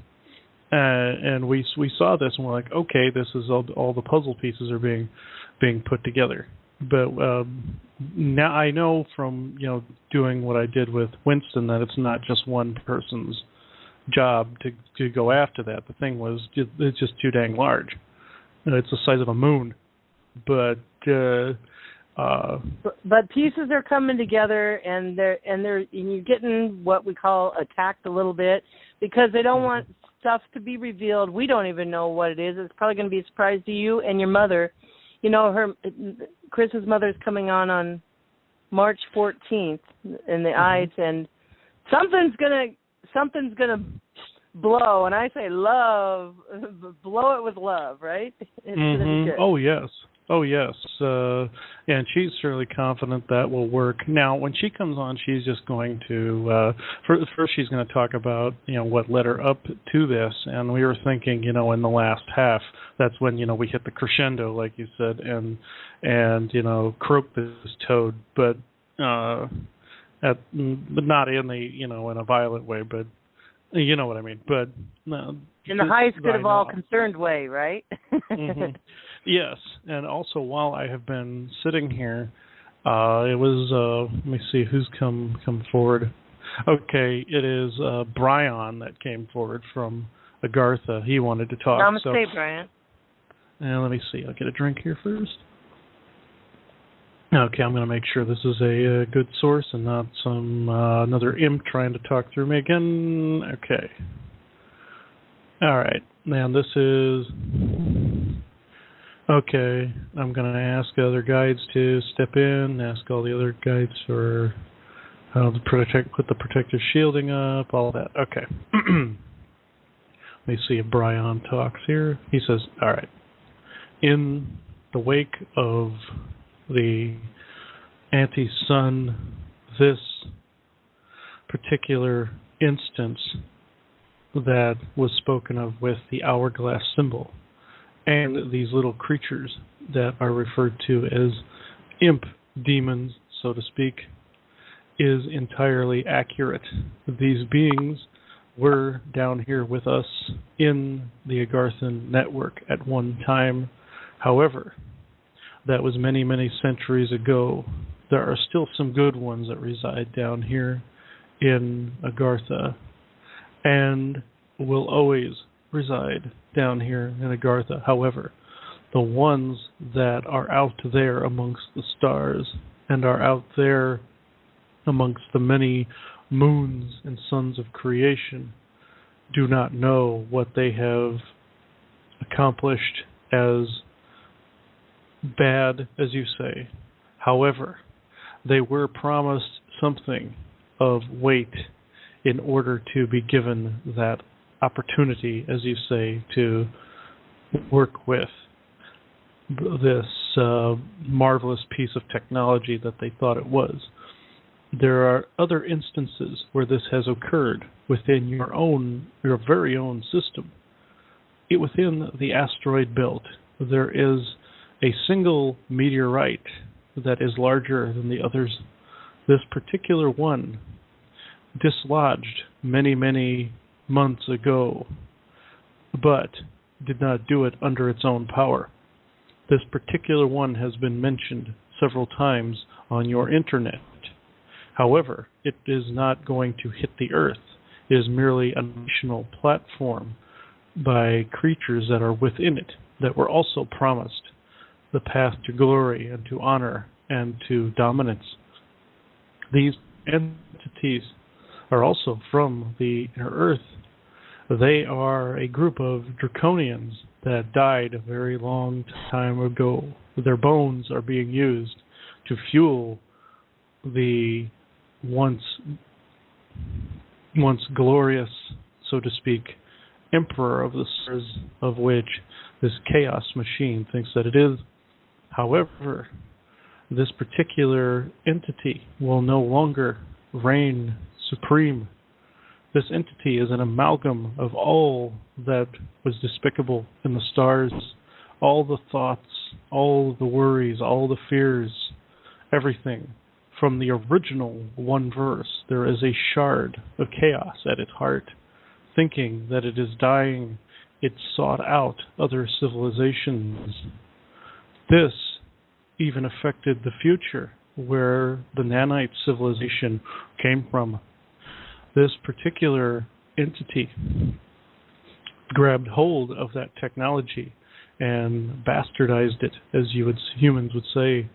And we saw this and we're like, okay, this is all the puzzle pieces are being put together. But now I know from doing what I did with Winston that it's not just one person's job to go after that. The thing it's just too dang large. It's the size of a moon. But pieces are coming together, and you're getting what we call attacked a little bit because they don't want stuff to be revealed. We don't even know what it is. It's probably going to be a surprise to you and your mother. Chris's mother's coming on March 14th in the Ides, and something's gonna blow, and I say love, blow it with love, right? It's gonna be good. Oh yes, and she's certainly confident that will work. Now, when she comes on, she's just going to first she's going to talk about what led her up to this, and we were thinking in the last half that's when we hit the crescendo, like you said, and croak this toad, but not in the in a violent way, but you know what I mean. But in the highest good of all concerned way, right? Mm-hmm. Yes, and also while I have been sitting here, it was let me see who's come forward. Okay, it is Brian that came forward from Agartha. He wanted to talk. Namaste, Brian. And let me see. I'll get a drink here first. Okay, I'm going to make sure this is a good source and not some another imp trying to talk through me again. Okay. All right. Now this is... Okay, I'm going to ask the other guides to step in, ask all the other guides for how to put the protective shielding up, all that. Okay. Let me see if Brian talks here. He says, all right, in the wake of the anti-sun, this particular instance that was spoken of with the hourglass symbol, and these little creatures that are referred to as imp demons, so to speak, is entirely accurate. These beings were down here with us in the Agarthan network at one time. However, that was many, many centuries ago. There are still some good ones that reside down here in Agartha, and will always reside down here in Agartha. However, the ones that are out there amongst the stars and are out there amongst the many moons and suns of creation do not know what they have accomplished as bad as you say. However, they were promised something of weight in order to be given that opportunity, as you say, to work with this marvelous piece of technology that they thought it was. There are other instances where this has occurred within your very own system. Within the asteroid belt, there is a single meteorite that is larger than the others. This particular one dislodged many, many months ago, but did not do it under its own power. This particular one has been mentioned several times on your internet. However, it is not going to hit the Earth. It is merely a national platform by creatures that are within it that were also promised the path to glory and to honor and to dominance. These entities are also from the inner Earth. They are a group of draconians that died a very long time ago. Their bones are being used to fuel the once glorious, so to speak, emperor of the stars, of which this chaos machine thinks that it is. However, this particular entity will no longer reign supreme. This entity is an amalgam of all that was despicable in the stars, all the thoughts, all the worries, all the fears, everything. From the original one verse, there is a shard of chaos at its heart. Thinking that it is dying, it sought out other civilizations. This even affected the future, where the nanite civilization came from. This particular entity grabbed hold of that technology and bastardized it, as humans would say,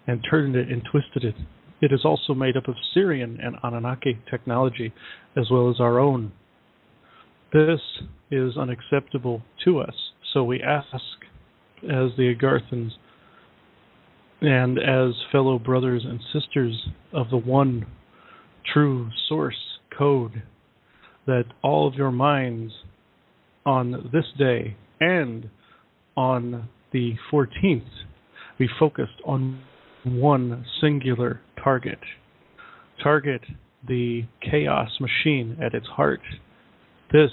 and turned it and twisted it. It is also made up of Syrian and Anunnaki technology, as well as our own. This is unacceptable to us, so we ask, as the Agarthans, and as fellow brothers and sisters of the one true source code, that all of your minds on this day and on the 14th be focused on one singular target. Target the chaos machine at its heart. This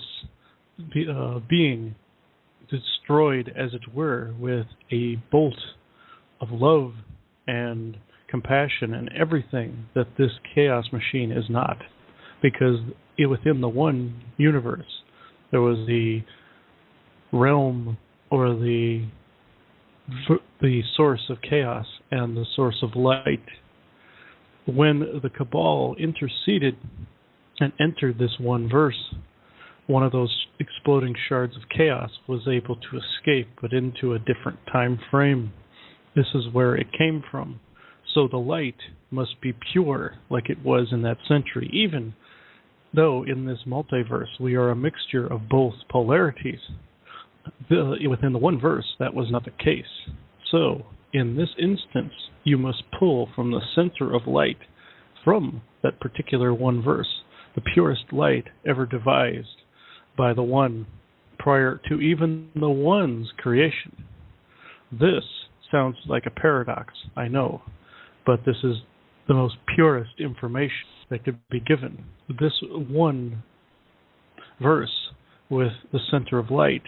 being destroyed, as it were, with a bolt of love and compassion and everything that this chaos machine is not. Because within the one universe, there was the realm or the source of chaos and the source of light. When the Cabal interceded and entered this one verse, one of those exploding shards of chaos was able to escape, but into a different time frame. This is where it came from. So the light must be pure, like it was in that century, even though in this multiverse we are a mixture of both polarities. Within the one verse, that was not the case. So, in this instance, you must pull from the center of light, from that particular one verse, the purest light ever devised by the one prior to even the one's creation. This sounds like a paradox, I know, but this is the most purest information that could be given. This one verse with the center of light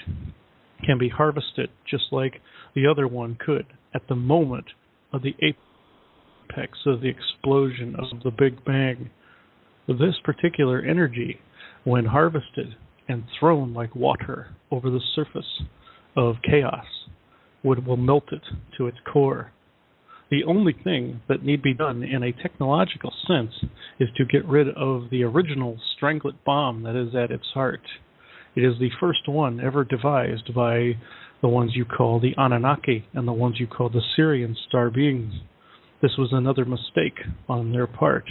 can be harvested just like the other one could at the moment of the apex of the explosion of the Big Bang. This particular energy, when harvested and thrown like water over the surface of chaos, will melt it to its core. The only thing that need be done in a technological sense is to get rid of the original stranglet bomb that is at its heart. It is the first one ever devised by the ones you call the Anunnaki and the ones you call the Syrian star beings. This was another mistake on their part,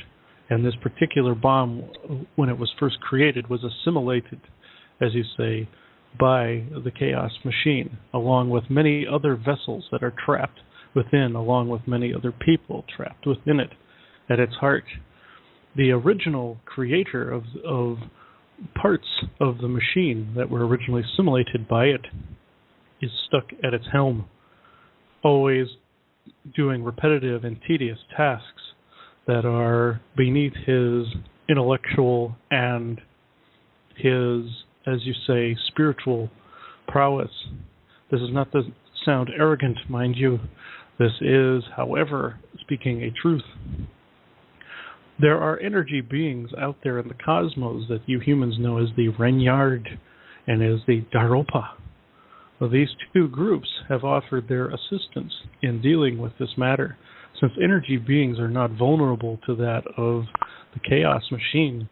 and this particular bomb, when it was first created, was assimilated, as you say, by the Chaos Machine, along with many other vessels that are trapped within, along with many other people trapped within it at its heart. The original creator of parts of the machine that were originally assimilated by it is stuck at its helm, always doing repetitive and tedious tasks that are beneath his intellectual and his, as you say, spiritual prowess. This is not to sound arrogant, mind you. This is, however, speaking a truth. There are energy beings out there in the cosmos that you humans know as the Renyard and as the Daropa. Well, these two groups have offered their assistance in dealing with this matter. Since energy beings are not vulnerable to that of the Chaos Machine,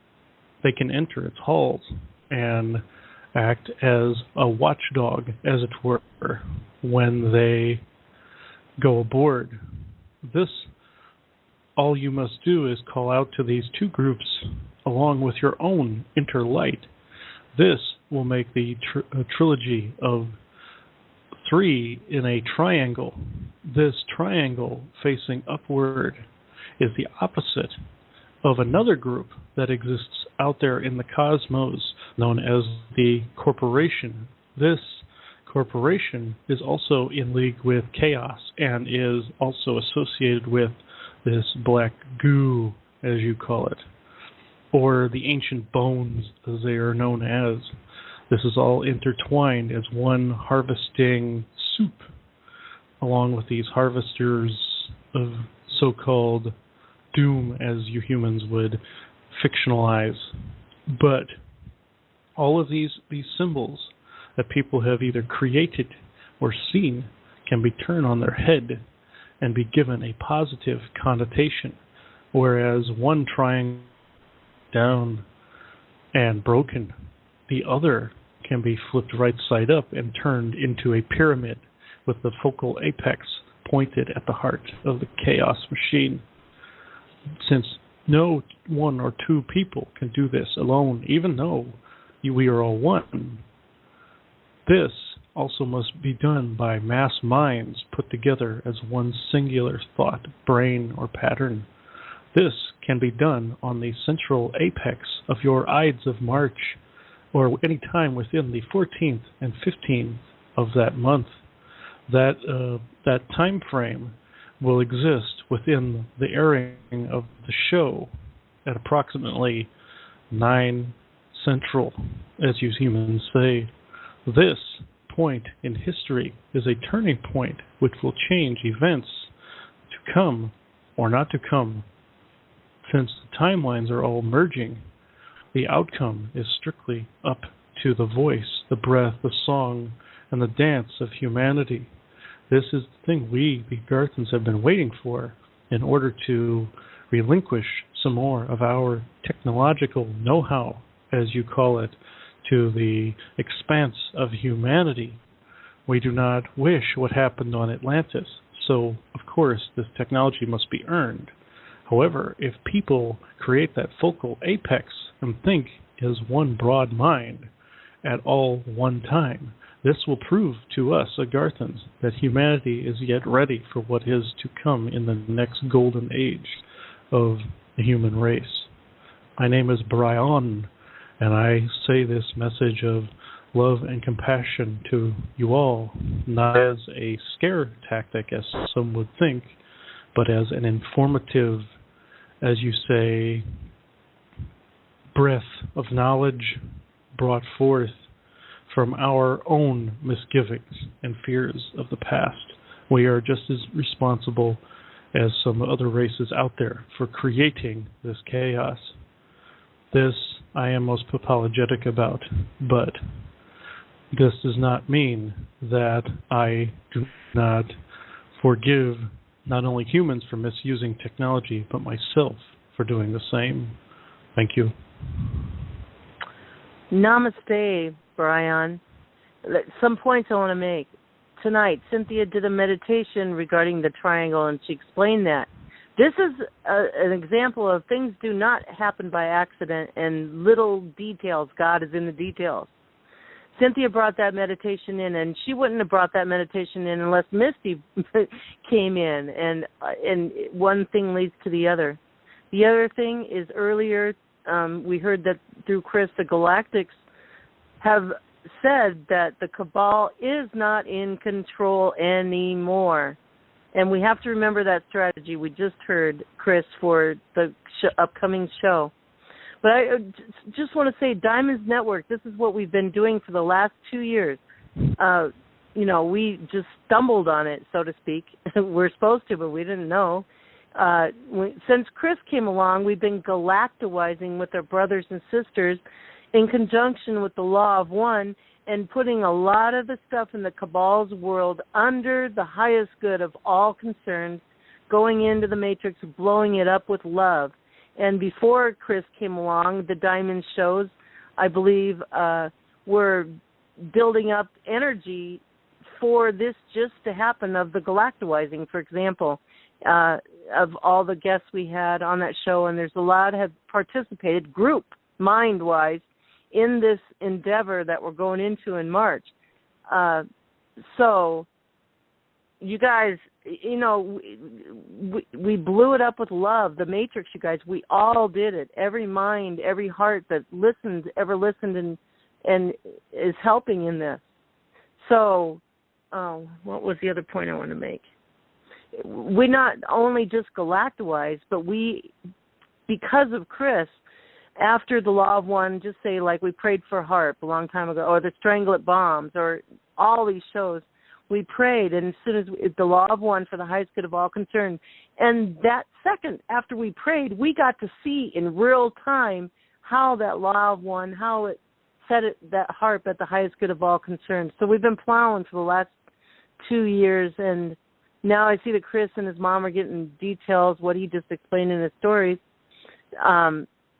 they can enter its halls and act as a watchdog, as it were, when they go aboard. This, all you must do is call out to these two groups along with your own interlight. This will make the trilogy of 3 in a triangle. This triangle facing upward is the opposite of another group that exists out there in the cosmos known as the Corporation. This corporation is also in league with Chaos and is also associated with this black goo, as you call it, or the ancient bones, as they are known as. This is all intertwined as one harvesting soup, along with these harvesters of so-called doom, as you humans would fictionalize. But all of these symbols that people have either created or seen can be turned on their head and be given a positive connotation, whereas one triangle down and broken, the other can be flipped right side up and turned into a pyramid with the focal apex pointed at the heart of the Chaos Machine. Since no one or two people can do this alone, even though we are all one, this also must be done by mass minds put together as one singular thought, brain, or pattern. This can be done on the central apex of your Ides of March, or any time within the 14th and 15th of that month. That time frame will exist within the airing of the show at approximately 9 Central, as you humans say. This point in history is a turning point which will change events to come or not to come. Since the timelines are all merging, the outcome is strictly up to the voice, the breath, the song, and the dance of humanity. This is the thing we, the Agarthans, have been waiting for in order to relinquish some more of our technological know-how, as you call it, to the expanse of humanity. We do not wish what happened on Atlantis, so of course this technology must be earned. However, if people create that focal apex and think as one broad mind at all one time, this will prove to us, Agarthans, that humanity is yet ready for what is to come in the next golden age of the human race. My name is Brian, and I say this message of love and compassion to you all, not as a scare tactic, as some would think, but as an informative, as you say, breath of knowledge brought forth from our own misgivings and fears of the past. We are just as responsible as some other races out there for creating this chaos. This I am most apologetic about, but this does not mean that I do not forgive not only humans for misusing technology, but myself for doing the same. Thank you. Namaste, Brian. Some points I want to make. Tonight, Cynthia did a meditation regarding the triangle, and she explained that. This is an example of things do not happen by accident, and little details. God is in the details. Cynthia brought that meditation in, and she wouldn't have brought that meditation in unless Misty came in, and one thing leads to the other. The other thing is earlier we heard that through Chris, the Galactics have said that the Cabal is not in control anymore. And we have to remember that strategy. We just heard, Chris, for the upcoming show. But I just want to say, Diamonds Network, this is what we've been doing for the last 2 years. We just stumbled on it, so to speak. We're supposed to, but we didn't know. Since Chris came along, we've been galactizing with our brothers and sisters in conjunction with the Law of One and putting a lot of the stuff in the Cabal's world under the highest good of all concerned, going into the Matrix, blowing it up with love. And before Chris came along, the Diamond shows, I believe, were building up energy for this just to happen of the galactizing, for example, of all the guests we had on that show. And there's a lot have participated, group, mind-wise, in this endeavor that we're going into in March. So, you guys, we blew it up with love. The Matrix, you guys, we all did it. Every mind, every heart that ever listened and is helping in this. So, what was the other point I want to make? We not only just galactized, but we, because of Chris, after the Law of One, just say like we prayed for HARP a long time ago, or the Stranglet Bombs, or all these shows, we prayed, and as soon as the Law of One for the highest good of all concerned, and that second after we prayed, we got to see in real time how that Law of One, how it set that HARP at the highest good of all concerned. So we've been plowing for the last 2 years, and now I see that Chris and his mom are getting details, what he just explained in his stories.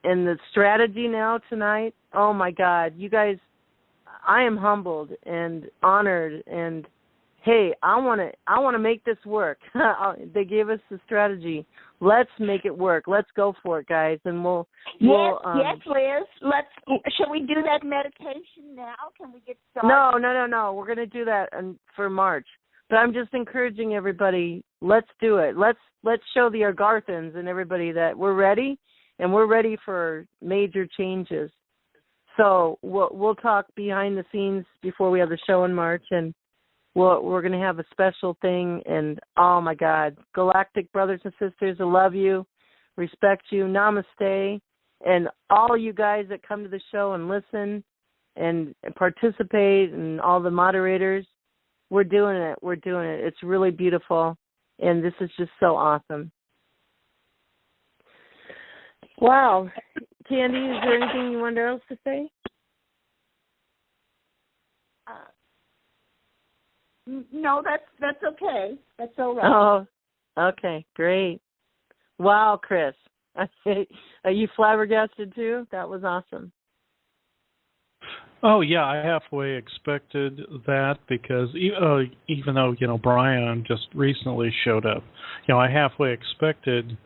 And the strategy now tonight, oh my God, you guys, I am humbled and honored, and hey, I want to make this work. They gave us the strategy. Let's make it work. Let's go for it, guys, and we'll yes, Liz. Shall we do that meditation now? Can we get started? No. We're going to do that for March. But I'm just encouraging everybody. Let's do it. Let's show the Agarthans and everybody that we're ready. And we're ready for major changes. So we'll talk behind the scenes before we have the show in March, and we're going to have a special thing. And, oh, my God, Galactic brothers and sisters, I love you, respect you, namaste. And all you guys that come to the show and listen and participate, and all the moderators, we're doing it. We're doing it. It's really beautiful, and this is just so awesome. Wow. Candy, is there anything you wanted else to say? No, that's okay. That's all right. Oh, okay, great. Wow, Chris. Are you flabbergasted too? That was awesome. Oh, yeah, I halfway expected that because even though, Brian just recently showed up, I halfway expected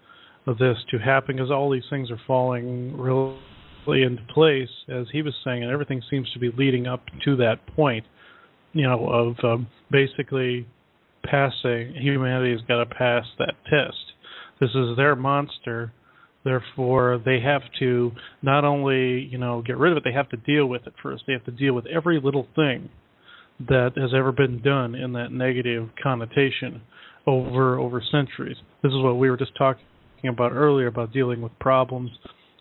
this to happen because all these things are falling really into place, as he was saying, and everything seems to be leading up to that point, of basically humanity's got to pass that test. This is their monster, therefore they have to not only, get rid of it, they have to deal with it first. They have to deal with every little thing that has ever been done in that negative connotation over centuries. This is what we were just talking about earlier, about dealing with problems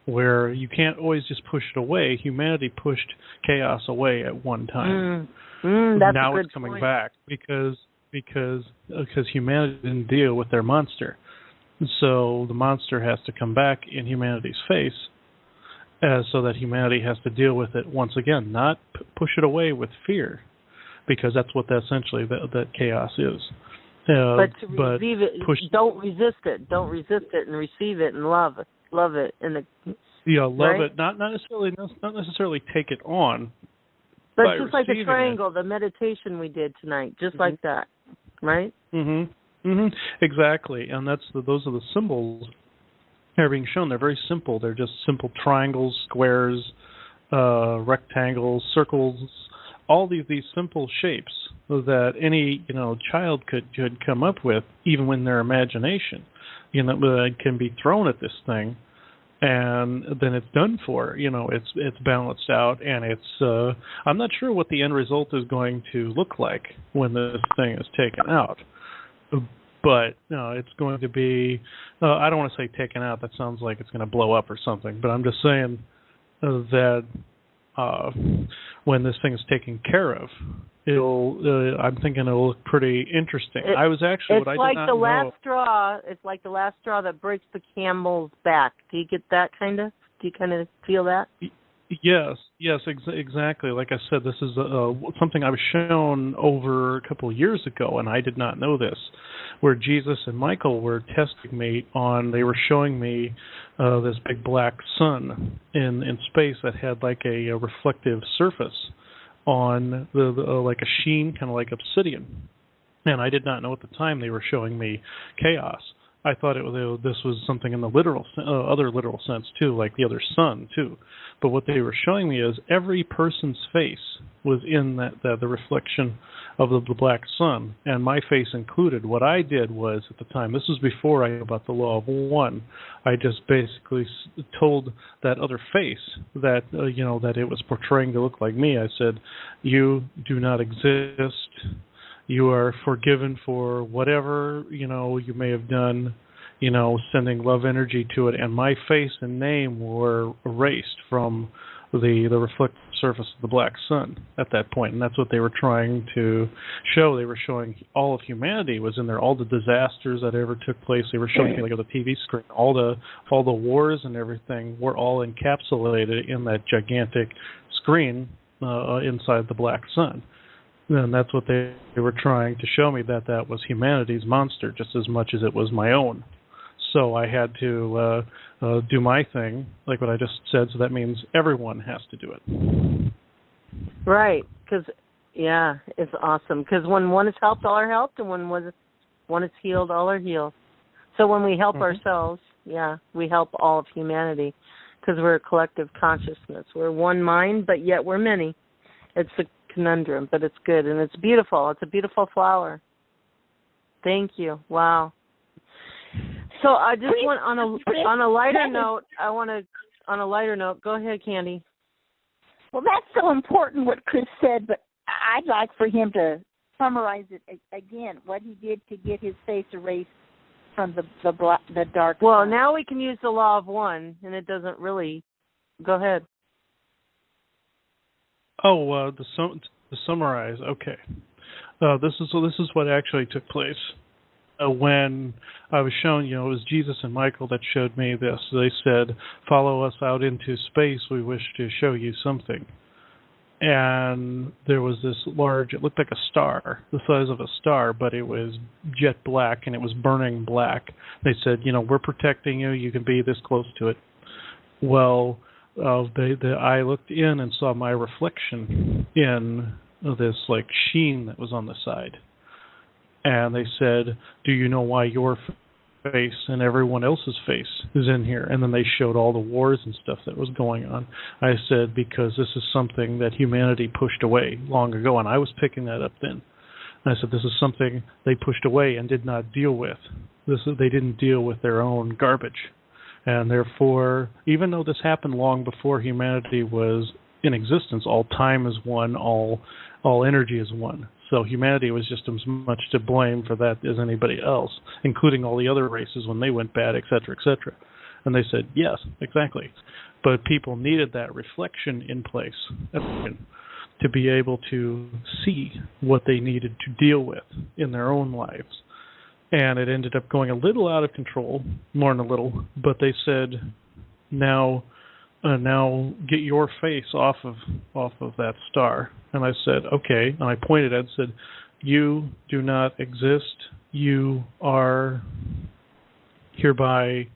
where you can't always just push it away. Humanity pushed chaos away at one time. That's now a good it's coming point. back because humanity didn't deal with their monster. So the monster has to come back in humanity's face so that humanity has to deal with it once again, not push it away with fear, because that's what essentially that chaos is. But to receive it, don't resist it. Don't resist it, and receive it and love it. And love right? it. Not necessarily take it on. But just like the triangle, the meditation we did tonight, just like that, right? Exactly, and those are the symbols that are being shown. They're very simple. They're just simple triangles, squares, rectangles, circles. All these simple shapes that any child could come up with, even in their imagination. Can be thrown at this thing, and then it's done for. It's balanced out, and it's. I'm not sure what the end result is going to look like when this thing is taken out, but it's going to be. I don't want to say taken out. That sounds like it's going to blow up or something. But I'm just saying that. When this thing is taken care of, I'm thinking it'll look pretty interesting. I was actually it's like the last straw. It's like the last straw that breaks the camel's back. Do you get that kind of? Do you kind of feel that? Yes, exactly. Like I said, this is something I was shown over a couple of years ago, and I did not know this, where Jesus and Michael were testing me on. They were showing me this big black sun in space that had like a reflective surface on the like a sheen, kind of like obsidian. And I did not know at the time they were showing me chaos. I thought this was something in the other literal sense too, like the other sun too. But what they were showing me is every person's face was in the reflection of the black sun, and my face included. What I did was, at the time, this was before I knew about the law of one, I just basically told that other face that that it was portraying to look like me. I said, "You do not exist. You are forgiven for whatever, you may have done, sending love energy to it." And my face and name were erased from the reflective surface of the black sun at that point. And that's what they were trying to show. They were showing all of humanity was in there, all the disasters that ever took place. They were showing me like on the TV screen, all the wars and everything were all encapsulated in that gigantic screen inside the black sun. And that's what they were trying to show me, that was humanity's monster just as much as it was my own. So I had to do my thing, like what I just said, so that means everyone has to do it. Right, because, it's awesome. Because when one is helped, all are helped, and when one is healed, all are healed. So when we help ourselves, we help all of humanity, because we're a collective consciousness. We're one mind, but yet we're many. It's a conundrum, but it's good, and it's beautiful. It's a beautiful flower. Thank you. Wow. So I just want on a lighter note. Go ahead, Candy. Well, that's so important what Chris said, but I'd like for him to summarize it again. What he did to get his face erased from the dark. Well, now we can use the law of one, and it doesn't really. Go ahead. Oh, to summarize, okay. This is what actually took place. When I was shown, it was Jesus and Michael that showed me this. They said, "Follow us out into space. We wish to show you something." And there was this large, it looked like a star, the size of a star, but it was jet black and it was burning black. They said, "We're protecting you. You can be this close to it." Well, I looked in and saw my reflection in this like sheen that was on the side. And they said, "Do you know why your face and everyone else's face is in here?" And then they showed all the wars and stuff that was going on. I said, "Because this is something that humanity pushed away long ago," and I was picking that up then. And I said, "This is something they pushed away and did not deal with. They didn't deal with their own garbage. And therefore, even though this happened long before humanity was in existence, all time is one, all energy is one. So humanity was just as much to blame for that as anybody else, including all the other races when they went bad, et cetera, et cetera." And they said, "Yes, exactly." But people needed that reflection in place to be able to see what they needed to deal with in their own lives. And it ended up going a little out of control, more than a little, but they said, now now get your face off of that star. And I said, okay. And I pointed at it and said, you do not exist. You are hereby,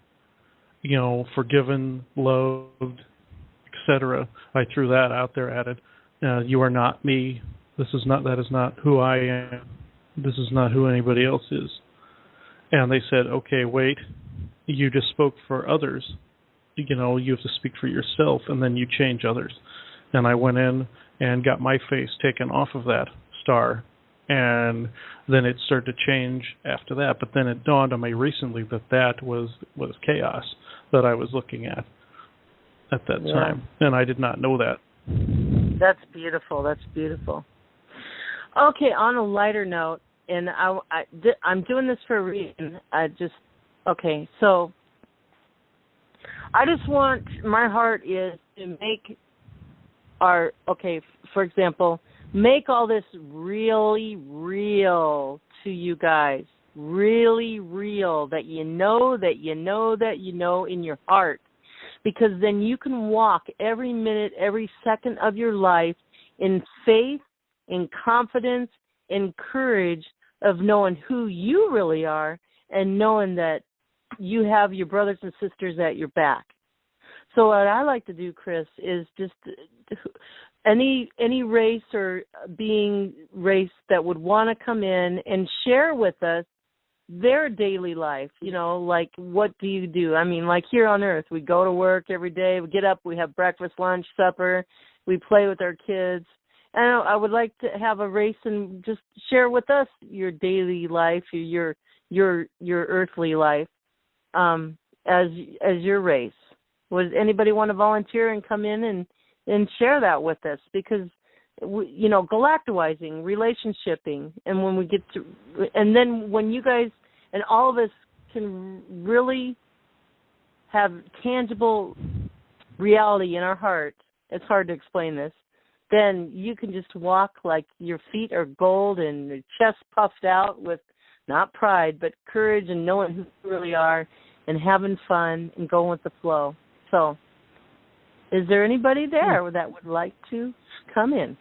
forgiven, loved, etc. I threw that out there at it. You are not me. That is not who I am. This is not who anybody else is. And they said, okay, wait, you just spoke for others. You have to speak for yourself, and then you change others. And I went in and got my face taken off of that star, and then it started to change after that. But then it dawned on me recently that was chaos that I was looking at that time, and I did not know that. That's beautiful. That's beautiful. Okay, on a lighter note, and I'm doing this for a reason. So I just want, my heart is to make for example, make all this really real to you guys. Really real, that you know in your heart. Because then you can walk every minute, every second of your life in faith, in confidence, in courage of knowing who you really are and knowing that you have your brothers and sisters at your back. So what I like to do, Chris, is just any race or being race that would want to come in and share with us their daily life, like what do you do? I mean, like here on Earth, we go to work every day, we get up, we have breakfast, lunch, supper, we play with our kids. And I would like to have a race and just share with us your daily life, your earthly life, as your race. Would anybody want to volunteer and come in and share that with us? Because galactizing, relationshiping, and when we get to, and then when you guys and all of us can really have tangible reality in our heart, it's hard to explain this, then you can just walk like your feet are gold and your chest puffed out with not pride, but courage and knowing who you really are and having fun and going with the flow. So is there anybody there that would like to come in?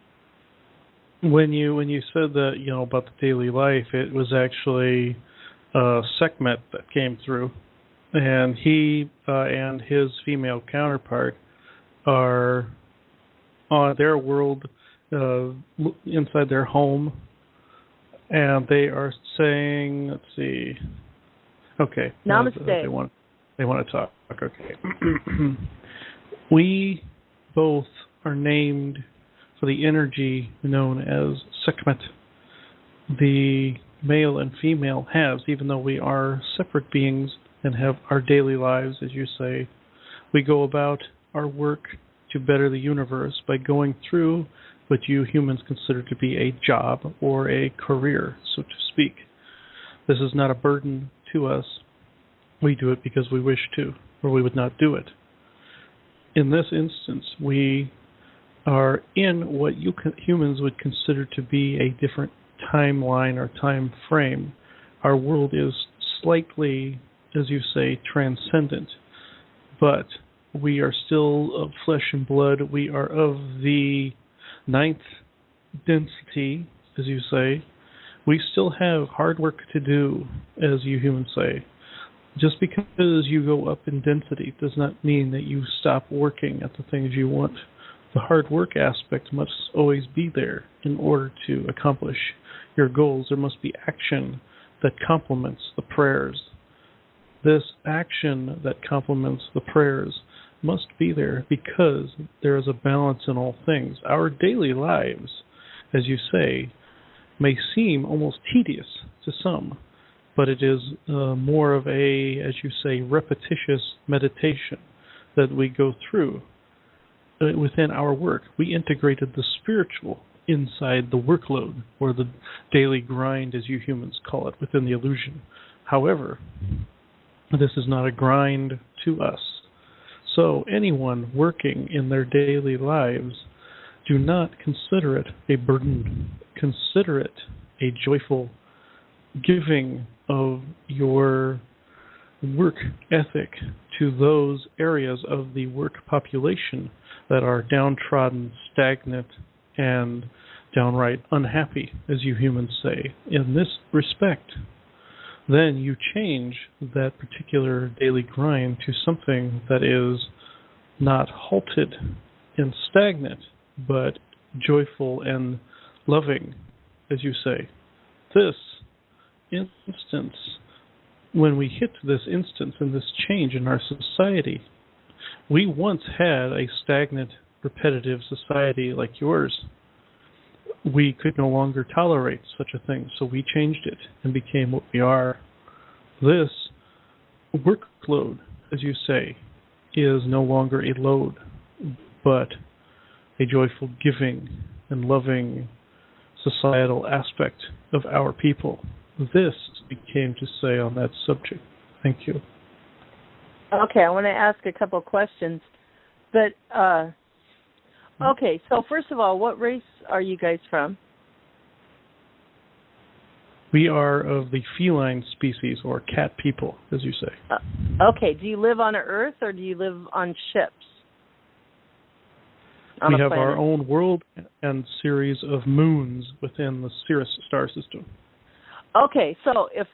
When you said that, about the daily life, it was actually Sekhmet that came through, and he and his female counterpart are on their world inside their home, and they are saying, let's see, okay, Namaste. They want to talk. Okay, we both are named for the energy known as Sekhmet. The male and female halves, even though we are separate beings and have our daily lives, as you say, we go about our work to better the universe by going through what you humans consider to be a job or a career, so to speak. This is not a burden to us. We do it because we wish to, or we would not do it. In this instance, we are in what humans would consider to be a different timeline or time frame. Our world is slightly, as you say, transcendent, but we are still of flesh and blood. We are of the 9th density, as you say. We still have hard work to do, as you humans say. Just because you go up in density does not mean that you stop working at the things you want. The hard work aspect must always be there in order to accomplish your goals. There must be action that complements the prayers. This action that complements the prayers must be there because there is a balance in all things. Our daily lives, as you say, may seem almost tedious to some, but it is more of a, as you say, repetitious meditation that we go through. Within our work, we integrated the spiritual inside the workload, or the daily grind, as you humans call it, within the illusion. However, this is not a grind to us. So anyone working in their daily lives, do not consider it a burden. Consider it a joyful giving of your work ethic to those areas of the work population that are downtrodden, stagnant, and downright unhappy, as you humans say, in this respect, then you change that particular daily grind to something that is not halted and stagnant, but joyful and loving, as you say. This instance, when we hit this instance and this change in our society, we once had a stagnant, repetitive society like yours. We could no longer tolerate such a thing, so we changed it and became what we are. This workload, as you say, is no longer a load, but a joyful giving and loving societal aspect of our people. This became to say on that subject. Thank you. Okay, I want to ask a couple questions. But, okay, so first of all, what race are you guys from? We are of the feline species, or cat people, as you say. Okay, do you live on Earth or do you live on ships? We have our own world and series of moons within the Sirius star system. Okay, so if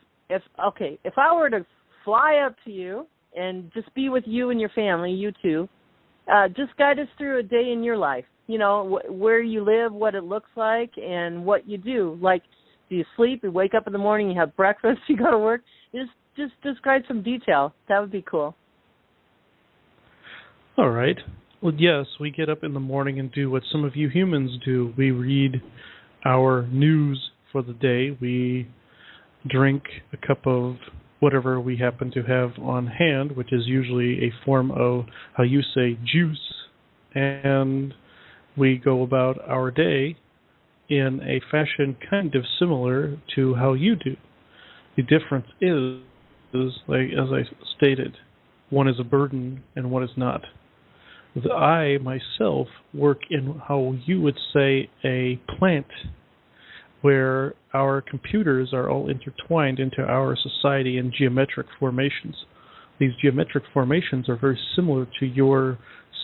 I were to fly up to you and just be with you and your family, you two, just guide us through a day in your life. You know, where you live, what it looks like, and what you do. Like, do you sleep? You wake up in the morning, you have breakfast, you go to work. Just describe some detail. That would be cool. All right. Well, yes, we get up in the morning and do what some of you humans do. We read our news for the day. We drink a cup of whatever we happen to have on hand, which is usually a form of, how you say, juice. And we go about our day in a fashion kind of similar to how you do. The difference is, like as I stated, one is a burden and one is not. I, myself, work in how you would say a plant, where our computers are all intertwined into our society in geometric formations. These geometric formations are very similar to your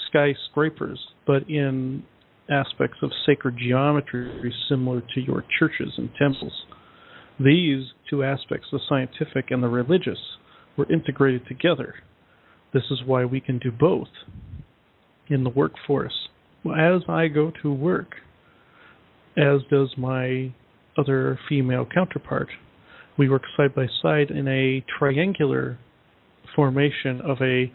skyscrapers, but in aspects of sacred geometry similar to your churches and temples. These two aspects, the scientific and the religious, were integrated together. This is why we can do both in the workforce. As I go to work, as does my other female counterpart, we work side by side in a triangular formation of a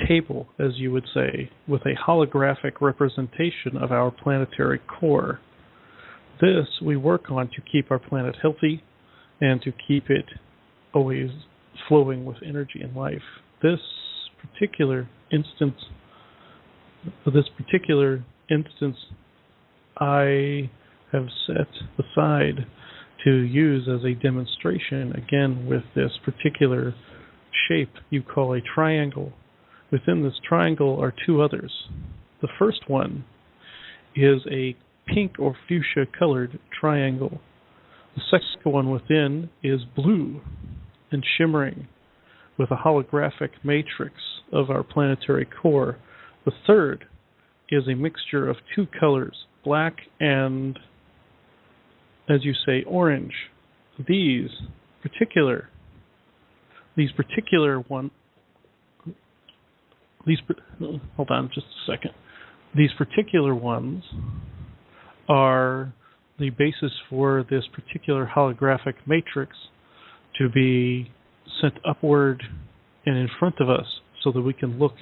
table, as you would say, with a holographic representation of our planetary core. This we work on to keep our planet healthy and to keep it always flowing with energy and life. This particular instance I have set aside to use as a demonstration, again with this particular shape you call a triangle. Within this triangle are two others. The first one is a pink or fuchsia colored triangle. The second one within is blue and shimmering with a holographic matrix of our planetary core. The third is a mixture of two colors, black and, as you say, orange. These particular ones, hold on just a second. These particular ones are the basis for this particular holographic matrix to be sent upward and in front of us so that we can look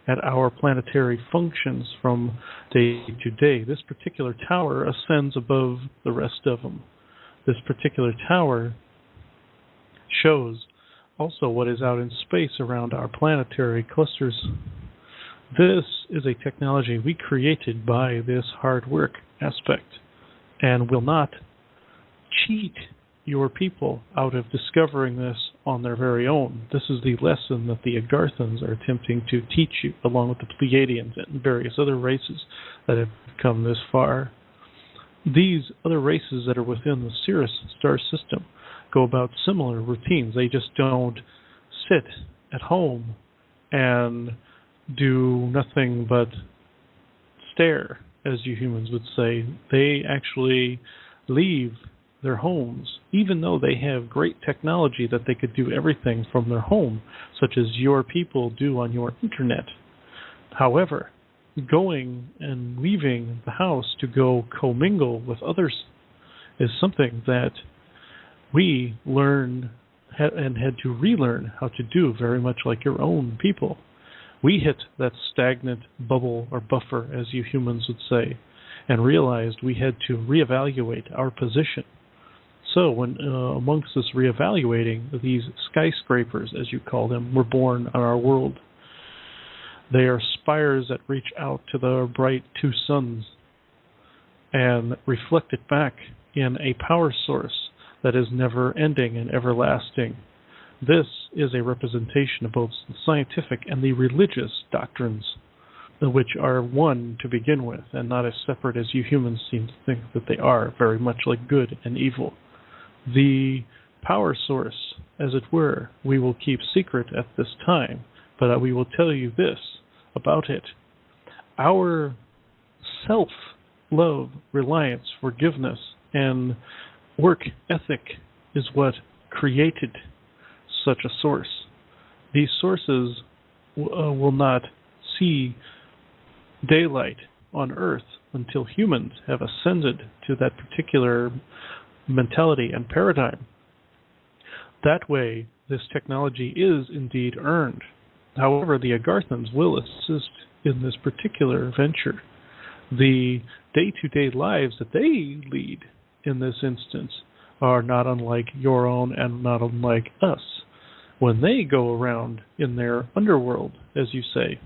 at our planetary functions from day to day. This particular tower ascends above the rest of them. This particular tower shows also what is out in space around our planetary clusters. This is a technology we created by this hard work aspect and will not cheat your people out of discovering this on their very own. This is the lesson that the Agarthans are attempting to teach you, along with the Pleiadians and various other races that have come this far. These other races that are within the Sirius star system go about similar routines. They just don't sit at home and do nothing but stare, as you humans would say. They actually leave their homes, even though they have great technology that they could do everything from their home, such as your people do on your internet. However, going and leaving the house to go commingle with others is something that we learn and had to relearn how to do, very much like your own people. We hit that stagnant bubble or buffer, as you humans would say, and realized we had to reevaluate our position. So when amongst this reevaluating, these skyscrapers, as you call them, were born on our world. They are spires that reach out to the bright two suns and reflect it back in a power source that is never-ending and everlasting. This is a representation of both the scientific and the religious doctrines, which are one to begin with, and not as separate as you humans seem to think that they are, very much like good and evil. The power source, as it were, we will keep secret at this time, but we will tell you this about it. Our self-love, reliance, forgiveness, and work ethic is what created such a source. These sources will not see daylight on Earth until humans have ascended to that particular mentality and paradigm. That way, this technology is indeed earned. However, the Agarthans will assist in this particular venture. The day-to-day lives that they lead in this instance are not unlike your own and not unlike us. When they go around in their underworld, as you say,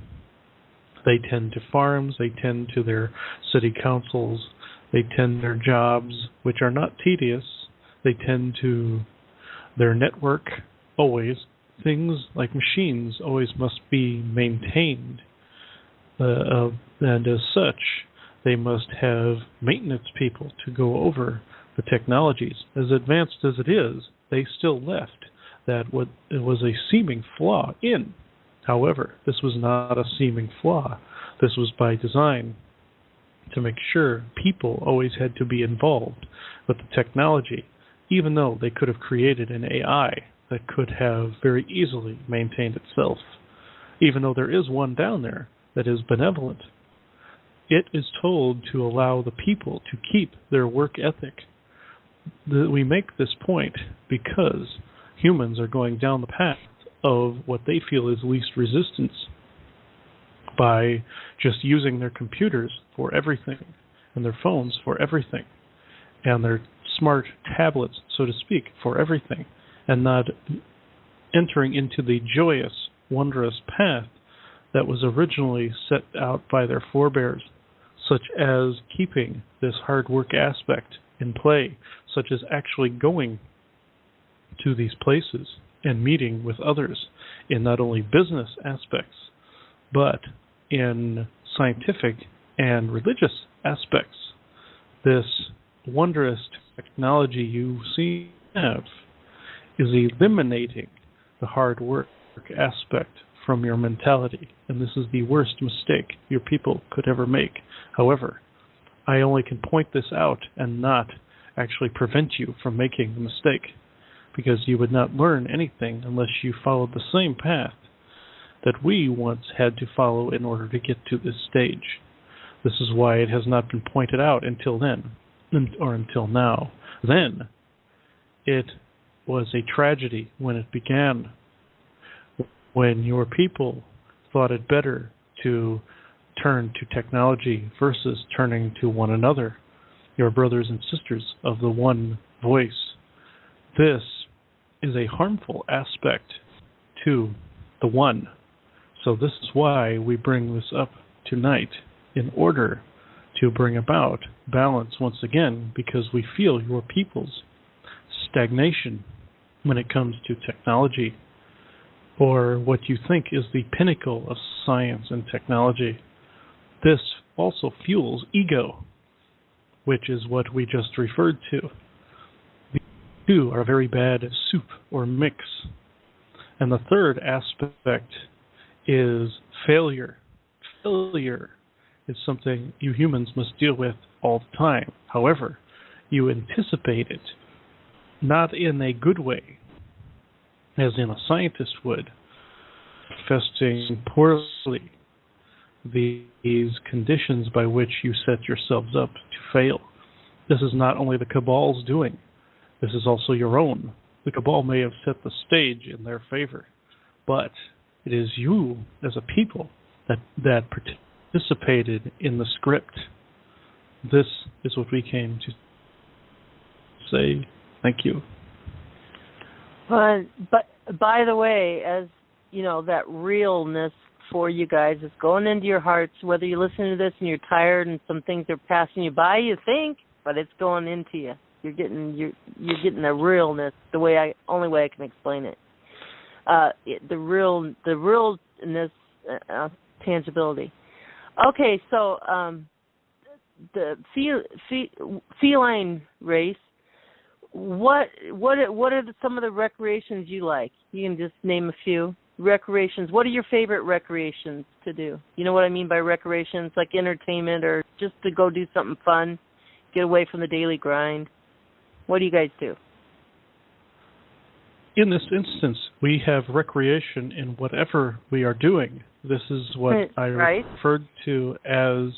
they tend to farms, they tend to their city councils, they tend their jobs, which are not tedious. They tend to their network, always. Things like machines always must be maintained. And as such, they must have maintenance people to go over the technologies. As advanced as it is, they still left that what it was a seeming flaw in. However, this was not a seeming flaw. This was by design to make sure people always had to be involved with the technology, even though they could have created an AI that could have very easily maintained itself, even though there is one down there that is benevolent. It is told to allow the people to keep their work ethic. We make this point because humans are going down the path of what they feel is least resistance by just using their computers for everything and their phones for everything and their smart tablets, so to speak, for everything, and not entering into the joyous, wondrous path that was originally set out by their forebears, such as keeping this hard work aspect in play, such as actually going to these places and meeting with others in not only business aspects, but in scientific and religious aspects. This wondrous technology you see have is eliminating the hard work aspect from your mentality, and this is the worst mistake your people could ever make. However, I only can point this out and not actually prevent you from making the mistake, because you would not learn anything unless you followed the same path that we once had to follow in order to get to this stage. This is why it has not been pointed out until then, or until now. Then, it was a tragedy when it began, when your people thought it better to turn to technology versus turning to one another, your brothers and sisters of the one voice. This is a harmful aspect to the one. So this is why we bring this up tonight, in order to bring about balance once again, because we feel your people's stagnation when it comes to technology, or what you think is the pinnacle of science and technology. This also fuels ego, which is what we just referred to. The two are very bad soup or mix. And the third aspect is failure. Failure is something you humans must deal with all the time. However, you anticipate it, not in a good way, as in a scientist would, manifesting poorly these conditions by which you set yourselves up to fail. This is not only the Cabal's doing, this is also your own. The Cabal may have set the stage in their favor, but it is you as a people that participated in the script. This is what we came to say. Thank you. But by the way, as you know, that realness for you guys is going into your hearts. Whether you listen to this and you're tired and some things are passing you by, you think, but it's going into you. You're getting the realness. Only way I can explain it. The realness, tangibility. Okay, so the feline race. What are some of the recreations you like? You can just name a few recreations. What are your favorite recreations to do? You know what I mean by recreations, like entertainment or just to go do something fun, get away from the daily grind. What do you guys do? In this instance, we have recreation in whatever we are doing. This is what I referred to as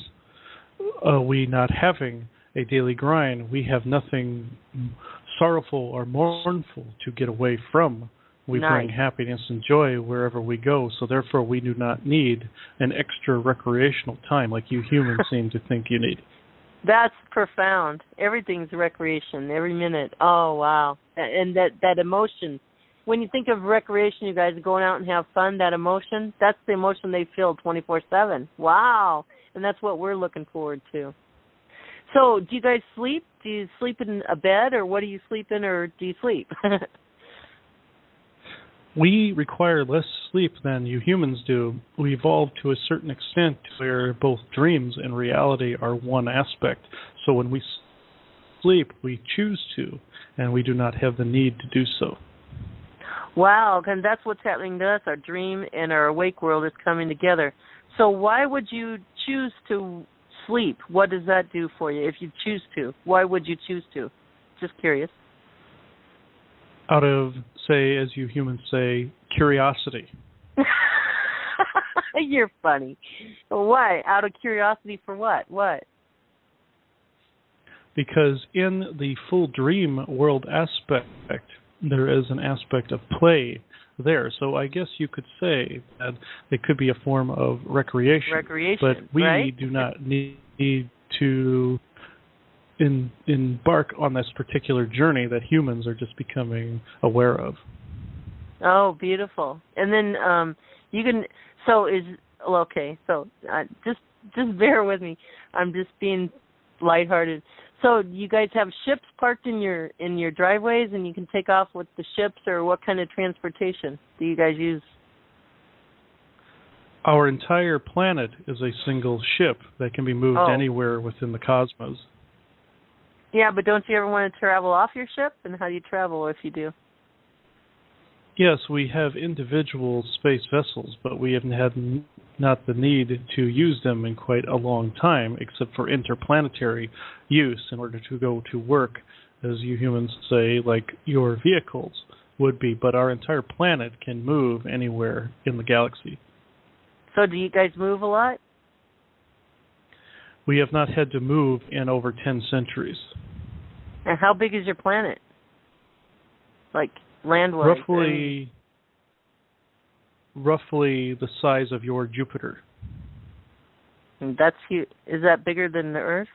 we not having a daily grind. We have nothing sorrowful or mournful to get away from. We bring happiness and joy wherever we go, so therefore we do not need an extra recreational time like you humans seem to think you need. That's profound. Everything's recreation, every minute. Oh, wow. And that emotion. When you think of recreation, you guys going out and have fun, that emotion, that's the emotion they feel 24/7. Wow. And that's what we're looking forward to. So, do you guys sleep? Do you sleep in a bed, or what do you sleep in, or do you sleep? We require less sleep than you humans do. We evolved to a certain extent where both dreams and reality are one aspect. So when we sleep, we choose to, and we do not have the need to do so. Wow, and that's what's happening to us. Our dream and our awake world is coming together. So why would you choose to sleep? What does that do for you if you choose to? Why would you choose to? Just curious. Out of, say, as you humans say, curiosity. You're funny. Why? Out of curiosity for what? What? Because in the full dream world aspect, there is an aspect of play there. So I guess you could say that it could be a form of recreation. But we do not need to embark on this particular journey that humans are just becoming aware of. Oh, beautiful. And then you can. So just bear with me. I'm just being lighthearted. So you guys have ships parked in your driveways, and you can take off with the ships, or what kind of transportation do you guys use? Our entire planet is a single ship that can be moved anywhere within the cosmos. Yeah, but don't you ever want to travel off your ship? And how do you travel if you do? Yes, we have individual space vessels, but we have had not the need to use them in quite a long time, except for interplanetary use in order to go to work, as you humans say, like your vehicles would be. But our entire planet can move anywhere in the galaxy. So do you guys move a lot? We have not had to move in over 10 centuries. And how big is your planet? Like land-wise? Roughly the size of your Jupiter. And that's huge. Is that bigger than the Earth,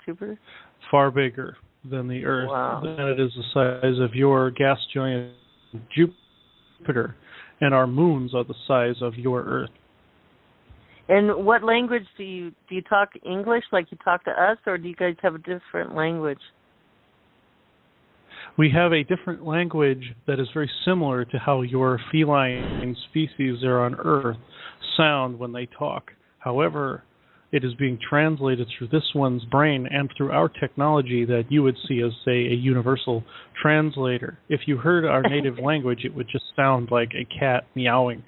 Jupiter? Far bigger than the Earth. Wow. Than it is the size of your gas giant Jupiter. And our moons are the size of your Earth. And what language do you talk English like you talk to us, or do you guys have a different language? We have a different language that is very similar to how your feline species there on Earth sound when they talk. However, it is being translated through this one's brain and through our technology that you would see as, say, a universal translator. If you heard our native language, it would just sound like a cat meowing.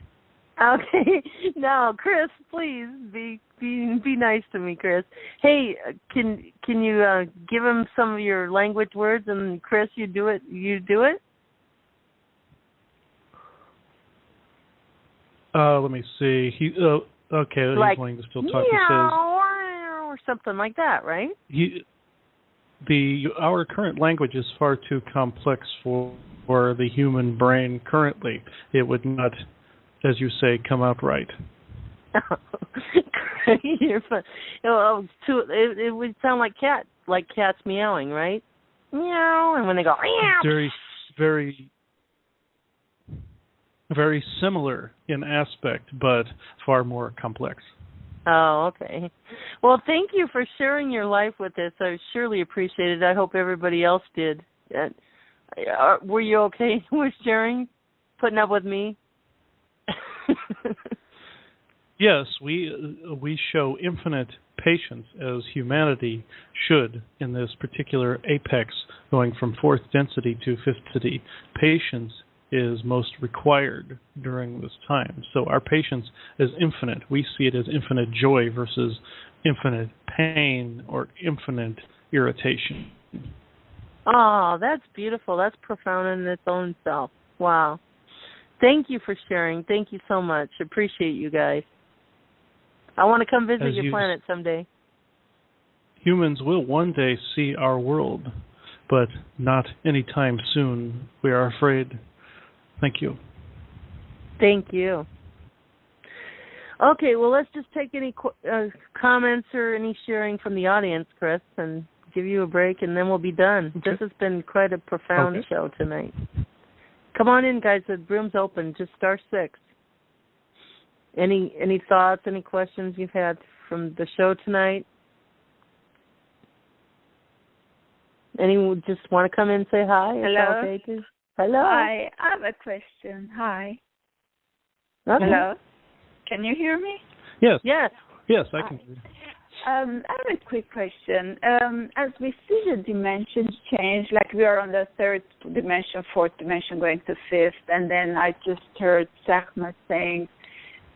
Okay. Now, Chris, please be nice to me, Chris. Hey, can you give him some of your language words, and Chris, you do it. Let me see. Okay, like, he's wanting to still talk. Meow, or something like that, right? Our current language is far too complex for the human brain currently. It would not, as you say, come out right. You're fun. It would sound like cats meowing, right? Meow, and when they go meow. Very, very, very similar in aspect, but far more complex. Oh, okay. Well, thank you for sharing your life with us. I surely appreciate it. I hope everybody else did. Were you okay with sharing, putting up with me? Yes, we show infinite patience as humanity should in this particular apex, going from fourth density to fifth density. Patience is most required during this time. So our patience is infinite. We see it as infinite joy versus infinite pain or infinite irritation. Oh, that's beautiful. That's profound in its own self. Wow. Thank you for sharing. Thank you so much. Appreciate you guys. I want to come visit your planet someday. Humans will one day see our world, but not anytime soon, we are afraid. Thank you. Thank you. Okay, well, let's just take any comments or any sharing from the audience, Chris, and give you a break, and then we'll be done. Okay. This has been quite a profound show tonight. Come on in, guys. The room's open. Just star 6. Any thoughts, any questions you've had from the show tonight? Anyone just want to come in and say hi? Hello. Okay too? Hello. Hi, I have a question. Hi. Okay. Hello. Can you hear me? Yes. Yes. Yes, I can hear you. I have a quick question. As we see the dimensions change, like we are on the 3rd dimension, 4th dimension, going to 5th, and then I just heard Sekhmet saying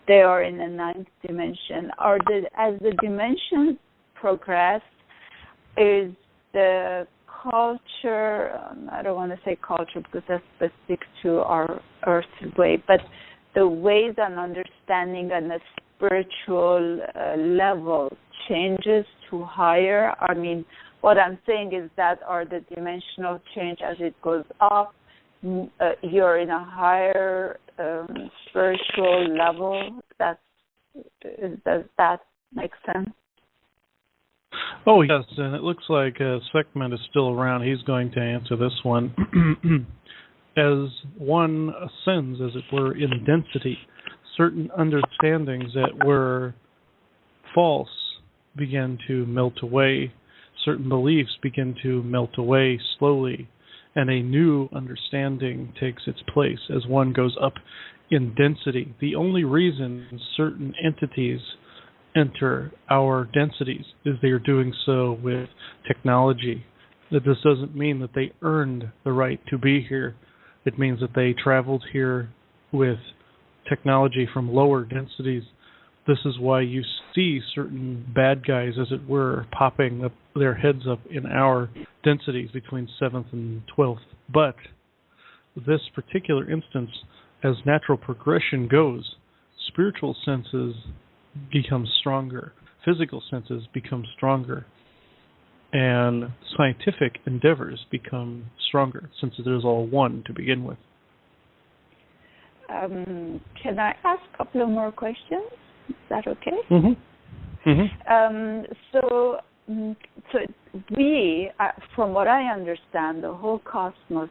they are in the 9th dimension. As the dimensions progress, is the culture, I don't want to say culture because that's specific to our Earth way, but the ways and understanding on the spiritual level changes to higher? I mean, what I'm saying is that are the dimensional change as it goes up, you're in a higher spiritual level? Does that make sense? Oh, yes, and it looks like Sekhmet is still around. He's going to answer this one. As one ascends, as it were, in density, certain understandings that were false begin to melt away. Certain beliefs begin to melt away slowly, and a new understanding takes its place as one goes up in density. The only reason certain entities enter our densities is they are doing so with technology. That this doesn't mean that they earned the right to be here. It means that they traveled here with technology from lower densities. This is why you see certain bad guys, as it were, popping up their heads up in our densities between 7th and 12th. But this particular instance, as natural progression goes, spiritual senses become stronger, physical senses become stronger, and scientific endeavors become stronger, since it is all one to begin with. Can I ask a couple of more questions? Is that okay? Mm-hmm. Mm-hmm. So we, from what I understand, the whole cosmos,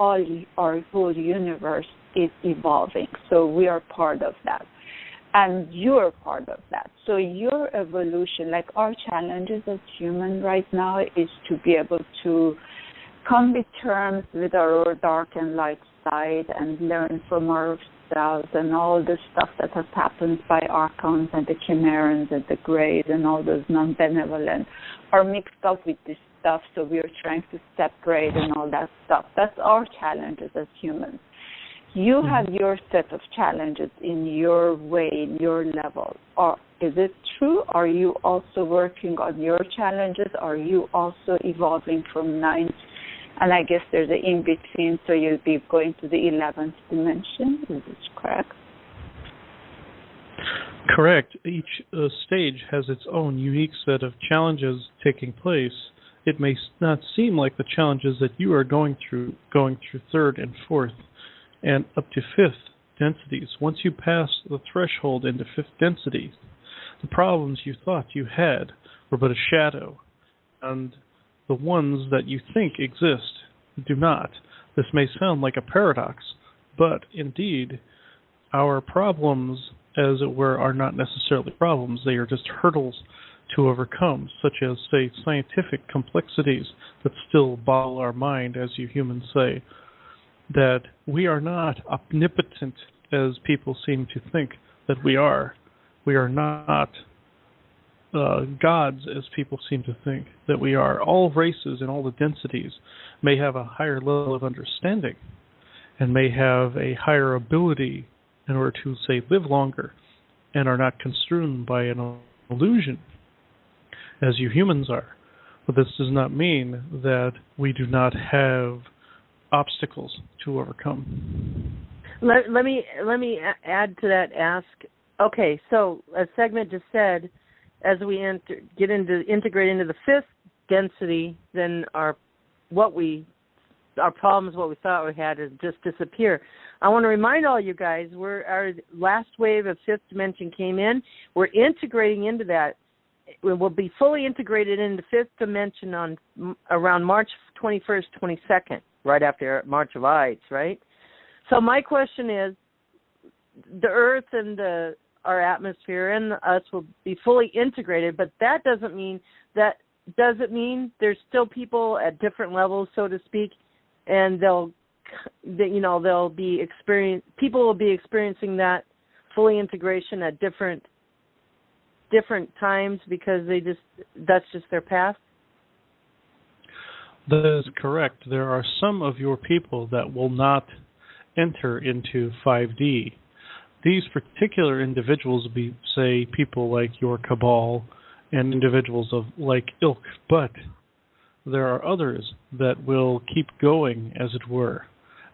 our whole universe is evolving. So we are part of that. And you're part of that. So your evolution, like our challenges as humans right now, is to be able to come to terms with our dark and light side and learn from our cells and all the stuff that has happened by Archons and the Chimerans and the Greys and all those non-benevolent are mixed up with this stuff, so we are trying to separate and all that stuff. That's our challenges as humans. You have your set of challenges in your way, in your level. Or is it true? Are you also working on your challenges? Are you also evolving from 9th? And I guess there's an in-between, so you'll be going to the 11th dimension. Is this correct? Correct. Each stage has its own unique set of challenges taking place. It may not seem like the challenges that you are going through 3rd and 4th. And up to 5th densities. Once you pass the threshold into 5th density, the problems you thought you had were but a shadow, and the ones that you think exist do not. This may sound like a paradox, but indeed, our problems, as it were, are not necessarily problems. They are just hurdles to overcome, such as, say, scientific complexities that still boggle our mind, as you humans say. That we are not omnipotent as people seem to think that we are. We are not gods as people seem to think that we are. All races and all the densities may have a higher level of understanding and may have a higher ability in order to, say, live longer and are not consumed by an illusion as you humans are. But this does not mean that we do not have obstacles to overcome. Let me add to that. Okay, so as Sekhmet just said, as we integrate into the 5th density, then our problems, what we thought we had, just disappear. I want to remind all you guys, our last wave of 5th dimension came in. We're integrating into that. We'll be fully integrated into 5th dimension on around March 21st, 22nd. Right after March of Ides, right? So my question is, the Earth and our atmosphere and us will be fully integrated, but that doesn't mean there's still people at different levels, so to speak, and people will be experiencing that fully integration at different times because that's just their path. That is correct. There are some of your people that will not enter into 5D. These particular individuals will be, say, people like your cabal and individuals of like ilk, but there are others that will keep going, as it were,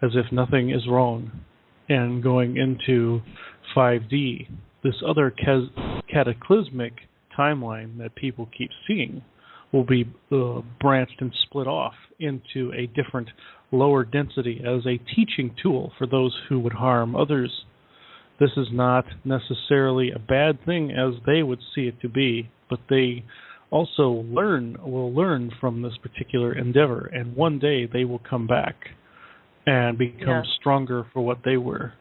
as if nothing is wrong, and going into 5D. This other cataclysmic timeline that people keep seeing will be branched and split off into a different lower density as a teaching tool for those who would harm others. This is not necessarily a bad thing as they would see it to be, but they also will learn from this particular endeavor, and one day they will come back and become stronger for what they were.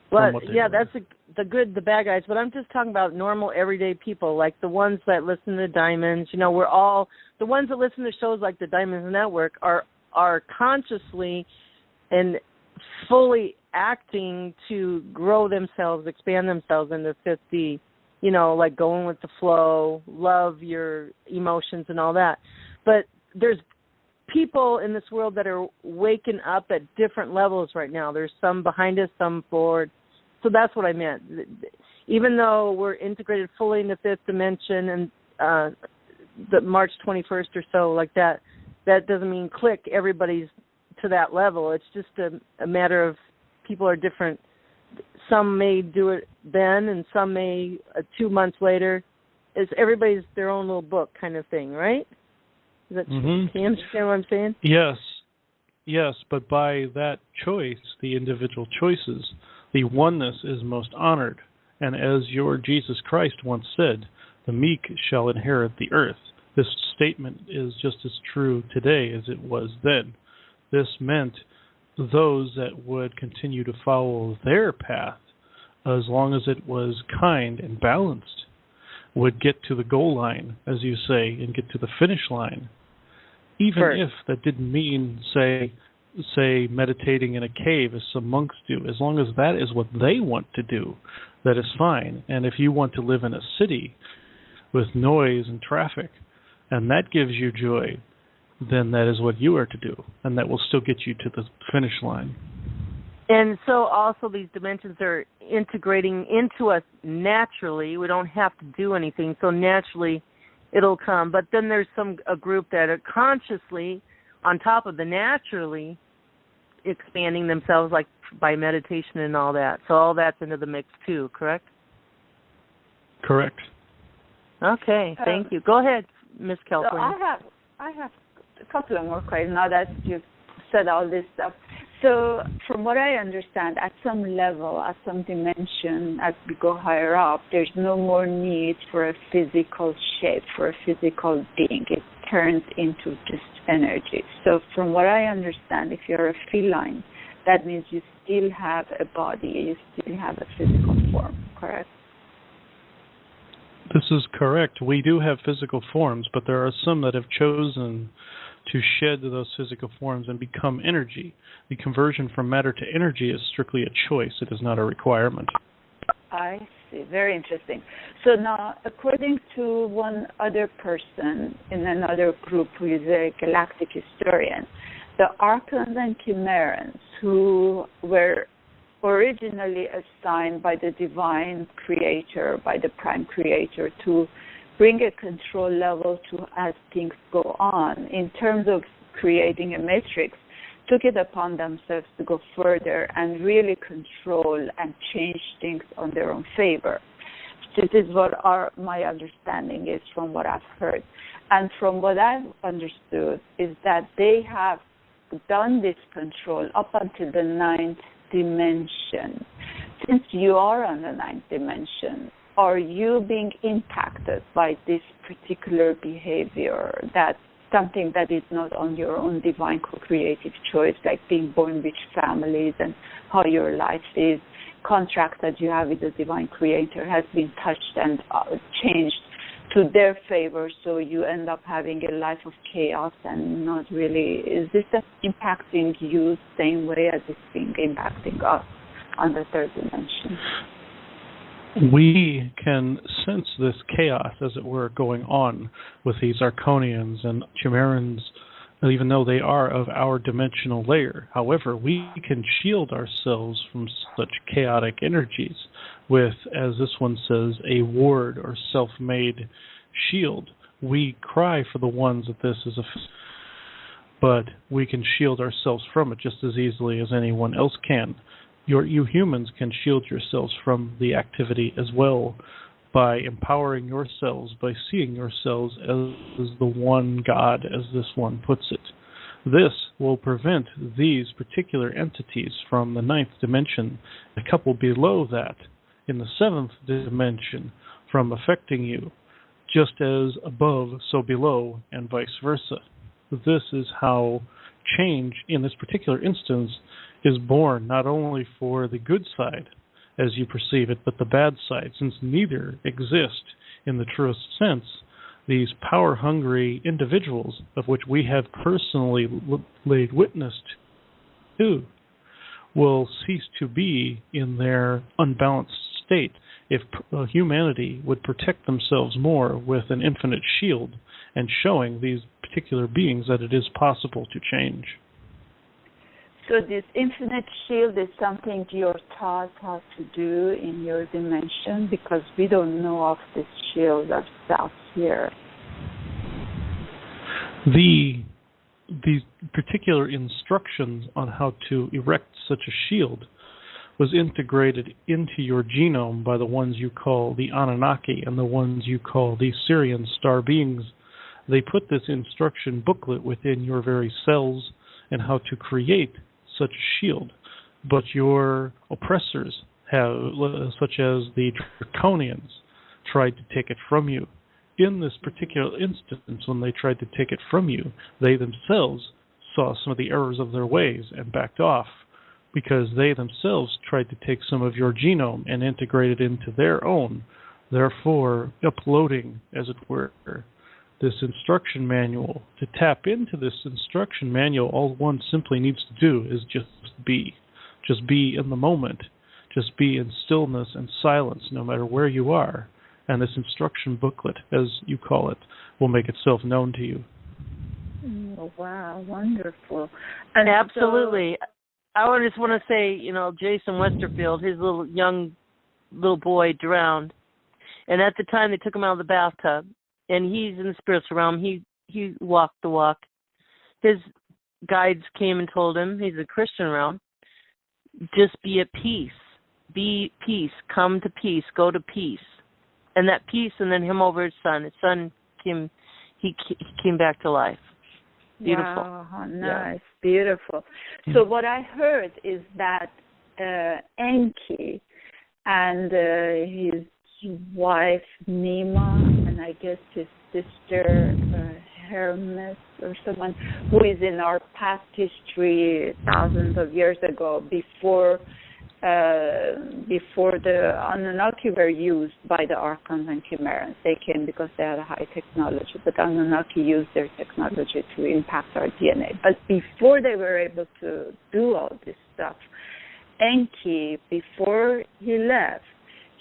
But that's the good, the bad guys. But I'm just talking about normal, everyday people, like the ones that listen to Diamonds. We're all the ones that listen to shows like the Diamonds Network are consciously and fully acting to grow themselves, expand themselves into 50. Like going with the flow, love your emotions and all that. But there's people in this world that are waking up at different levels right now. There's some behind us, some forward. So that's what I meant. Even though we're integrated fully in the 5th dimension and the March 21st or so, like that doesn't mean click everybody's to that level. It's just a matter of people are different. Some may do it then, and some may 2 months later. Everybody's their own little book kind of thing, right? Is that Can you understand what I'm saying? Yes, but by that choice, the individual choices, the oneness is most honored. And as your Jesus Christ once said, the meek shall inherit the earth. This statement is just as true today as it was then. This meant those that would continue to follow their path, as long as it was kind and balanced, would get to the goal line, as you say, and get to the finish line. Even if that didn't mean, say, say, meditating in a cave, as some monks do. As long as that is what they want to do, that is fine. And if you want to live in a city with noise and traffic, and that gives you joy, then that is what you are to do, and that will still get you to the finish line. And so also these dimensions are integrating into us naturally. We don't have to do anything, so naturally it'll come. But then there's a group that are consciously, on top of the naturally, expanding themselves, like by meditation and all that. So all that's into the mix too, correct? Correct. Okay, thank you. Go ahead, Miss California. So I have a couple of more questions now that you've said all this stuff. So from what I understand, at some level, at some dimension, as we go higher up, there's no more need for a physical shape, for a physical being. It turns into just energy. So from what I understand, if you're a feline, that means you still have a body, you still have a physical form, correct? This is correct. We do have physical forms, but there are some that have chosen to shed those physical forms and become energy. The conversion from matter to energy is strictly a choice. It is not a requirement. I see. Very interesting. So now, according to one other person in another group who is a galactic historian, the Archons and Chimerans, who were originally assigned by the divine creator, by the prime creator, to bring a control level to as things go on in terms of creating a matrix, took it upon themselves to go further and really control and change things on their own favor. This is what my understanding is from what I've heard. And from what I've understood is that they have done this control up until the ninth dimension. Since you are on the ninth dimension, are you being impacted by this particular behavior, that something that is not on your own divine co-creative choice, like being born with families and how your life is, contract that you have with the divine creator has been touched and changed to their favor, so you end up having a life of chaos and not really, is this impacting you same way as it's being impacting us on the third dimension? We can sense this chaos, as it were, going on with these Arconians and Chimerans, even though they are of our dimensional layer. However, we can shield ourselves from such chaotic energies with, as this one says, a ward or self-made shield. We cry for the ones that this is but we can shield ourselves from it just as easily as anyone else can. You humans can shield yourselves from the activity as well by empowering yourselves, by seeing yourselves as the one God, as this one puts it. This will prevent these particular entities from the ninth dimension, a couple below that, in the seventh dimension, from affecting you, just as above, so below, and vice versa. This is how change, in this particular instance, is born not only for the good side, as you perceive it, but the bad side, since neither exist in the truest sense. These power-hungry individuals, of which we have personally laid witness to, will cease to be in their unbalanced state if humanity would protect themselves more with an infinite shield and showing these particular beings that it is possible to change. So this infinite shield is something you're taught how to do in your dimension, because we don't know of this shield ourselves here. The particular instructions on how to erect such a shield was integrated into your genome by the ones you call the Anunnaki and the ones you call the Syrian star beings. They put this instruction booklet within your very cells and how to create such a shield. But your oppressors have, such as the Draconians, tried to take it from you. In this particular instance, when they tried to take it from you, they themselves saw some of the errors of their ways and backed off, because they themselves tried to take some of your genome and integrate it into their own, therefore uploading, as it were, this instruction manual. To tap into this instruction manual, all one simply needs to do is just be. Just be in the moment. Just be in stillness and silence no matter where you are. And this instruction booklet, as you call it, will make itself known to you. Oh, wow, wonderful. And absolutely. I just want to say, Jason Westerfield, his little boy drowned. And at the time they took him out of the bathtub, and he's in the spiritual realm. He walked the walk. His guides came and told him, he's a Christian realm, just be at peace. Be peace. Come to peace. Go to peace. And that peace, and then him over his son. His son came back to life. Beautiful. Wow, how nice. Yeah. Beautiful. So what I heard is that Enki and his wife Nima, and I guess his sister Hermes or someone who is in our past history thousands of years ago, before the Anunnaki were used by the Archons and Chimerans. They came because they had a high technology, but Anunnaki used their technology to impact our DNA. But before they were able to do all this stuff, Enki, before he left,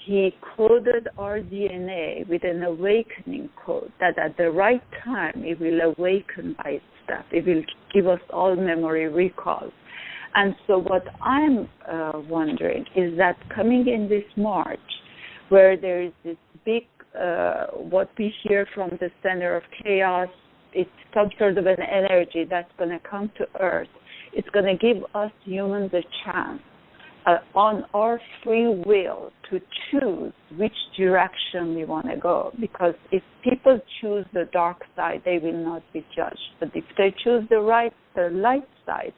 he coded our DNA with an awakening code that at the right time it will awaken by itself. It will give us all memory recall. And so what I'm wondering is that coming in this March, where there is this big, what we hear from the center of chaos, it's some sort of an energy that's going to come to Earth. It's going to give us humans a chance on our free will to choose which direction we want to go. Because if people choose the dark side, they will not be judged. But if they choose the light side,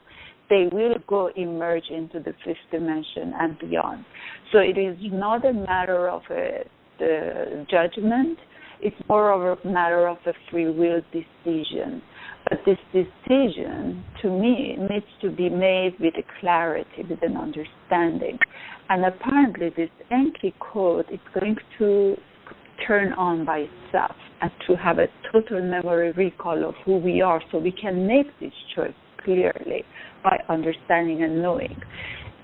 they will go emerge into the fifth dimension and beyond. So it is not a matter of the judgment. It's more of a matter of a free will decision. But this decision, to me, needs to be made with a clarity, with an understanding. And apparently this Enki code is going to turn on by itself and to have a total memory recall of who we are, so we can make this choice clearly by understanding and knowing.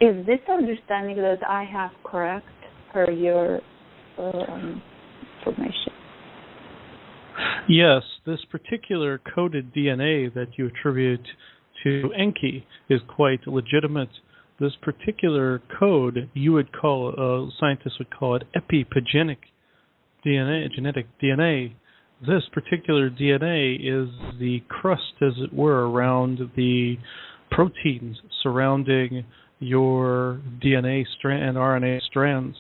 Is this understanding that I have correct per your information? Yes, this particular coded DNA that you attribute to Enki is quite legitimate. This particular code, scientists would call it epipogenic DNA, genetic DNA. This particular DNA is the crust, as it were, around the proteins surrounding your DNA strand and RNA strands.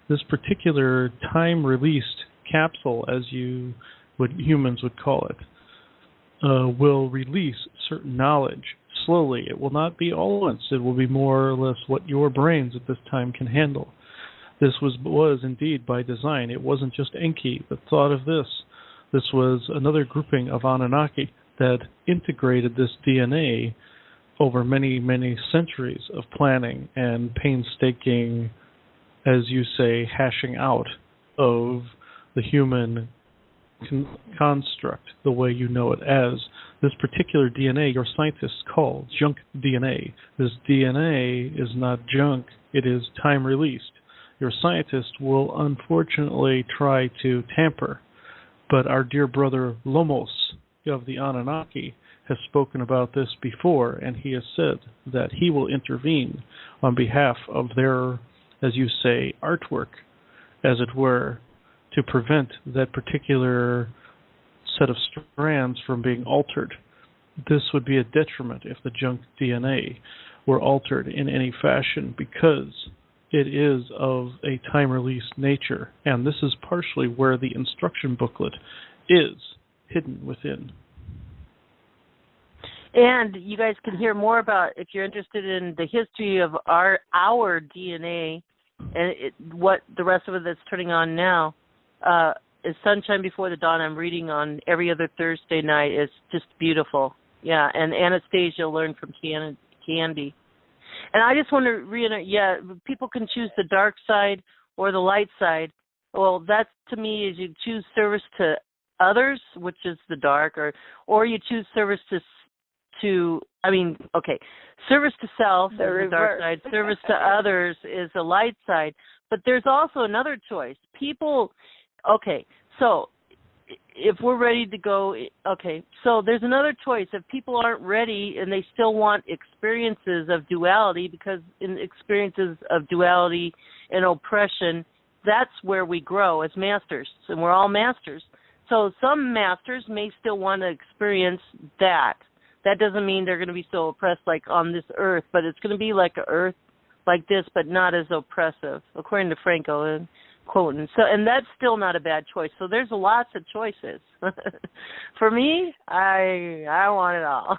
This particular time-released capsule, as humans would call it, will release certain knowledge slowly. It will not be all at once. It will be more or less what your brains at this time can handle. This was indeed by design. It wasn't just Enki that thought of this. This was another grouping of Anunnaki that integrated this DNA over many, many centuries of planning and painstaking, as you say, hashing out of the human construct the way you know it as. This particular DNA your scientists call junk DNA. This DNA is not junk, it is time released. Your scientists will unfortunately try to tamper, but our dear brother Lomos of the Anunnaki has spoken about this before, and he has said that he will intervene on behalf of their, as you say, artwork, as it were, to prevent that particular set of strands from being altered. This would be a detriment if the junk DNA were altered in any fashion, because it is of a time-released nature, and this is partially where the instruction booklet is hidden within. And you guys can hear more about, if you're interested in the history of our DNA and what the rest of it that's turning on now, is Sunshine Before the Dawn. I'm reading on every other Thursday night. It's just beautiful. Yeah, and Anastasia learned from Candy. And I just want to reiterate, people can choose the dark side or the light side. Well, that to me is you choose service to others, which is the dark, or you choose service service to self is the dark side, service to others is the light side. But there's also another choice. So if we're ready to go, so there's another choice. If people aren't ready and they still want experiences of duality, because in experiences of duality and oppression, that's where we grow as masters, and we're all masters. So some masters may still want to experience that. That doesn't mean they're going to be so oppressed like on this earth, but it's going to be like an earth like this, but not as oppressive, according to Franco and quoting. So, and that's still not a bad choice. So there's lots of choices. For me, I want it all.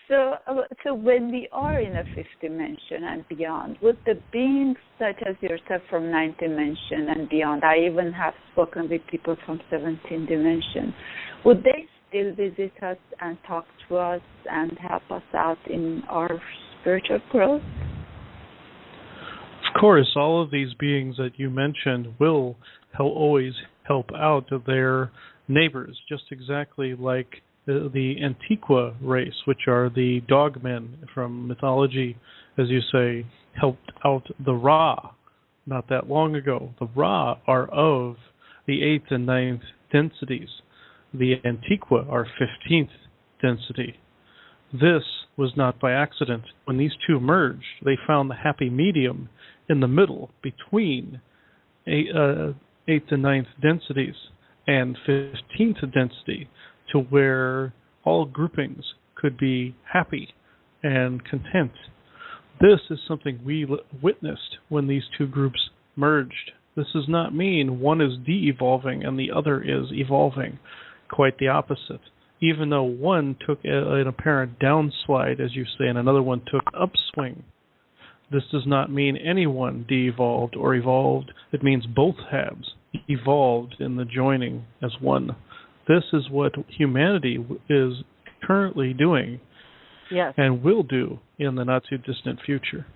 So when we are in a fifth dimension and beyond, would the beings such as yourself from ninth dimension and beyond, I even have spoken with people from 17th dimension, would they still visit us and talk to us and help us out in our spiritual growth? Of course, all of these beings that you mentioned will always help out their neighbors, just exactly like the Antiqua race, which are the dogmen from mythology, as you say, helped out the Ra not that long ago. The Ra are of the 8th and 9th densities. The Antiqua are 15th density. This was not by accident. When these two merged, they found the happy medium in the middle between 8th and 9th densities and 15th density, to where all groupings could be happy and content. This is something we witnessed when these two groups merged. This does not mean one is de-evolving and the other is evolving. Quite the opposite. Even though one took an apparent downslide, as you say, and another one took upswing, this does not mean anyone de-evolved or evolved. It means both halves evolved in the joining as one. This is what humanity is currently doing, yes, and will do in the not-too-distant future.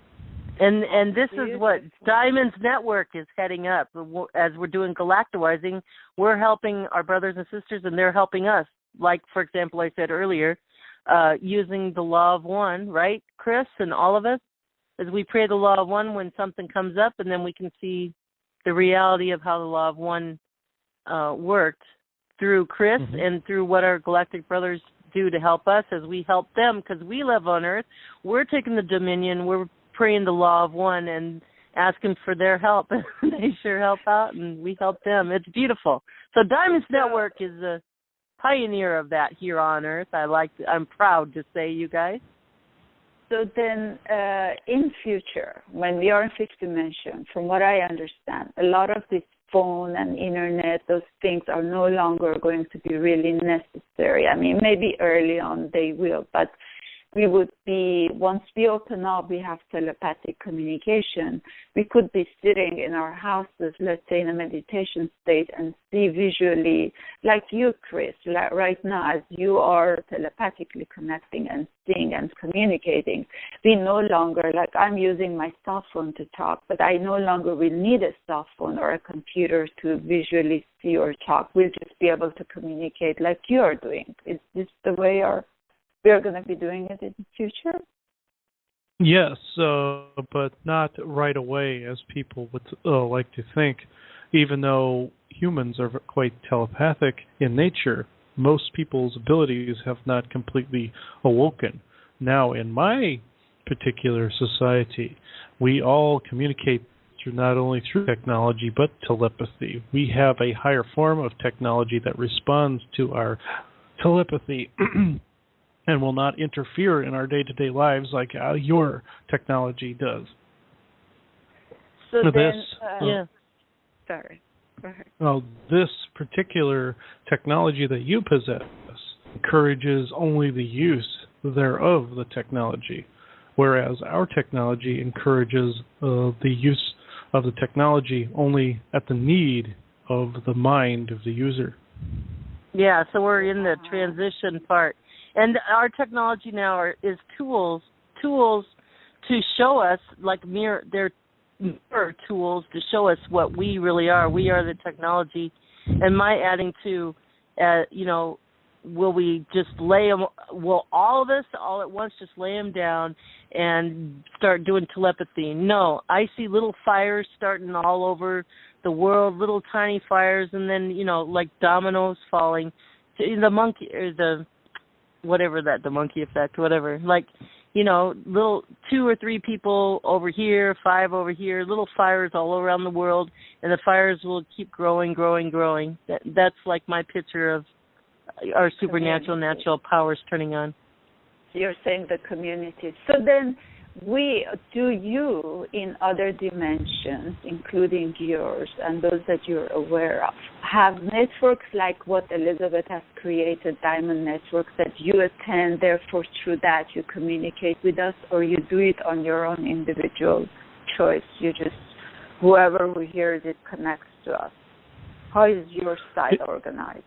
And this is what Diamond's network is heading up. As we're doing galactizing, we're helping our brothers and sisters, and they're helping us. Like, for example, I said earlier, using the law of one, right, Chris, and all of us, as we pray the law of one when something comes up, and then we can see the reality of how the law of one worked through Chris and through what our galactic brothers do to help us as we help them, because we live on Earth. We're taking the dominion. We're praying the law of one and asking for their help. They sure help out, and we help them. It's beautiful. So Diamond's Network is a pioneer of that here on Earth. I'm proud to say, you guys. So then, in future, when we are in fifth dimension, from what I understand, a lot of this phone and internet, those things are no longer going to be really necessary. I mean, maybe early on they will, but we would be, once we open up, we have telepathic communication. We could be sitting in our houses, let's say in a meditation state, and see visually, like you, Chris, like right now, as you are telepathically connecting and seeing and communicating. We no longer, like I'm using my cell phone to talk, but I no longer will need a cell phone or a computer to visually see or talk. We'll just be able to communicate like you're doing. Is this the way we're going to be doing it in the future? Yes, but not right away, as people would like to think. Even though humans are quite telepathic in nature, most people's abilities have not completely awoken. Now, in my particular society, we all communicate not only through technology, but telepathy. We have a higher form of technology that responds to our telepathy and will not interfere in our day-to-day lives like your technology does. So sorry. Go ahead. Well, this particular technology that you possess encourages only the use thereof the technology, whereas our technology encourages the use of the technology only at the need of the mind of the user. Yeah, so we're in the transition part. And our technology now is tools to show us, like they're mirror tools to show us what we really are. We are the technology, And my adding to, will we just will all of us all at once just lay them down and start doing telepathy? No, I see little fires starting all over the world, little tiny fires, and then, like dominoes falling. The monkey, or the monkey effect, whatever. Like, little 2 or 3 people over here, 5 over here, little fires all around the world, and the fires will keep growing. That's like my picture of our supernatural, natural powers turning on. You're saying the community. So then, do you in other dimensions, including yours and those that you're aware of, have networks like what Elizabeth has created, diamond networks, that you attend, therefore through that you communicate with us, or you do it on your own individual choice? You just, whoever who hears it connects to us. How is your side organized?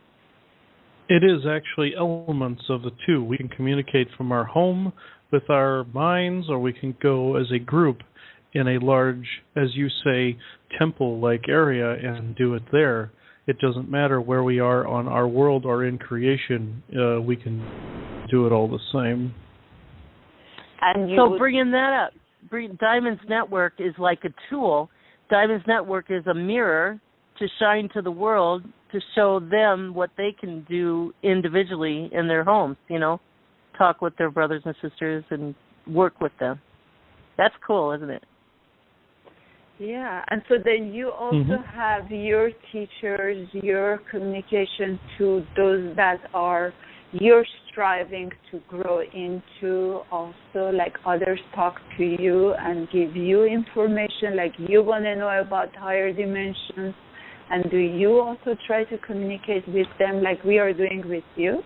It is actually elements of the two. We can communicate from our home with our minds, or we can go as a group in a large, as you say, temple-like area and do it there. It doesn't matter where we are on our world or in creation. We can do it all the same. And bringing that up, Diamond's Network is like a tool. Diamond's Network is a mirror to shine to the world, to show them what they can do individually in their homes, talk with their brothers and sisters and work with them. That's cool, isn't it? Yeah, and so then you also have your teachers, your communication to those that you're striving to grow into also, like others talk to you and give you information, like you want to know about higher dimensions. And do you also try to communicate with them like we are doing with you?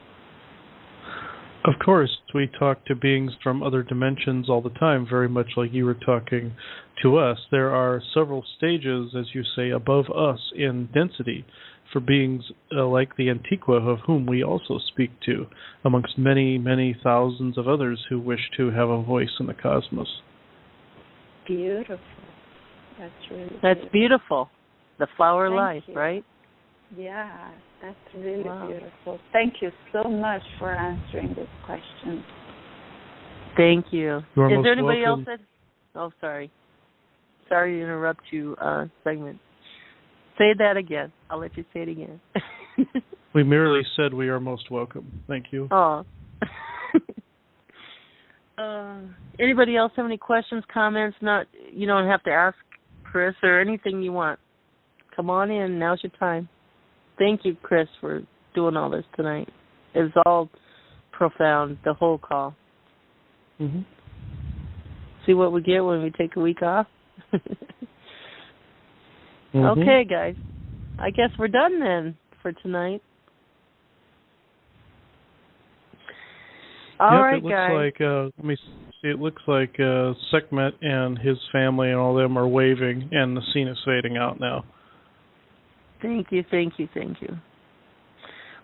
Of course. We talk to beings from other dimensions all the time, very much like you were talking to us. There are several stages, as you say, above us in density for beings like the Antiqua, of whom we also speak to, amongst many, many thousands of others who wish to have a voice in the cosmos. Beautiful. That's beautiful. The flower Thank life, you. Right? Yeah, that's really beautiful. Thank you so much for answering this question. Thank you. Is there anybody welcome. else that... Oh, sorry. Sorry to interrupt you, Segment. Say that again. I'll let you say it again. We merely said we are most welcome. Thank you. Oh. Anybody else have any questions, comments? You don't have to ask Chris or anything you want. Come on in. Now's your time. Thank you, Chris, for doing all this tonight. It was all profound, the whole call. See what we get when we take a week off? Okay, guys. I guess we're done then for tonight. All right, guys. Let me see, it looks like Sekhmet and his family and all them are waving, and the scene is fading out now. Thank you.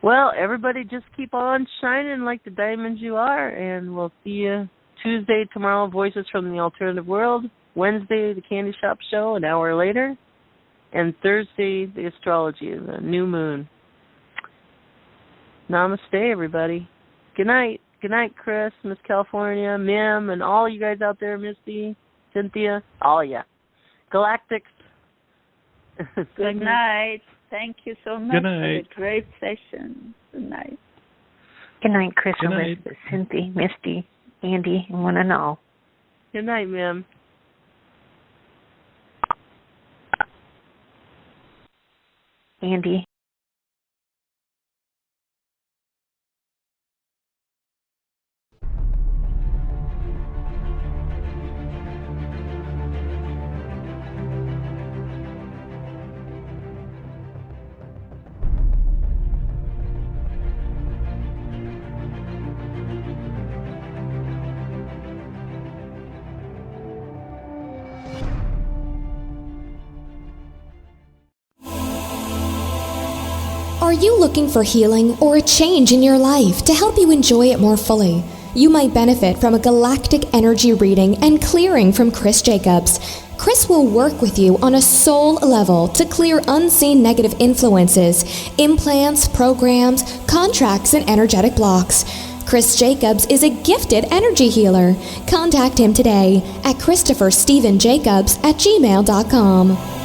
Well, everybody just keep on shining like the diamonds you are, and we'll see you Tuesday, tomorrow, Voices from the Alternative World. Wednesday, the Candy Shop Show, an hour later. And Thursday, the astrology, the new moon. Namaste, everybody. Good night. Good night, Chris, Miss California, Mim, and all you guys out there, Misty, Cynthia, all ya. Galactic. Good night. Thank you so much for the great session. Good night. Good night, Chris, Good night. Elizabeth, Cynthia, Misty, Andy, and one and all. Good night, Mim. Andy. Are you looking for healing or a change in your life to help you enjoy it more fully? You might benefit from a galactic energy reading and clearing from Chris Jacobs. Chris will work with you on a soul level to clear unseen negative influences, implants, programs, contracts, and energetic blocks. Chris Jacobs is a gifted energy healer. Contact him today at ChristopherStephenJacobs@gmail.com.